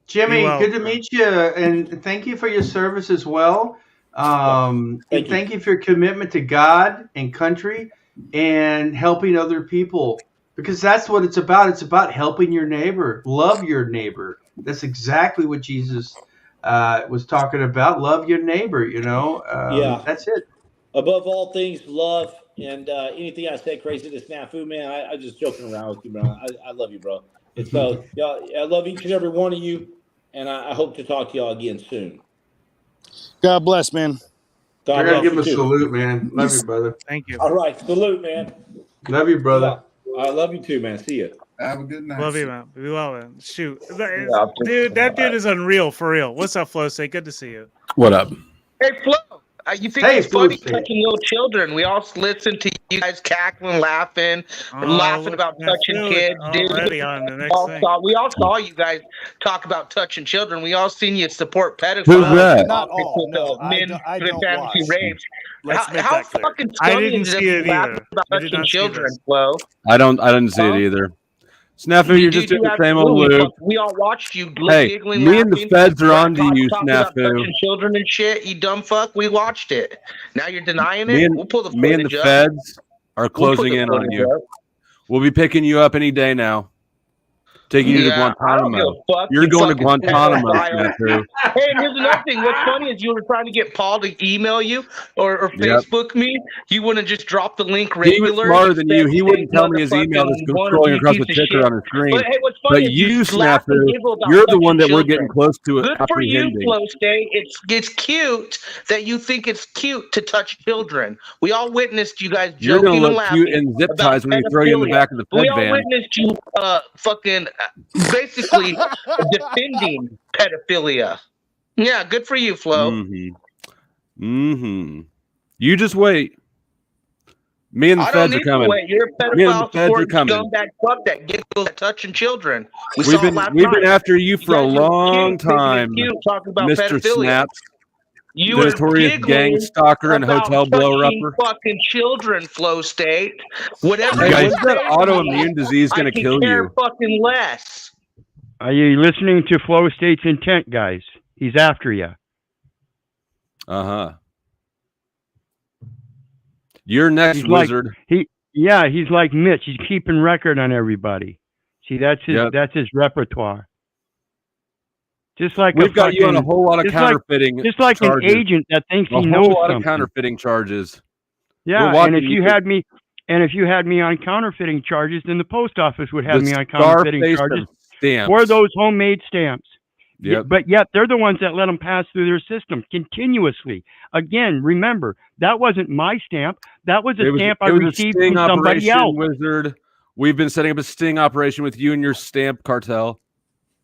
Speaker 4: Jimmy,
Speaker 2: Be well,
Speaker 4: good to
Speaker 2: sir.
Speaker 4: meet you, and thank you for your service as well. And thank you for your commitment to God and country and helping other people, because that's what it's about. It's about helping your neighbor. Love your neighbor. That's exactly what Jesus was talking about. Love your neighbor.
Speaker 3: Yeah.
Speaker 4: That's it.
Speaker 3: Above all things, love. And anything I say crazy to snafu, man, I just joking around with you, bro. I love you, bro. And so, y'all, I love each and every one of you, and I hope to talk to y'all again soon.
Speaker 5: God bless, man.
Speaker 3: God
Speaker 4: I gotta
Speaker 3: bless
Speaker 4: give him
Speaker 3: you
Speaker 4: a
Speaker 3: too.
Speaker 4: salute, man. Love you, brother.
Speaker 2: Thank you.
Speaker 3: All right, salute, man.
Speaker 4: Love you, brother.
Speaker 3: I love you too, man. See you.
Speaker 8: Have a good night.
Speaker 2: Love you, man. Be well, man. Shoot, dude, that dude is unreal for real. What's up, Flo? Say good to see you.
Speaker 10: What up?
Speaker 6: Hey, Flo, you think
Speaker 4: Hey,
Speaker 6: it's funny
Speaker 4: Flo,
Speaker 6: touching little children? We all listen to you guys cackling, laughing about touching kids, dude.
Speaker 2: Already on the next thing.
Speaker 6: We all saw you guys talk about touching children. We all seen you support pedophiles.
Speaker 10: Who's that?
Speaker 5: Not all. No, I don't
Speaker 6: fantasy
Speaker 5: watch.
Speaker 6: rapes.
Speaker 5: Let's make
Speaker 6: How
Speaker 5: that clear.
Speaker 6: fucking
Speaker 2: I
Speaker 6: scummy
Speaker 2: didn't
Speaker 6: is it
Speaker 2: see
Speaker 6: to
Speaker 2: it
Speaker 6: laugh
Speaker 2: either.
Speaker 6: about
Speaker 2: I did
Speaker 6: touching
Speaker 2: not see
Speaker 6: children,
Speaker 2: this.
Speaker 6: Flo?
Speaker 10: I didn't see it either. Snafu, you're just in the same old
Speaker 6: absolutely.
Speaker 10: loop.
Speaker 6: We all watched you
Speaker 10: Hey,
Speaker 6: giggling,
Speaker 10: me and the
Speaker 6: laughing.
Speaker 10: feds are on to
Speaker 6: Talking
Speaker 10: you,
Speaker 6: about
Speaker 10: Snafu.
Speaker 6: touching children and shit, you dumb fuck. We watched it. Now you're denying
Speaker 10: Me
Speaker 6: it.
Speaker 10: and,
Speaker 6: We'll pull the
Speaker 10: me and the
Speaker 6: footage up.
Speaker 10: feds are
Speaker 6: We'll put
Speaker 10: closing
Speaker 6: the
Speaker 10: in on
Speaker 6: footage
Speaker 10: you.
Speaker 6: up.
Speaker 10: We'll be picking you up any day now. Taking you to
Speaker 6: I don't give
Speaker 10: Guantanamo.
Speaker 6: a fuck.
Speaker 10: You're
Speaker 6: you
Speaker 10: going to
Speaker 6: fucking
Speaker 10: Guantanamo,
Speaker 6: pedophile.
Speaker 10: Snafu.
Speaker 6: Hey, and here's another thing. What's funny is you were trying to get Paul to email you or
Speaker 10: Yep.
Speaker 6: Facebook me. You wouldn't just drop the link
Speaker 10: He was
Speaker 6: regular.
Speaker 10: smarter than you. He
Speaker 6: Fed
Speaker 10: wouldn't
Speaker 6: state
Speaker 10: tell me his email that's
Speaker 6: motherfucking
Speaker 10: scrolling
Speaker 6: wannabe
Speaker 10: across the
Speaker 6: piece of
Speaker 10: ticker
Speaker 6: shit.
Speaker 10: on the screen.
Speaker 6: But hey, what's funny
Speaker 10: But
Speaker 6: is
Speaker 10: you,
Speaker 6: laugh and
Speaker 10: Snafu,
Speaker 6: giggle about
Speaker 10: you're the
Speaker 6: touching
Speaker 10: one that we're
Speaker 6: children.
Speaker 10: getting close to
Speaker 6: Good for you,
Speaker 10: apprehending.
Speaker 6: Flow State. It's cute that you think it's cute to touch children. We all witnessed you guys
Speaker 10: You're
Speaker 6: joking
Speaker 10: going to
Speaker 6: and
Speaker 10: look cute
Speaker 6: laughing
Speaker 10: in zip
Speaker 6: about
Speaker 10: ties when they throw you in the
Speaker 6: pedophilia.
Speaker 10: back of the
Speaker 6: We
Speaker 10: Fed
Speaker 6: all
Speaker 10: van.
Speaker 6: witnessed you basically defending pedophilia. Yeah, good for you, Flo.
Speaker 10: You just wait. Me and the
Speaker 6: I
Speaker 10: feds
Speaker 6: don't
Speaker 10: are
Speaker 6: need
Speaker 10: coming.
Speaker 6: to wait. You're a
Speaker 10: Me and the
Speaker 6: pedophile
Speaker 10: feds are
Speaker 6: supporting
Speaker 10: coming.
Speaker 6: scumbag fuck that giggles at touching children. We
Speaker 10: We've
Speaker 6: saw it last
Speaker 10: been
Speaker 6: night.
Speaker 10: after you for a
Speaker 6: guys were
Speaker 10: long
Speaker 6: cute, thinking
Speaker 10: time,
Speaker 6: it's cute, talking about
Speaker 10: Mr.
Speaker 6: pedophilia.
Speaker 10: Snaps.
Speaker 6: You
Speaker 10: The
Speaker 6: were
Speaker 10: notorious gang
Speaker 6: giggling
Speaker 10: stalker and
Speaker 6: about
Speaker 10: hotel blower
Speaker 6: touching
Speaker 10: upper.
Speaker 6: fucking children, Flow State. Whatever
Speaker 10: Hey,
Speaker 6: you
Speaker 10: when's that
Speaker 6: say to
Speaker 10: autoimmune
Speaker 6: me,
Speaker 10: disease
Speaker 6: I
Speaker 10: going to
Speaker 6: can
Speaker 10: kill
Speaker 6: care
Speaker 10: you?
Speaker 6: fucking less.
Speaker 9: Are you listening to Flow State's intent, guys? He's after you.
Speaker 10: You're next,
Speaker 9: He's like-
Speaker 10: wizard.
Speaker 9: He's like Mitch. He's keeping record on everybody. See, that's his repertoire. Just like
Speaker 10: We've got you on a whole lot of
Speaker 9: just like-
Speaker 10: counterfeiting
Speaker 9: just like
Speaker 10: charges.
Speaker 9: an agent that thinks
Speaker 10: A
Speaker 9: he
Speaker 10: whole
Speaker 9: knows
Speaker 10: lot of
Speaker 9: something.
Speaker 10: counterfeiting charges.
Speaker 9: Yeah,
Speaker 10: We're
Speaker 9: and if
Speaker 10: watching
Speaker 9: you
Speaker 10: you.
Speaker 9: had me on counterfeiting charges, then the post office would have
Speaker 10: The
Speaker 9: me on counterfeiting
Speaker 10: Scarface
Speaker 9: charges
Speaker 10: of stamps.
Speaker 9: for those homemade stamps.
Speaker 10: Yep.
Speaker 9: But yet they're the ones that let them pass through their system continuously. Again, remember, that wasn't my stamp. That was a stamp I received from somebody else.
Speaker 10: Wizard. We've been setting up a sting operation with you and your stamp cartel.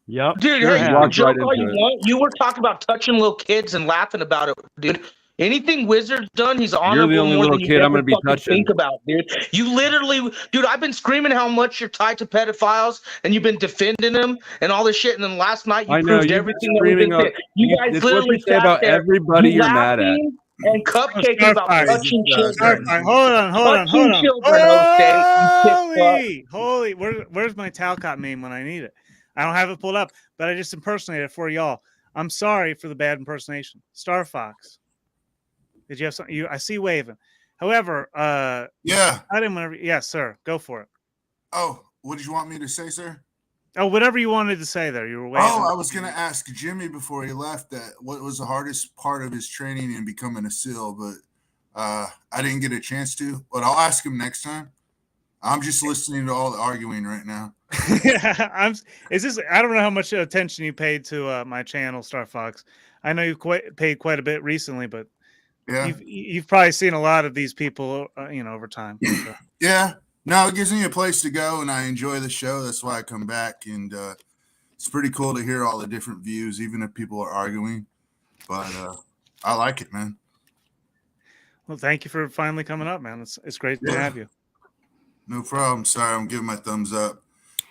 Speaker 9: Yep.
Speaker 6: Dude,
Speaker 9: sure
Speaker 6: hey, you
Speaker 9: have.
Speaker 10: Walked
Speaker 6: joke
Speaker 10: right
Speaker 6: all you
Speaker 10: into it.
Speaker 6: want. You were talking about touching little kids and laughing about it, dude. Anything Wizard's done, he's
Speaker 10: You're
Speaker 6: honorable
Speaker 10: the only
Speaker 6: more
Speaker 10: little
Speaker 6: than you
Speaker 10: kid I'm
Speaker 6: ever
Speaker 10: going to be
Speaker 6: fucking
Speaker 10: touching.
Speaker 6: think about, dude. You literally, dude, I've been screaming how much you're tied to pedophiles and you've been defending them and all this shit. And then last night you
Speaker 10: I know
Speaker 6: proved
Speaker 10: you've been
Speaker 6: everything that we've
Speaker 10: screaming
Speaker 6: been
Speaker 10: on.
Speaker 6: saying. You guys
Speaker 10: It's what you
Speaker 6: literally
Speaker 10: say
Speaker 6: sat
Speaker 10: about
Speaker 6: there,
Speaker 10: everybody
Speaker 6: you
Speaker 10: you're mad at.
Speaker 6: laughing and cupcaking about
Speaker 2: Starfire.
Speaker 6: touching children.
Speaker 2: Starfire. Hold on.
Speaker 6: Touching children, O'State.
Speaker 2: Holy. Where's my Talcott meme when I need it? I don't have it pulled up, but I just impersonated it for y'all. I'm sorry for the bad impersonation. Star Fox. Did you have something? I see waving. However,
Speaker 8: Yeah.
Speaker 2: I didn't want to. Yes, sir. Go for it.
Speaker 8: Oh, what did you want me to say, sir?
Speaker 2: Oh, whatever you wanted to say there. You were waving.
Speaker 8: Oh, I was going to ask Jimmy before he left that what was the hardest part of his training in becoming a SEAL, but I didn't get a chance to. But I'll ask him next time. I'm just listening to all the arguing right now.
Speaker 2: I don't know how much attention you paid to my channel, Star Fox. I know you've paid quite a bit recently, but
Speaker 8: yeah,
Speaker 2: you've probably seen a lot of these people, over time. So.
Speaker 8: Yeah, no, it gives me a place to go, and I enjoy the show. That's why I come back, and it's pretty cool to hear all the different views, even if people are arguing. But I like it, man.
Speaker 2: Well, thank you for finally coming up, man. It's great to have you.
Speaker 8: No problem. Sorry, I'm giving my thumbs up.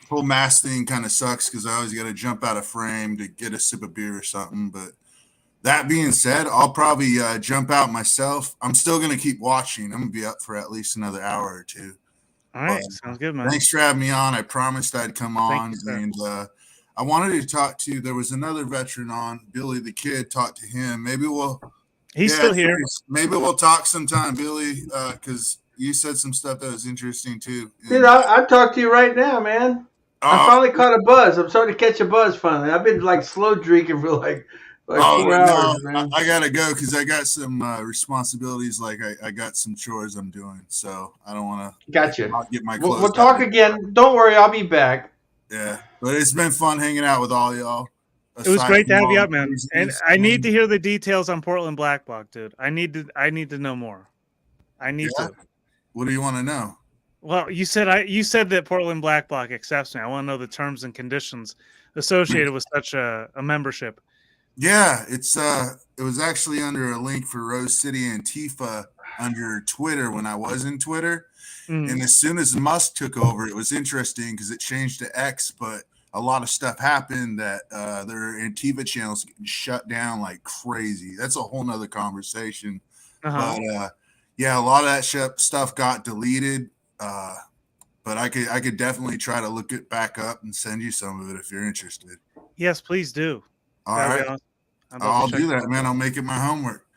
Speaker 8: The whole mask thing kind of sucks because I always got to jump out of frame to get a sip of beer or something. But that being said, I'll probably jump out myself. I'm still going to keep watching. I'm going to be up for at least another hour or two.
Speaker 2: All right. Sounds good, man.
Speaker 8: Thanks for having me on. I promised I'd come on.
Speaker 2: Thank you,
Speaker 8: and I wanted to talk to, there was another veteran on, Billy the Kid. Talk to him. Maybe
Speaker 2: he's still here.
Speaker 8: Maybe we'll talk sometime, Billy, because you said some stuff that was interesting too.
Speaker 4: Dude, I'll talk to you right now, man. I finally caught a buzz. I'm starting to catch a buzz finally. I've been like slow drinking for like 4 hours, man.
Speaker 8: I gotta go because I got some responsibilities. Like I got some chores I'm doing, so I don't want to.
Speaker 4: Gotcha.
Speaker 8: Get my clothes.
Speaker 4: We'll talk again. Don't worry, I'll be back.
Speaker 8: Yeah, but it's been fun hanging out with all y'all.
Speaker 2: It was great to have you up, man. And I need to hear the details on Portland Black Bloc, dude. I need to know more. I need to.
Speaker 8: What do you want to know?
Speaker 2: Well, you said that Portland Black Bloc accepts me. I want to know the terms and conditions associated with such a membership.
Speaker 8: Yeah, it was actually under a link for Rose City Antifa under Twitter when I was in Twitter. And as soon as Musk took over, it was interesting because it changed to X, but a lot of stuff happened that their Antifa channels getting shut down like crazy. That's a whole nother conversation. But yeah, a lot of that stuff got deleted. But I could definitely try to look it back up and send you some of it if you're interested.
Speaker 2: Yes, please do.
Speaker 8: All right. Awesome. I'll do that, man. I'll make it my homework.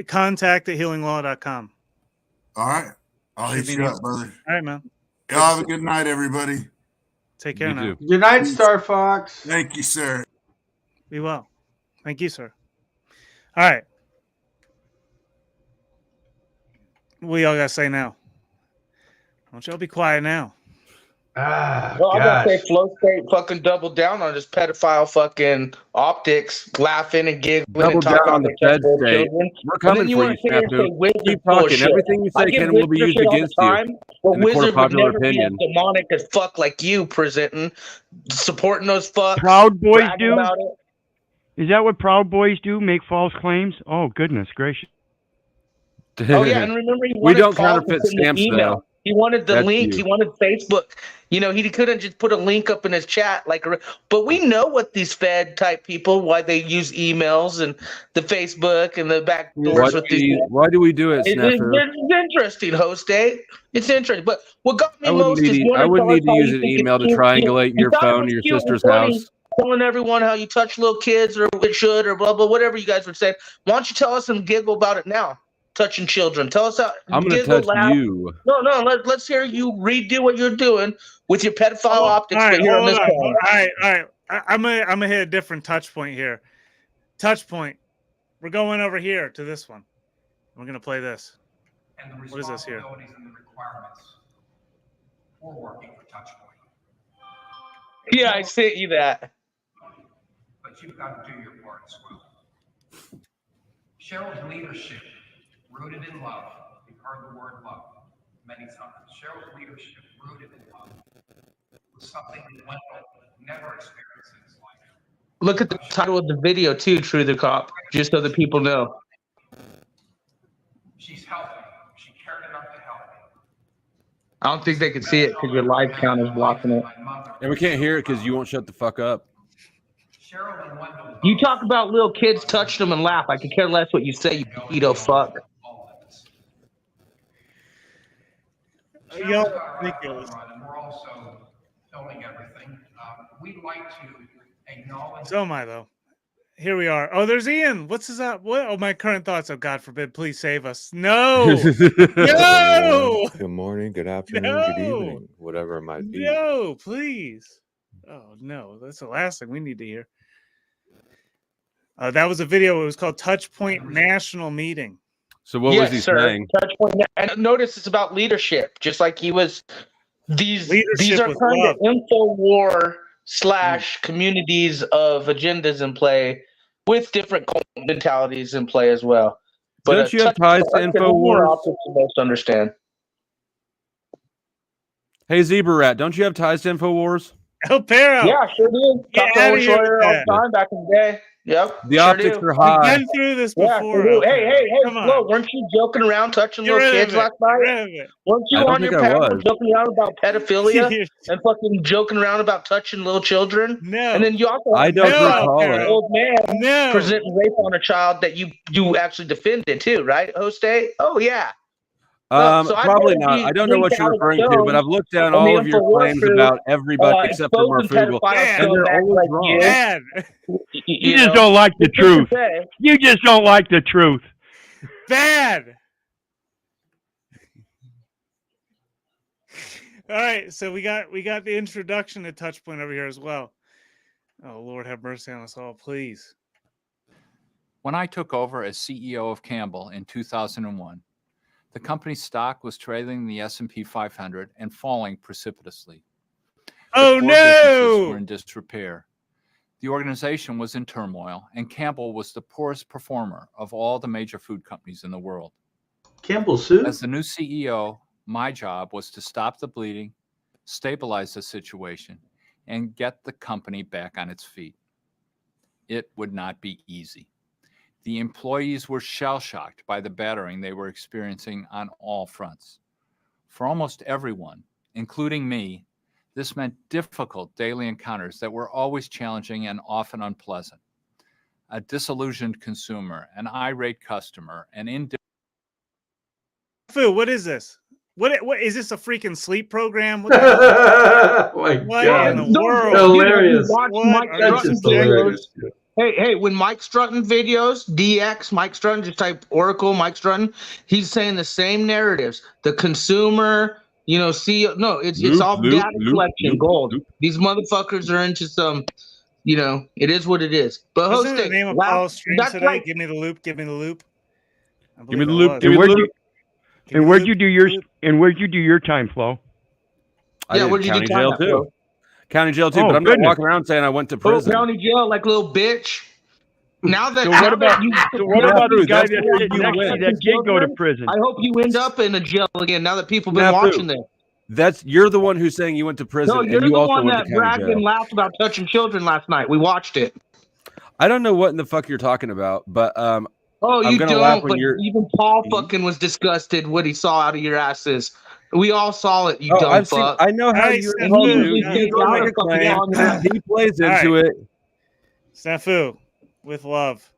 Speaker 2: Contact at healinglaw.com.
Speaker 8: All right. I'll hit you up, brother.
Speaker 2: All right, man.
Speaker 8: Y'all have a good night, everybody.
Speaker 2: Take care now.
Speaker 4: Good night, Star Fox.
Speaker 8: Thank you, sir.
Speaker 2: Be well. Thank you, sir. All right. What y'all gotta say now? Don't y'all be quiet now.
Speaker 6: Well, I'm gonna say Flow State fucking double down on his pedophile fucking optics, laughing and giggling
Speaker 10: double
Speaker 6: and talking
Speaker 10: down on the Fed state. We're coming for you, Snafu. Keep talking. Everything you say will be used against you in the court of popular opinion.
Speaker 6: Demonic as fuck like you presenting, supporting those fucks.
Speaker 9: Proud Boys do? Is that what Proud Boys do? Make false claims? Oh, goodness gracious.
Speaker 6: Oh, yeah, and remember,
Speaker 10: we don't counterfeit stamps, though.
Speaker 6: He wanted the link. He wanted Facebook. He couldn't just put a link up in his chat. But we know what these Fed type people, why they use emails and the Facebook and the back doors with these.
Speaker 10: Why do we do it, Snapper?
Speaker 6: It's interesting, host day. It's interesting. But what got me most is
Speaker 10: I wouldn't need to use an email to triangulate your phone or your sister's house.
Speaker 6: Telling everyone how you touch little kids or it should or blah, blah, whatever you guys would say. Why don't you tell us and giggle about it now? Touching children. Tell us how.
Speaker 10: I'm going to touch you.
Speaker 6: No. Let's hear you redo what you're doing with your pedophile optics.
Speaker 2: All right. I'm gonna hit a different touch point here. Touch point. We're going over here to this one. We're gonna play this.
Speaker 11: And the
Speaker 2: what is this here?
Speaker 11: And the requirements for working for touch point.
Speaker 6: Yeah, I sent you that.
Speaker 11: But you've got to do your part as well. Cheryl's leadership. Rooted in love. You've heard the word love many times. Cheryl's leadership, rooted in love, was something that Wendell never experienced in his life.
Speaker 6: Look at the title of the video, too, True the Cop, just so the people know.
Speaker 11: She's helping. She cared enough to help me.
Speaker 6: I don't think they can see it because your live count is blocking it.
Speaker 10: And we can't hear it because you won't shut the fuck up.
Speaker 11: Cheryl and Wendell.
Speaker 6: You talk about little kids touching them and laugh. I could care less what you say, you pedo fuck.
Speaker 11: Cheryl got our iPhone running. We're also filming everything. We'd like to acknowledge.
Speaker 2: So am I, though. Here we are. Oh, there's Ian. What's his up? What? Oh, my current thoughts. Oh, God forbid. Please save us. No. No.
Speaker 12: Good morning, good afternoon, good evening, whatever it might be.
Speaker 2: No, please. Oh, no. That's the last thing we need to hear. That was a video. It was called Touchpoint National Meeting.
Speaker 10: So what was he saying?
Speaker 6: Touchpoint, and notice it's about leadership, just like he was. These are kind of InfoWar / communities of agendas in play with different mentalities in play as well. But
Speaker 10: don't you have ties to InfoWars?
Speaker 6: Most understand.
Speaker 10: Hey, Zebra Rat, don't you have ties to InfoWars?
Speaker 2: El Perro.
Speaker 6: Yeah, sure do. Talked to Owen Schroyer all the time back in the day. Yep.
Speaker 10: The optics are high.
Speaker 2: We've been through this before.
Speaker 6: Yeah, hey, Flo, weren't you joking around touching little kids last night? Weren't you on your panel joking around about pedophilia and fucking joking around about touching little children?
Speaker 2: No.
Speaker 6: And then you also
Speaker 10: I don't recall
Speaker 6: an
Speaker 10: it.
Speaker 6: old man presenting rape on a child that you actually defended too, right, Hoste? Oh yeah. So
Speaker 10: probably not. I don't know what you're referring to, but I've looked down all of your claims about everybody except for Marfugel, and they're always wrong.
Speaker 9: You just don't like the truth. You just don't like the truth.
Speaker 2: Bad. All right, so we got the introduction to Touchpoint over here as well. Oh, Lord, have mercy on us all, please.
Speaker 7: When I took over as CEO of Campbell in 2001, the company's stock was trailing the S&P 500 and falling precipitously.
Speaker 2: Oh,
Speaker 7: the businesses were in disrepair. The organization was in turmoil, and Campbell was the poorest performer of all the major food companies in the world.
Speaker 4: Campbell Soup?
Speaker 7: As the new CEO, my job was to stop the bleeding, stabilize the situation, and get the company back on its feet. It would not be easy. The employees were shell-shocked by the battering they were experiencing on all fronts. For almost everyone, including me, this meant difficult daily encounters that were always challenging and often unpleasant. A disillusioned consumer, an irate customer, an indifferent...
Speaker 2: Fu, what is this? What is this, a freaking sleep program? What
Speaker 4: God.
Speaker 2: In the world?
Speaker 4: Hilarious.
Speaker 6: That's just hilarious. Hey, when Mike Strutton videos, DX, Mike Strutton, just type Oracle, Mike Strutton, he's saying the same narratives. The consumer, it's all data collection, gold. These motherfuckers are into some, it is what it is. But
Speaker 2: Wasn't the name of Paul Stream today?
Speaker 6: Like,
Speaker 2: give me the loop. Give me the loop.
Speaker 10: Give me the loop.
Speaker 9: And where'd you do your time, Flo?
Speaker 6: Yeah, where'd you do
Speaker 10: jail too? County jail too, but I'm not walking around saying I went to prison.
Speaker 6: County jail, like little bitch. Now that
Speaker 9: what about the guy that did go to prison?
Speaker 6: I hope you end up in a jail again. Now that people have been watching this.
Speaker 10: You're the one who's saying you went to prison.
Speaker 6: No, you're
Speaker 10: and you
Speaker 6: the
Speaker 10: also
Speaker 6: one
Speaker 10: went
Speaker 6: that
Speaker 10: to county
Speaker 6: bragged
Speaker 10: jail.
Speaker 6: and laughed about touching children last night. We watched it.
Speaker 10: I don't know what in the fuck you're talking about, but
Speaker 6: oh, you don't. But even Paul fucking was disgusted what he saw out of your asses. We all saw it, you dumb fuck.
Speaker 10: I know how you're he plays into it.
Speaker 2: Snafu, with love.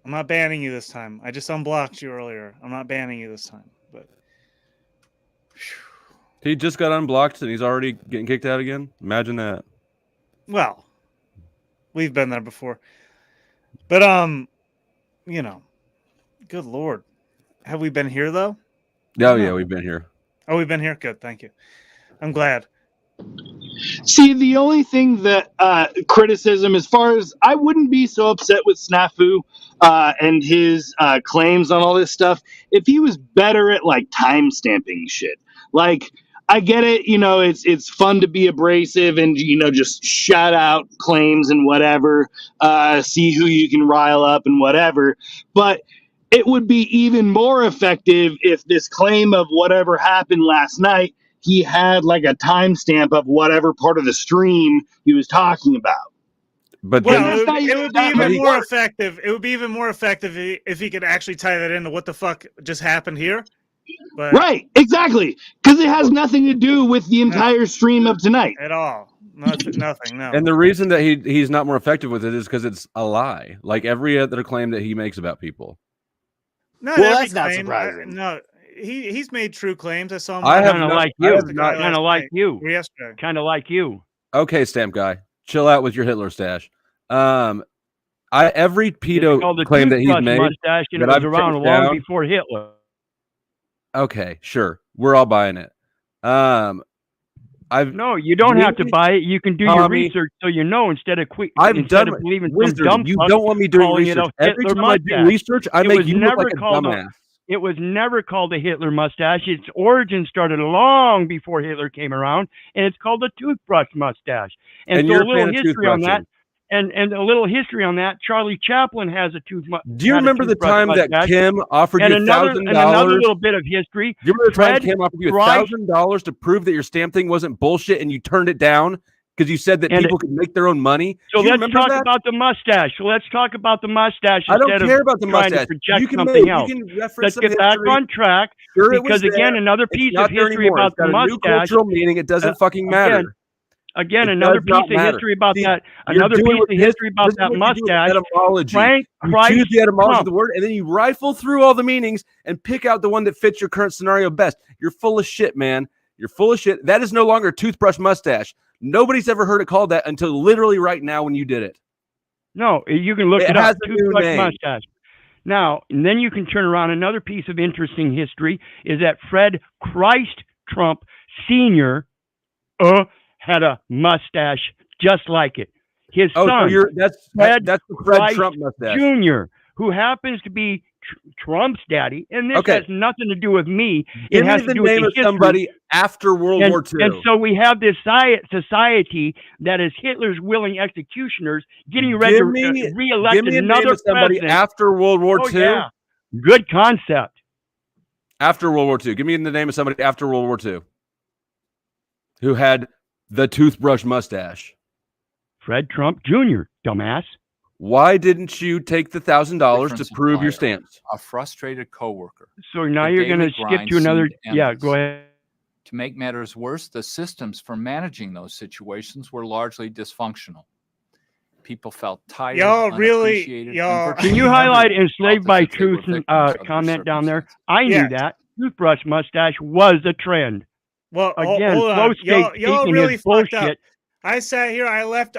Speaker 2: I'm not banning you this time. I just unblocked you earlier. I'm not banning you this time. But
Speaker 10: he just got unblocked and he's already getting kicked out again. Imagine that.
Speaker 2: Well, we've been there before. But good Lord. Have we been here though?
Speaker 10: Oh, yeah, we've been here.
Speaker 2: Oh, we've been here? Good, thank you. I'm glad.
Speaker 5: See, the only thing that criticism, as far as I wouldn't be so upset with Snafu and his claims on all this stuff if he was better at like time stamping shit. Like, I get it, it's fun to be abrasive and just shout out claims and whatever, see who you can rile up and whatever, but it would be even more effective if this claim of whatever happened last night, he had like a timestamp of whatever part of the stream he was talking about.
Speaker 10: But
Speaker 2: well,
Speaker 5: that's not
Speaker 2: it
Speaker 5: even
Speaker 2: would be
Speaker 5: that
Speaker 2: even
Speaker 5: much
Speaker 2: more
Speaker 5: work.
Speaker 2: effective. It would be even more effective if he could actually tie that into what the fuck just happened here. But
Speaker 5: Right, exactly, because it has nothing to do with the entire stream of tonight
Speaker 2: at all. Nothing. No.
Speaker 10: And the reason that he's not more effective with it is because it's a lie, like every other claim that he makes about people.
Speaker 2: Not
Speaker 5: well,
Speaker 2: every
Speaker 5: that's not
Speaker 2: claim.
Speaker 5: surprising.
Speaker 2: No, he's made true claims. I saw him.
Speaker 10: I have
Speaker 9: Kind of
Speaker 10: not-
Speaker 9: like
Speaker 10: I
Speaker 9: you.
Speaker 10: have not-
Speaker 9: Kind of like you.
Speaker 2: Or yesterday.
Speaker 9: Kind of like you.
Speaker 10: Okay, Stamp Guy, chill out with your Hitler stash. Every pedo claim that he's made
Speaker 9: mustache, and
Speaker 10: that
Speaker 9: it was
Speaker 10: I've
Speaker 9: around
Speaker 10: chased
Speaker 9: long
Speaker 10: down-
Speaker 9: before Hitler.
Speaker 10: Okay, sure, we're all buying it.
Speaker 9: No, you don't have to buy it. You can do your
Speaker 10: Tommy,
Speaker 9: research so you know instead of
Speaker 10: instead
Speaker 9: of believing some
Speaker 10: Wizard,
Speaker 9: dumb
Speaker 10: you
Speaker 9: fuck
Speaker 10: don't want me doing
Speaker 9: calling it
Speaker 10: research.
Speaker 9: a
Speaker 10: Every
Speaker 9: Hitler
Speaker 10: time I do
Speaker 9: mustache.
Speaker 10: research, I
Speaker 9: It
Speaker 10: make
Speaker 9: was
Speaker 10: you look
Speaker 9: never
Speaker 10: like a
Speaker 9: called
Speaker 10: dumbass.
Speaker 9: It was never called a Hitler mustache. Its origin started long before Hitler came around, and it's called a toothbrush mustache. And so
Speaker 10: you're
Speaker 9: a
Speaker 10: a
Speaker 9: little
Speaker 10: fan of
Speaker 9: history on that.
Speaker 10: toothbrushing.
Speaker 9: And a little history on that. Charlie Chaplin has a toothbrush.
Speaker 10: Do you remember the time that Kim offered you $1,000?
Speaker 9: And another little bit of history.
Speaker 10: Do you remember the time
Speaker 9: Fred
Speaker 10: Kim offered you
Speaker 9: Christ-
Speaker 10: $1,000 to prove that your stamp thing wasn't bullshit, and you turned it down because you said that
Speaker 9: And
Speaker 10: people could make their own money?
Speaker 9: So
Speaker 10: Do you
Speaker 9: let's
Speaker 10: remember
Speaker 9: talk
Speaker 10: that?
Speaker 9: about the mustache. So let's talk about the mustache
Speaker 10: I don't
Speaker 9: instead
Speaker 10: care
Speaker 9: of
Speaker 10: about the
Speaker 9: trying
Speaker 10: mustache.
Speaker 9: to project
Speaker 10: You can
Speaker 9: something
Speaker 10: move.
Speaker 9: else.
Speaker 10: You can reference
Speaker 9: Let's
Speaker 10: some
Speaker 9: get back
Speaker 10: history.
Speaker 9: on track
Speaker 10: Sure, it was
Speaker 9: because again,
Speaker 10: there.
Speaker 9: another
Speaker 10: It's
Speaker 9: piece
Speaker 10: not
Speaker 9: of
Speaker 10: there
Speaker 9: history
Speaker 10: anymore.
Speaker 9: about
Speaker 10: It's got
Speaker 9: the
Speaker 10: a new
Speaker 9: mustache.
Speaker 10: cultural meaning. It doesn't fucking matter.
Speaker 9: Again,
Speaker 10: It
Speaker 9: another
Speaker 10: does not
Speaker 9: piece of
Speaker 10: matter.
Speaker 9: history about
Speaker 10: See,
Speaker 9: that.
Speaker 10: you're
Speaker 9: Another
Speaker 10: doing
Speaker 9: piece
Speaker 10: what
Speaker 9: of
Speaker 10: his-
Speaker 9: history about
Speaker 10: this is
Speaker 9: that
Speaker 10: what you do with
Speaker 9: mustache.
Speaker 10: etymology.
Speaker 9: Frank
Speaker 10: You
Speaker 9: Christ
Speaker 10: choose the etymology
Speaker 9: Trump.
Speaker 10: of the word, and then you rifle through all the meanings and pick out the one that fits your current scenario best. You're full of shit, man. You're full of shit. That is no longer a toothbrush mustache. Nobody's ever heard it called that until literally right now when you did it.
Speaker 9: No, you can look
Speaker 10: It
Speaker 9: it
Speaker 10: has
Speaker 9: up.
Speaker 10: a new
Speaker 9: Toothbrush
Speaker 10: name.
Speaker 9: mustache. Now, and then you can turn around. Another piece of interesting history is that Fred Christ Trump Sr. Had a mustache just like it. His son,
Speaker 10: that's
Speaker 9: Fred
Speaker 10: the Fred
Speaker 9: Christ
Speaker 10: Trump mustache.
Speaker 9: Jr., who happens to be Trump's daddy, and this
Speaker 10: Okay.
Speaker 9: has nothing to do with me.
Speaker 10: Give
Speaker 9: it has
Speaker 10: me
Speaker 9: to
Speaker 10: the
Speaker 9: do with
Speaker 10: name
Speaker 9: the
Speaker 10: of
Speaker 9: history.
Speaker 10: somebody after World
Speaker 9: and,
Speaker 10: War II.
Speaker 9: And so we have this society that is Hitler's willing executioners getting ready
Speaker 10: Give
Speaker 9: to
Speaker 10: me
Speaker 9: re-elect
Speaker 10: a name
Speaker 9: another
Speaker 10: of somebody
Speaker 9: president.
Speaker 10: after World War
Speaker 9: Oh,
Speaker 10: II.
Speaker 9: yeah. Good concept.
Speaker 10: After World War II. Give me the name of somebody after World War II who had the toothbrush mustache.
Speaker 9: Fred Trump Jr., dumbass.
Speaker 10: Why didn't you take the $1,000 to
Speaker 7: Different
Speaker 10: prove your
Speaker 7: supplier.
Speaker 10: stamps?
Speaker 7: A frustrated coworker.
Speaker 9: So now
Speaker 7: The
Speaker 9: you're going to
Speaker 7: daily
Speaker 9: skip
Speaker 7: grind
Speaker 9: to another.
Speaker 7: seemed
Speaker 9: Yeah,
Speaker 7: endless.
Speaker 9: go ahead.
Speaker 7: To make matters worse, the systems for managing those situations were largely dysfunctional. People felt tired.
Speaker 2: Y'all really-
Speaker 7: unappreciated, and
Speaker 2: y'all-
Speaker 7: virtually
Speaker 9: Can you
Speaker 7: never
Speaker 9: highlight
Speaker 7: felt
Speaker 9: enslaved
Speaker 7: as
Speaker 9: by
Speaker 7: if they were
Speaker 9: truth
Speaker 7: victims of their
Speaker 9: comment down there?
Speaker 7: circumstances.
Speaker 9: I knew
Speaker 2: Yes.
Speaker 9: that. Toothbrush mustache was a trend.
Speaker 2: Well,
Speaker 9: Again,
Speaker 2: hold
Speaker 9: flow
Speaker 2: on.
Speaker 9: state
Speaker 2: Y'all
Speaker 9: speaking
Speaker 2: really
Speaker 9: is
Speaker 2: fucked up.
Speaker 9: bullshit.
Speaker 2: I sat here. I left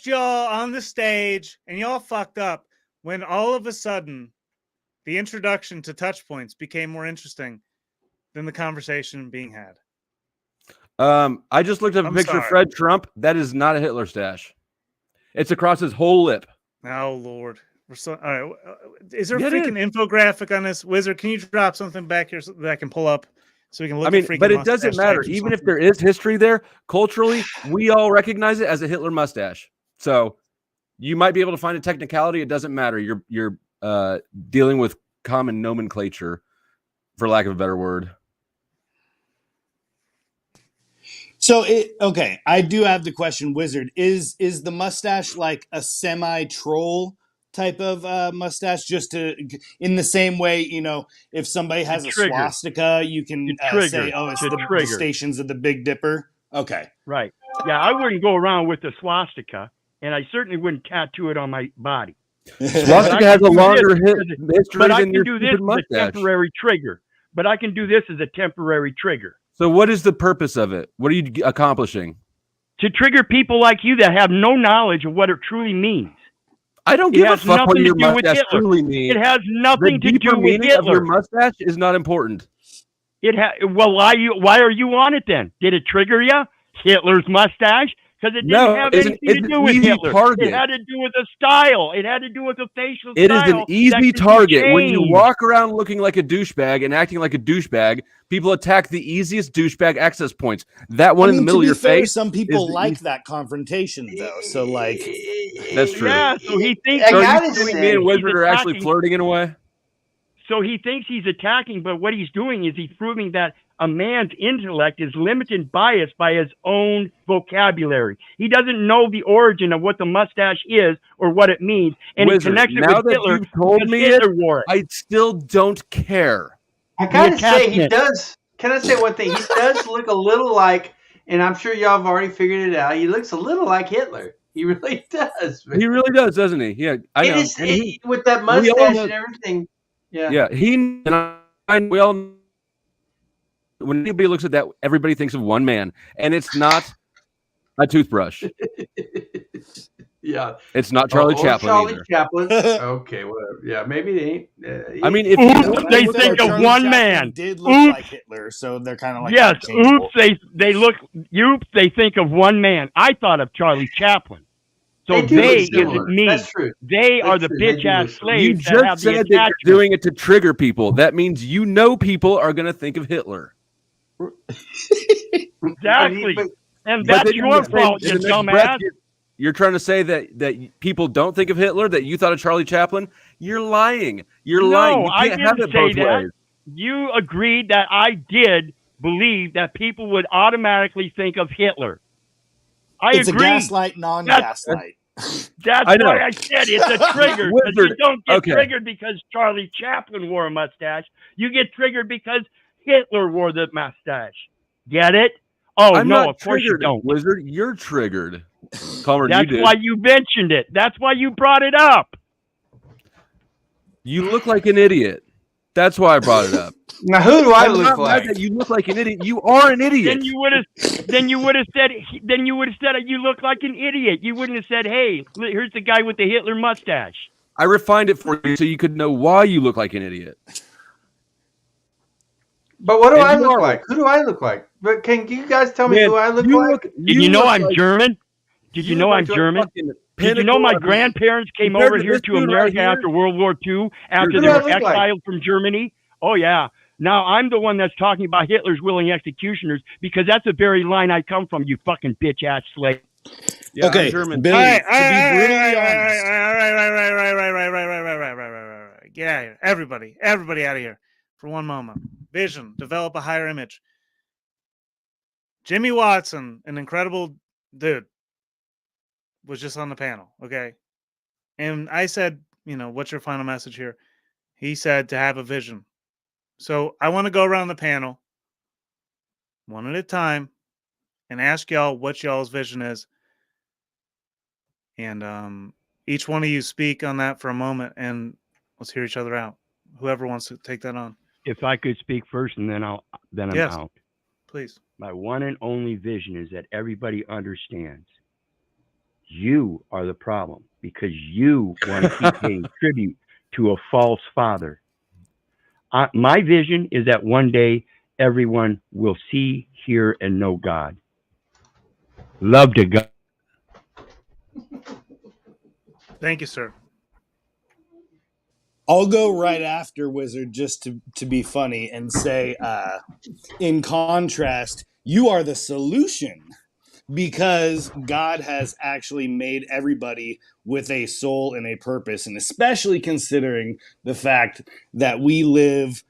Speaker 2: y'all on the stage, and y'all fucked up when all of a sudden the introduction to touch points became more interesting than the conversation being had.
Speaker 10: I just looked up a
Speaker 2: I'm
Speaker 10: picture of
Speaker 2: sorry.
Speaker 10: Fred Trump. That is not a Hitler stash. It's across his whole lip.
Speaker 2: Oh Lord, we're so. All right, is there a
Speaker 10: Yeah, it
Speaker 2: freaking infographic on this, Wizard? Can you drop something back here so that I can pull up so we can look?
Speaker 10: I mean,
Speaker 2: at freaking
Speaker 10: but it doesn't
Speaker 2: mustache
Speaker 10: matter.
Speaker 2: types or
Speaker 10: Even if
Speaker 2: something?
Speaker 10: there is history there, culturally, we all recognize it as a Hitler mustache. So you might be able to find a technicality. It doesn't matter. You're dealing with common nomenclature, for lack of a better word.
Speaker 5: So okay, I do have the question, Wizard. Is the mustache like a semi-troll type of mustache? Just to, in the same way, you know, if somebody has a
Speaker 9: trigger.
Speaker 5: swastika, you can
Speaker 9: trigger.
Speaker 5: say, "Oh, it's
Speaker 9: To
Speaker 5: the
Speaker 9: trigger.
Speaker 5: stations of the Big Dipper." Okay,
Speaker 9: Right. Yeah, I wouldn't go around with the swastika, and I certainly wouldn't tattoo it on my body.
Speaker 10: Swastika has a longer history
Speaker 9: But I
Speaker 10: than
Speaker 9: can
Speaker 10: your
Speaker 9: do this
Speaker 10: stupid
Speaker 9: as a
Speaker 10: mustache.
Speaker 9: temporary trigger. But I can do this as a temporary trigger.
Speaker 10: So what is the purpose of it? What are you accomplishing?
Speaker 9: To trigger people like you that have no knowledge of what it truly means.
Speaker 10: I don't
Speaker 9: It
Speaker 10: give a
Speaker 9: has
Speaker 10: fuck what
Speaker 9: nothing
Speaker 10: your
Speaker 9: to do with
Speaker 10: mustache
Speaker 9: Hitler.
Speaker 10: truly means.
Speaker 9: It has nothing
Speaker 10: The
Speaker 9: to
Speaker 10: deeper
Speaker 9: do with
Speaker 10: meaning of your
Speaker 9: Hitler.
Speaker 10: mustache is not important.
Speaker 9: Well, why are you on it then? Did it trigger you? Hitler's mustache? Because it didn't
Speaker 10: No,
Speaker 9: have
Speaker 10: it's
Speaker 9: anything
Speaker 10: an
Speaker 9: to do with
Speaker 10: easy
Speaker 9: Hitler.
Speaker 10: target.
Speaker 9: It had to do with the style. It had to do with the facial
Speaker 10: It is
Speaker 9: style.
Speaker 10: an easy
Speaker 9: that could be
Speaker 10: target. When you
Speaker 9: changed.
Speaker 10: walk around looking like a douchebag and acting like a douchebag, people attack the easiest douchebag access points. That one in the middle
Speaker 5: to be
Speaker 10: of your
Speaker 5: fair,
Speaker 10: face.
Speaker 5: some people
Speaker 10: is the
Speaker 5: like
Speaker 10: easy-
Speaker 5: that confrontation, though. So, like,
Speaker 10: That's true.
Speaker 9: Yeah, so he thinks.
Speaker 5: I
Speaker 10: So are
Speaker 5: gotta
Speaker 10: you saying
Speaker 5: say,
Speaker 10: me and
Speaker 9: he's
Speaker 10: Wizard are actually
Speaker 9: attacking.
Speaker 10: flirting in a way?
Speaker 9: So he thinks he's attacking, but what he's doing is he's proving that a man's intellect is limited and biased by his own vocabulary. He doesn't know the origin of what the mustache is or what it means, and
Speaker 10: Wizard,
Speaker 9: he connects it
Speaker 10: now
Speaker 9: with
Speaker 10: that
Speaker 9: Hitler
Speaker 10: you've told
Speaker 9: because
Speaker 10: me
Speaker 9: Hitler
Speaker 10: it,
Speaker 9: wore it.
Speaker 10: I still don't care.
Speaker 4: I gotta say, he
Speaker 9: attachment.
Speaker 4: does. Can I say one thing? He does look a little like, and I'm sure y'all have already figured it out. He looks a little like Hitler. He really does. Man.
Speaker 10: He really does, doesn't he? Yeah, I know.
Speaker 4: With that
Speaker 10: we all
Speaker 4: mustache
Speaker 10: know-
Speaker 4: and everything. Yeah.
Speaker 10: Yeah, he and we all. When anybody looks at that, everybody thinks of one man, and it's not a toothbrush.
Speaker 4: Yeah.
Speaker 10: It's not Charlie
Speaker 4: Or
Speaker 10: Chaplin
Speaker 4: Charlie
Speaker 10: either.
Speaker 4: Chaplin. Okay, whatever. Yeah, maybe they ain't.
Speaker 10: I mean, if
Speaker 9: They think of one man.
Speaker 5: Did look like Hitler, so they're kind of like
Speaker 9: Yes,
Speaker 5: interchangeable.
Speaker 9: they think of one man. I thought of Charlie Chaplin. So
Speaker 4: They do look
Speaker 9: they
Speaker 4: similar.
Speaker 9: isn't me.
Speaker 4: That's true.
Speaker 9: They are
Speaker 4: That's
Speaker 9: the
Speaker 4: true. They
Speaker 9: bitch
Speaker 4: do
Speaker 9: ass
Speaker 4: look similar.
Speaker 10: You
Speaker 9: slaves that have
Speaker 10: just
Speaker 9: the
Speaker 10: said that you're
Speaker 9: attachment.
Speaker 10: doing it to trigger people. That means you know people are going to think of Hitler.
Speaker 9: Exactly. And
Speaker 10: But
Speaker 9: that's
Speaker 10: then
Speaker 9: your
Speaker 10: in
Speaker 9: fault,
Speaker 10: the
Speaker 9: you
Speaker 10: next
Speaker 9: dumbass.
Speaker 10: breath, you're trying to say that people don't think of Hitler, that you thought of Charlie Chaplin. You're lying. You're lying.
Speaker 9: No,
Speaker 10: You
Speaker 9: I
Speaker 10: can't have
Speaker 9: didn't
Speaker 10: it
Speaker 9: say
Speaker 10: both
Speaker 9: that.
Speaker 10: ways.
Speaker 9: You agreed that I did believe that people would automatically think of Hitler. I
Speaker 5: It's
Speaker 9: agree.
Speaker 5: a gaslight, non-gaslight.
Speaker 9: That's
Speaker 10: I know.
Speaker 9: why I said it's a trigger. 'Cause you
Speaker 10: Wizard.
Speaker 9: don't get
Speaker 10: Okay.
Speaker 9: triggered because Charlie Chaplin wore a mustache. You get triggered because Hitler wore the mustache. Get it? Oh,
Speaker 10: I'm
Speaker 9: no,
Speaker 10: not
Speaker 9: of course you
Speaker 10: triggered,
Speaker 9: don't.
Speaker 10: Wizard. You're triggered. Calmer, you
Speaker 9: That's
Speaker 10: did.
Speaker 9: why you mentioned it. That's why you brought it up.
Speaker 10: You look like an idiot. That's why I brought it up.
Speaker 4: Now, who do I
Speaker 10: I'm
Speaker 4: look
Speaker 10: not
Speaker 4: like?
Speaker 10: mad that you look like an idiot. You are an idiot.
Speaker 9: Then you would have said you look like an idiot. You wouldn't have said, "Hey, here's the guy with the Hitler mustache."
Speaker 10: I refined it for you so you could know why you look like an idiot.
Speaker 4: But what do
Speaker 10: And
Speaker 4: I
Speaker 10: you
Speaker 4: look
Speaker 10: are-
Speaker 4: like? Who do I look like? But can you guys tell me
Speaker 10: Man,
Speaker 4: who I look
Speaker 10: you
Speaker 4: like?
Speaker 9: Did you know
Speaker 10: look
Speaker 9: I'm
Speaker 10: like-
Speaker 9: German? Did you know
Speaker 10: look
Speaker 9: I'm
Speaker 10: like a
Speaker 9: German?
Speaker 10: fucking
Speaker 9: Did you know my
Speaker 10: pinnacle of-
Speaker 9: grandparents came
Speaker 10: compared
Speaker 9: over
Speaker 10: to
Speaker 9: here
Speaker 10: this
Speaker 9: to
Speaker 10: dude right
Speaker 9: America
Speaker 10: here?
Speaker 9: after World War II, after
Speaker 4: Who
Speaker 9: they
Speaker 4: do I
Speaker 9: were
Speaker 4: look like?
Speaker 9: exiled from Germany? Oh, yeah. Now I'm the one that's talking about Hitler's willing executioners because that's the very line I come from, you fucking bitch-ass slave.
Speaker 10: Yeah, I'm
Speaker 5: Okay,
Speaker 10: German.
Speaker 5: Billy,
Speaker 2: All right,
Speaker 5: to be brutally honest,
Speaker 2: right. Get out of here. Everybody out of here for one moment. Vision, develop a higher image. Jimmy Watson, an incredible dude, was just on the panel, okay? And I said, what's your final message here? He said to have a vision. So I want to go around the panel one at a time and ask y'all what y'all's vision is. And each one of you speak on that for a moment and let's hear each other out. Whoever wants to take that on.
Speaker 9: If I could speak first and then I'm
Speaker 2: Yes.
Speaker 9: out.
Speaker 2: Please.
Speaker 9: My one and only vision is that everybody understands you are the problem because you want to keep paying tribute to a false father. My vision is that one day everyone will see, hear, and know God. Love to God.
Speaker 2: Thank you, sir.
Speaker 5: I'll go right after Wizard just to be funny and say, in contrast, you are the solution because God has actually made everybody with a soul and a purpose, and especially considering the fact that we live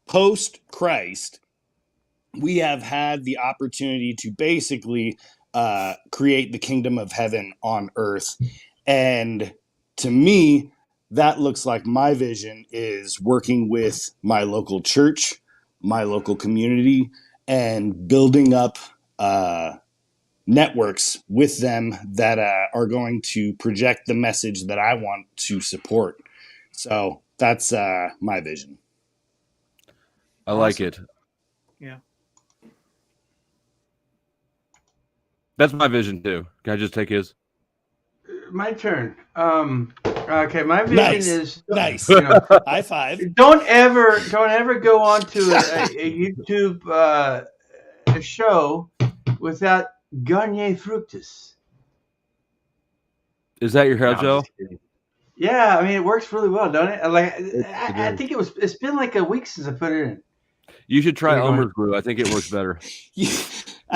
Speaker 5: post-Christ, we have had the opportunity to basically create the kingdom of heaven on earth. And to me, that looks like my vision is working with my local church, my local community, and building up networks with them that are going to project the message that I want to support. So that's my vision.
Speaker 10: I like it.
Speaker 2: Yeah.
Speaker 10: That's my vision too. Can I just take his?
Speaker 4: My turn. Okay, my vision
Speaker 5: Nice.
Speaker 4: is
Speaker 5: Nice.
Speaker 4: you know,
Speaker 5: High five.
Speaker 4: don't ever go onto a YouTube show without Garnier Fructus.
Speaker 10: Is that your hair
Speaker 4: No, I'm
Speaker 10: gel?
Speaker 4: just kidding. Yeah, I mean it works really well, don't it? Like
Speaker 10: It
Speaker 4: I
Speaker 10: does.
Speaker 4: think it's been like a week since I put it in.
Speaker 10: You should try
Speaker 4: You're going-
Speaker 10: Elmer's brew. I think it works better.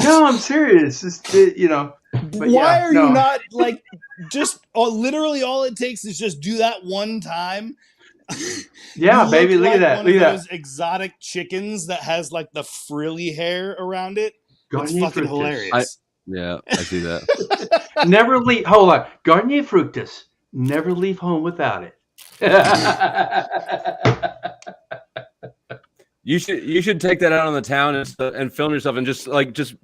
Speaker 4: No, I'm serious. But
Speaker 5: Why
Speaker 4: yeah,
Speaker 5: are
Speaker 4: no.
Speaker 5: you not like just literally all it takes is just do that one time?
Speaker 4: Yeah,
Speaker 5: You
Speaker 4: baby, look at
Speaker 5: like
Speaker 4: that.
Speaker 5: one
Speaker 4: Look
Speaker 5: of
Speaker 4: at that.
Speaker 5: those exotic chickens that has like the frilly hair around it. It's
Speaker 4: Garnier
Speaker 5: fucking
Speaker 4: fructus.
Speaker 5: hilarious.
Speaker 10: Yeah, I see that.
Speaker 4: Never leave. Hold on. Garnier fructus. Never leave home without it.
Speaker 10: You should take that out on the town and film yourself and just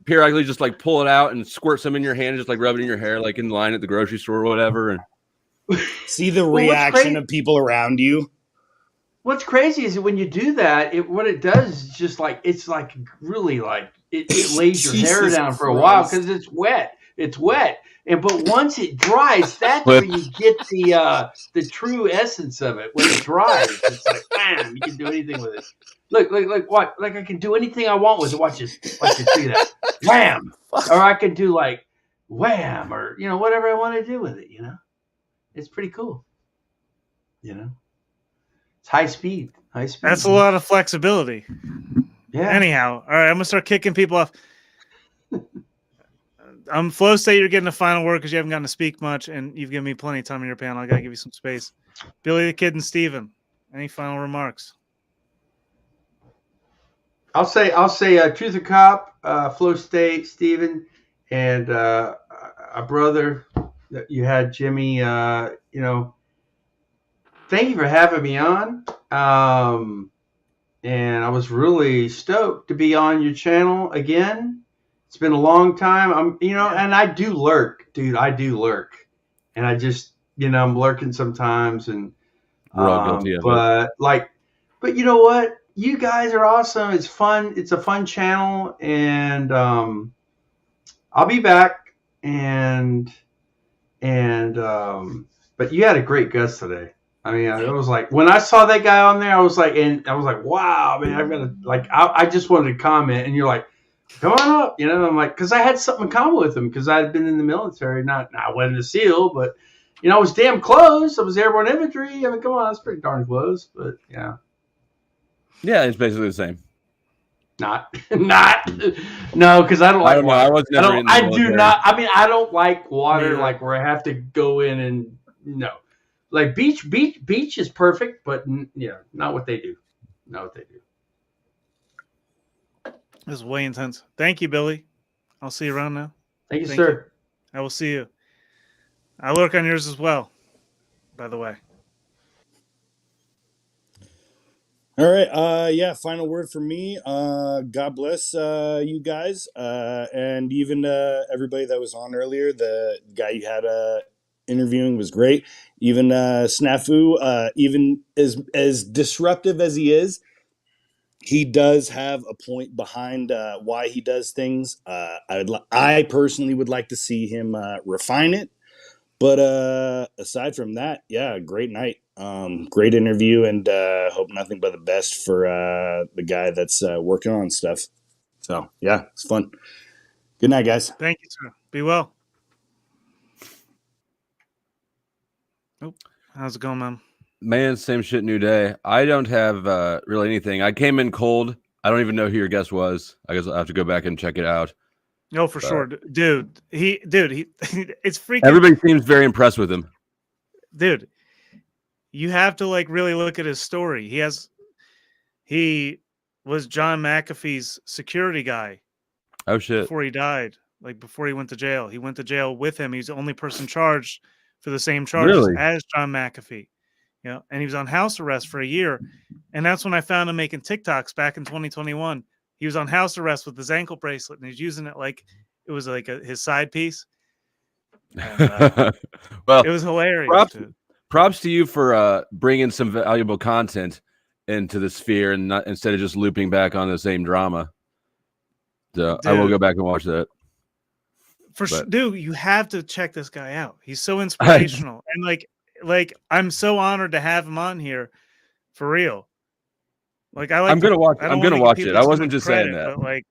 Speaker 10: periodically just like pull it out and squirt some in your hand, and just like rub it in your hair, like in line at the grocery store or whatever. And
Speaker 5: see the reaction of people around you.
Speaker 4: What's crazy is that when you do that, what it does is just like it's like really like it lays your hair down for a while because it's wet. It's wet, but once it dries, that's where you get the true essence of it. When it dries, it's like man, you can do anything with it. Look, what? Like I can do anything I want with it. Watch this. See that? Wham! Or I can do like wham, or whatever I want to do with it. It's pretty cool. It's high speed.
Speaker 2: That's a lot of flexibility.
Speaker 4: Yeah.
Speaker 2: Anyhow, all right, I'm gonna start kicking people off. Flow State, you're getting the final word because you haven't gotten to speak much, and you've given me plenty of time in your panel. I gotta give you some space. Billy the Kid and Steven, any final remarks?
Speaker 4: I'll say Truth or Cop, Flow State, Steven, and a brother that you had, Jimmy. Thank you for having me on. And I was really stoked to be on your channel again. It's been a long time. And I do lurk, dude. I do lurk, and I just, I'm lurking sometimes, and
Speaker 10: we're all guilty of it.
Speaker 4: But you know what? You guys are awesome. It's fun. It's a fun channel, and I'll be back. But you had a great guest today. I mean, it was like when I saw that guy on there, I was like, wow, man, I'm gonna I just wanted to comment, and you're like, come on up, I'm like, because I had something in common with him because I had been in the military, I wasn't a SEAL, but I was damn close. I was airborne infantry. I mean, come on, that's pretty darn close, but yeah.
Speaker 10: Yeah, it's basically the same.
Speaker 4: No, because I don't like water.
Speaker 10: I was never in the military.
Speaker 4: do not. I mean, I don't like water like where I have to go in and like beach is perfect, but not what they do. Not what they do.
Speaker 2: This is way intense. Thank you, Billy. I'll see you around now.
Speaker 4: Thank you, sir.
Speaker 2: I will see you. I lurk on yours as well, by the way.
Speaker 5: All right. Yeah. Final word for me. God bless you guys, and even everybody that was on earlier. The guy you had interviewing was great. Even Snafu, even as disruptive as he does have a point behind why he does things. I personally would like to see him refine it. But aside from that, yeah, great night. Great interview, and hope nothing but the best for the guy that's working on stuff. So yeah, it's fun. Good night, guys.
Speaker 2: Thank you, sir. Be well. Oh, how's it going, man?
Speaker 10: Man, same shit, new day. I don't have really anything. I came in cold. I don't even know who your guest was. I guess I'll have to go back and check it out.
Speaker 2: No, for sure, dude. He it's freaking.
Speaker 10: Everybody seems very impressed with him.
Speaker 2: Dude, you have to really look at his story. He was John McAfee's security guy.
Speaker 10: Oh shit!
Speaker 2: Before he died, before he went to jail, he went to jail with him. He's the only person charged for the same charges as John McAfee. And he was on house arrest for a year, and that's when I found him making TikToks back in 2021. He was on house arrest with his ankle bracelet, and he's using it like it was his side piece. And,
Speaker 10: well,
Speaker 2: it was hilarious.
Speaker 10: Props to you for bringing some valuable content into the sphere, and instead of just looping back on the same drama. So I will go back and watch that.
Speaker 2: For sure, dude, you have to check this guy out. He's so inspirational, and I'm so honored to have him on here, for real.
Speaker 10: I'm gonna watch it. I wasn't just saying that.
Speaker 2: But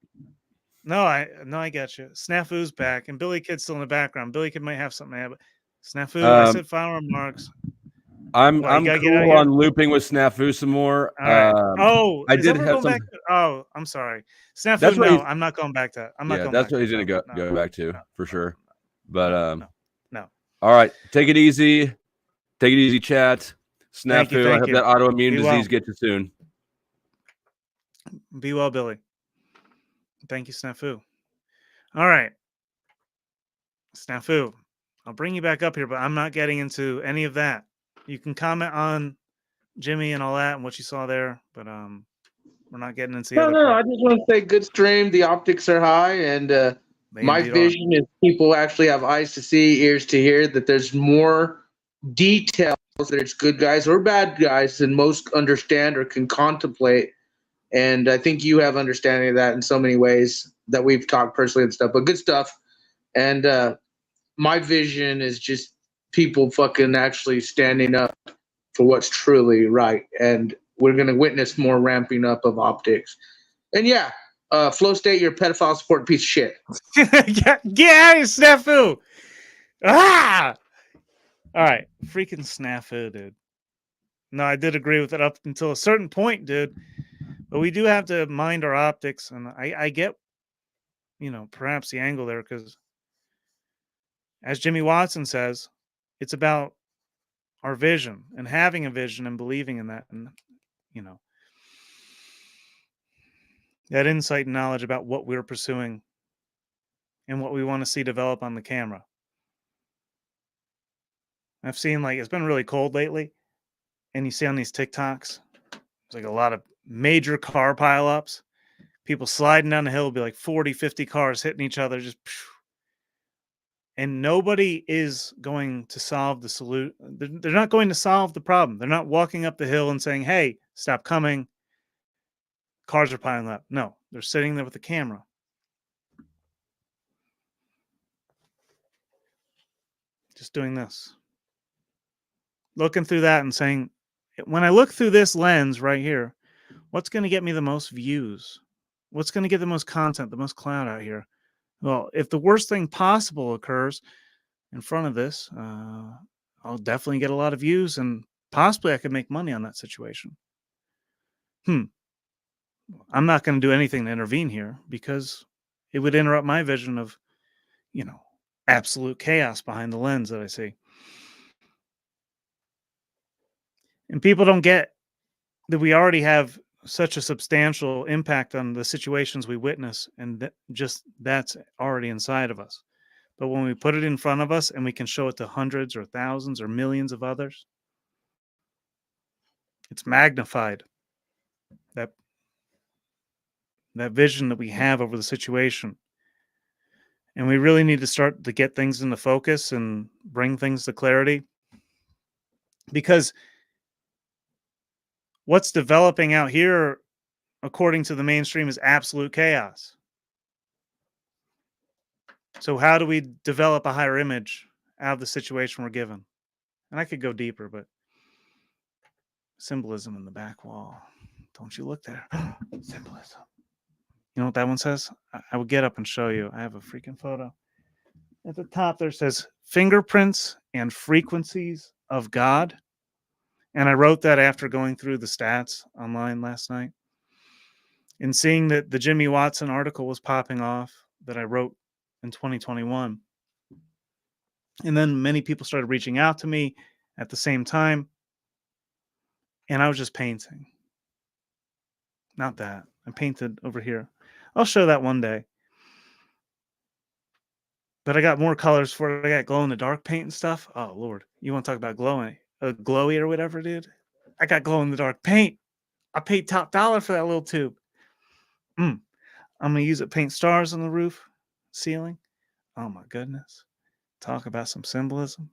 Speaker 2: no, I get you. Snafu's back, and Billy Kid's still in the background. Billy Kid might have something to add, but Snafu, I said final remarks.
Speaker 10: I'm
Speaker 2: What, you gotta get out of
Speaker 10: cool
Speaker 2: here?
Speaker 10: on looping with Snafu some more.
Speaker 2: All right.
Speaker 10: I
Speaker 2: Is
Speaker 10: did
Speaker 2: that we're
Speaker 10: have
Speaker 2: going
Speaker 10: some.
Speaker 2: back to? Oh, I'm sorry. Snafu,
Speaker 10: That's what
Speaker 2: no,
Speaker 10: he's.
Speaker 2: I'm not going back to. I'm not
Speaker 10: Yeah,
Speaker 2: going
Speaker 10: that's
Speaker 2: back
Speaker 10: what
Speaker 2: to.
Speaker 10: he's gonna go
Speaker 2: No,
Speaker 10: back to
Speaker 2: no,
Speaker 10: for
Speaker 2: no,
Speaker 10: sure.
Speaker 2: no,
Speaker 10: But
Speaker 2: no, no.
Speaker 10: all right, take it easy. Take it easy, chat.
Speaker 2: Thank you.
Speaker 10: Snafu. I
Speaker 2: Thank
Speaker 10: hope
Speaker 2: you.
Speaker 10: that autoimmune
Speaker 2: Be
Speaker 10: disease
Speaker 2: well.
Speaker 10: gets you soon.
Speaker 2: Be well, Billy. Thank you, Snafu. All right. Snafu, I'll bring you back up here, but I'm not getting into any of that. You can comment on Jimmy and all that and what you saw there, but we're not getting into the
Speaker 6: No,
Speaker 2: other
Speaker 6: no,
Speaker 2: part.
Speaker 6: I just want to say good stream. The optics are high, and
Speaker 2: They
Speaker 6: my
Speaker 2: indeed are.
Speaker 6: vision is people actually have eyes to see, ears to hear, that there's more details, that it's good guys or bad guys than most understand or can contemplate. And I think you have understanding of that in so many ways that we've talked personally and stuff, but good stuff. And my vision is just people fucking actually standing up for what's truly right. And we're going to witness more ramping up of optics. And yeah, Flow State, you're a pedophile supporting piece of shit.
Speaker 2: Get out of here, Snafu! Ah! All right. Freaking Snafu, dude. No, I did agree with it up until a certain point, dude. But we do have to mind our optics. And I get, perhaps the angle there because, as Jimmy Watson says, it's about our vision and having a vision and believing in that. And, that insight and knowledge about what we're pursuing and what we want to see develop on the camera. I've seen it's been really cold lately, and you see on these TikToks, it's like a lot of major car pileups, people sliding down the hill, be like 40, 50 cars hitting each other, just, and nobody is going to solve the solution. They're not going to solve the problem. They're not walking up the hill and saying, "Hey, stop coming. Cars are piling up." No, they're sitting there with the camera. Just doing this. Looking through that and saying, when I look through this lens right here, what's going to get me the most views? What's going to get the most content, the most clout out here? Well, if the worst thing possible occurs in front of this, I'll definitely get a lot of views and possibly I could make money on that situation. I'm not going to do anything to intervene here because it would interrupt my vision of, absolute chaos behind the lens that I see. And people don't get that we already have such a substantial impact on the situations we witness, and that's already inside of us. But when we put it in front of us and we can show it to hundreds or thousands or millions of others, it's magnified. That vision that we have over the situation. And we really need to start to get things into focus and bring things to clarity. Because what's developing out here, according to the mainstream, is absolute chaos. So how do we develop a higher image out of the situation we're given? And I could go deeper, but symbolism in the back wall. Don't you look there. Symbolism. You know what that one says? I would get up and show you. I have a freaking photo. At the top there says fingerprints and frequencies of God. And I wrote that after going through the stats online last night and seeing that the Jimmy Watson article was popping off that I wrote in 2021. And then many people started reaching out to me at the same time. And I was just painting. Not that. I painted over here. I'll show that one day. But I got more colors for it. I got glow in the dark paint and stuff. Oh, Lord. You want to talk about glowing? Glowy or whatever, dude? I got glow in the dark paint. I paid top dollar for that little tube. I'm going to use it to paint stars on the roof, ceiling. Oh, my goodness. Talk about some symbolism.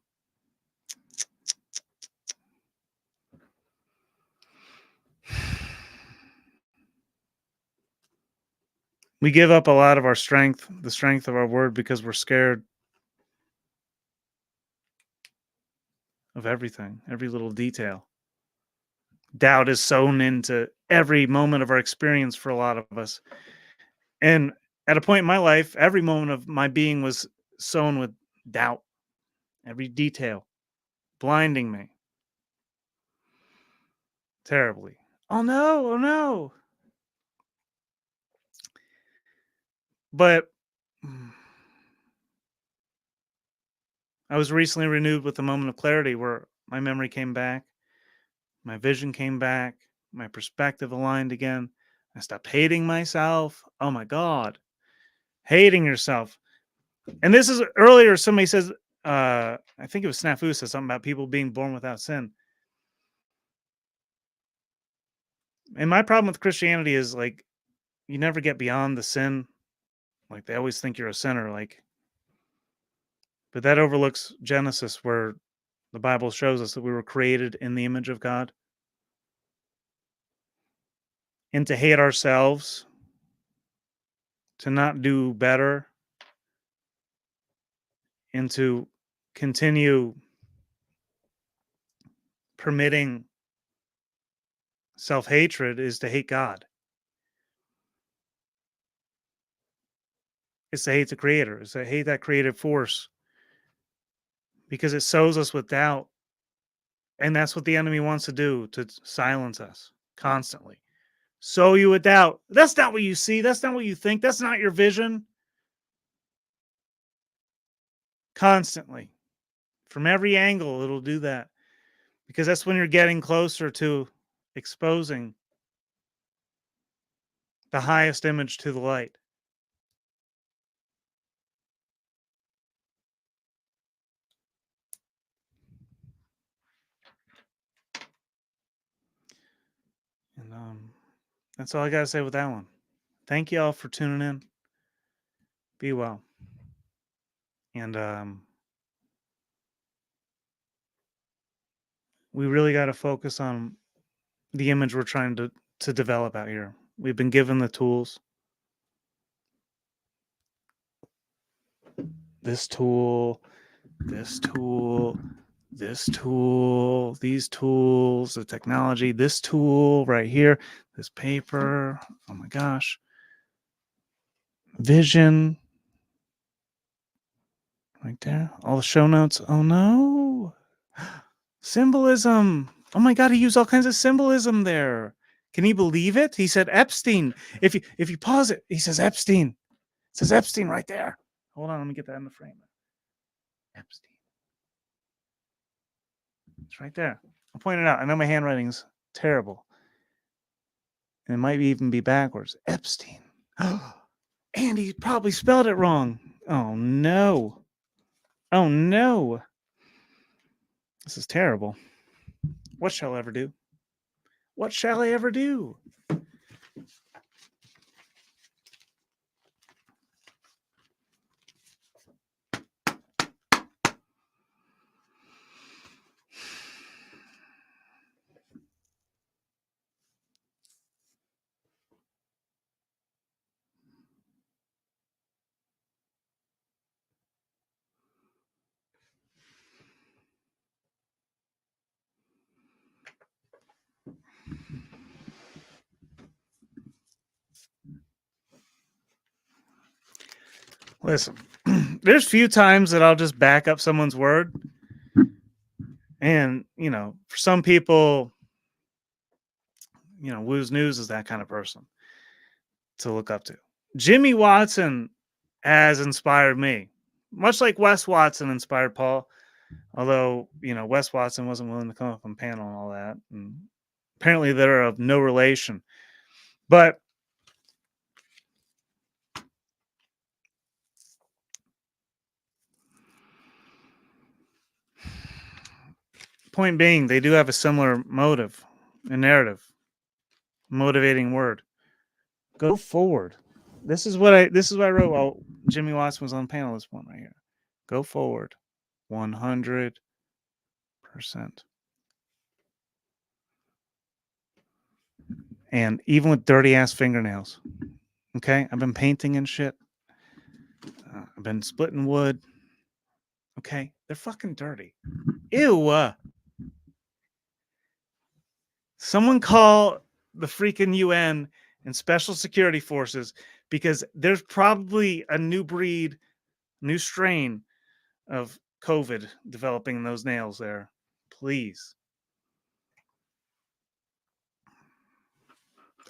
Speaker 2: We give up a lot of our strength, the strength of our word, because we're scared of everything, every little detail. Doubt is sewn into every moment of our experience for a lot of us. And at a point in my life, every moment of my being was sown with doubt, every detail, blinding me. terribly. Oh no, oh no. But I was recently renewed with a moment of clarity where my memory came back, my vision came back, my perspective aligned again. I stopped hating myself. Oh my God. Hating yourself. And this is earlier, somebody says, I think it was Snafu said something about people being born without sin. And my problem with Christianity is like, you never get beyond the sin. Like they always think you're a sinner. Like, but that overlooks Genesis, where the Bible shows us that we were created in the image of God. And to hate ourselves, to not do better, and to continue permitting self-hatred is to hate God. It's to hate the Creator. It's to hate that creative force, because it sows us with doubt. And that's what the enemy wants to do, to silence us constantly. Sow you with doubt. That's not what you see. That's not what you think. That's not your vision. Constantly. From every angle, it'll do that. Because that's when you're getting closer to exposing the highest image to the light. And that's all I got to say with that one. Thank you all for tuning in. Be well. And we really got to focus on the image we're trying to develop out here. We've been given the tools. This tool, this tool, this tool, these tools, the technology, this tool right here, this paper. Oh my gosh. Vision. Right there. All the show notes. Oh no. Symbolism. Oh my God, he used all kinds of symbolism there. Can you believe it? He said Epstein. If you pause it, he says Epstein. It says Epstein right there. Hold on, let me get that in the frame. Epstein. It's right there. I'll point it out. I know my handwriting's terrible. And it might even be backwards. Epstein. And he probably spelled it wrong. Oh no. Oh no. This is terrible. What shall I ever do? What shall I ever do? Listen, there's few times that I'll just back up someone's word. And, for some people, Woo's News is that kind of person to look up to. Jimmy Watson has inspired me, much like Wes Watson inspired Paul. Although, Wes Watson wasn't willing to come up on panel and all that. And apparently they're of no relation. But point being, they do have a similar motive, a narrative, motivating word. Go forward. This is what I wrote while Jimmy Watson was on panel. This one right here. Go forward. 100%. And even with dirty ass fingernails. Okay? I've been painting and shit. I've been splitting wood. Okay? They're fucking dirty. Ew. Someone call the freaking UN and special security forces, because there's probably a new breed, new strain of COVID developing in those nails there. Please.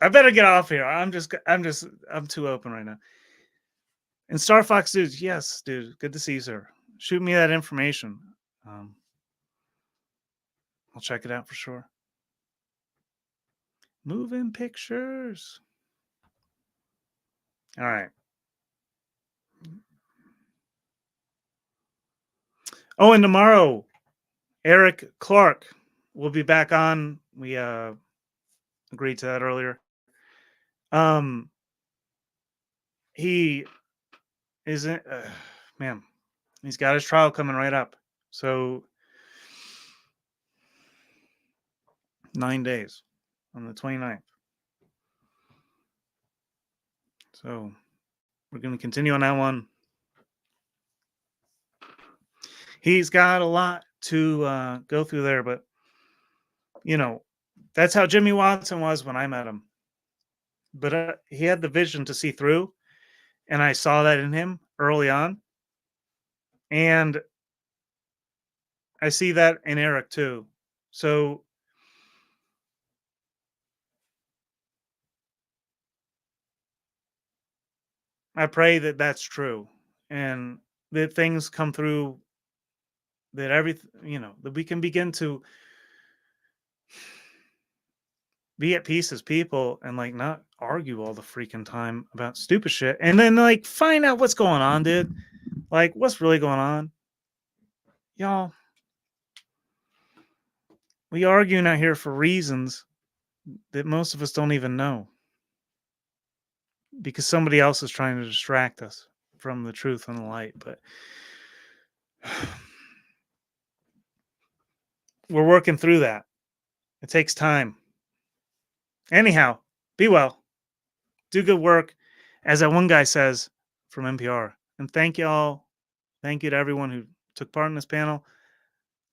Speaker 2: I better get off here. I'm too open right now. And Star Fox dude, yes, dude, good to see you, sir. Shoot me that information. I'll check it out for sure. Moving pictures. All right. Oh, and tomorrow, Eric Clark will be back on. We agreed to that earlier. He isn't, man, he's got his trial coming right up. So 9 days on the 29th. So we're going to continue on that one. He's got a lot to go through there, but you know, that's how Jimmy Watson was when I met him. But he had the vision to see through, and I saw that in him early on. And I see that in Eric too. So I pray that that's true and that things come through, that that we can begin to be at peace as people and like not argue all the freaking time about stupid shit and then like find out what's going on, dude. Like what's really going on. Y'all, we arguing out here for reasons that most of us don't even know because somebody else is trying to distract us from the truth and the light. But we're working through that. It takes time. Anyhow, be well. Do good work. As that one guy says from NPR. And thank you all. Thank you to everyone who took part in this panel.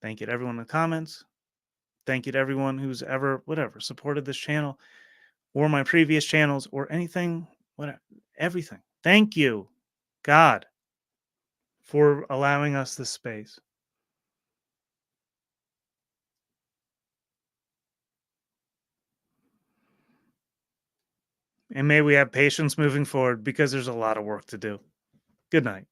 Speaker 2: Thank you to everyone in the comments. Thank you to everyone who's ever, supported this channel or my previous channels or anything, whatever, everything. Thank you, God, for allowing us this space. And may we have patience moving forward because there's a lot of work to do. Good night.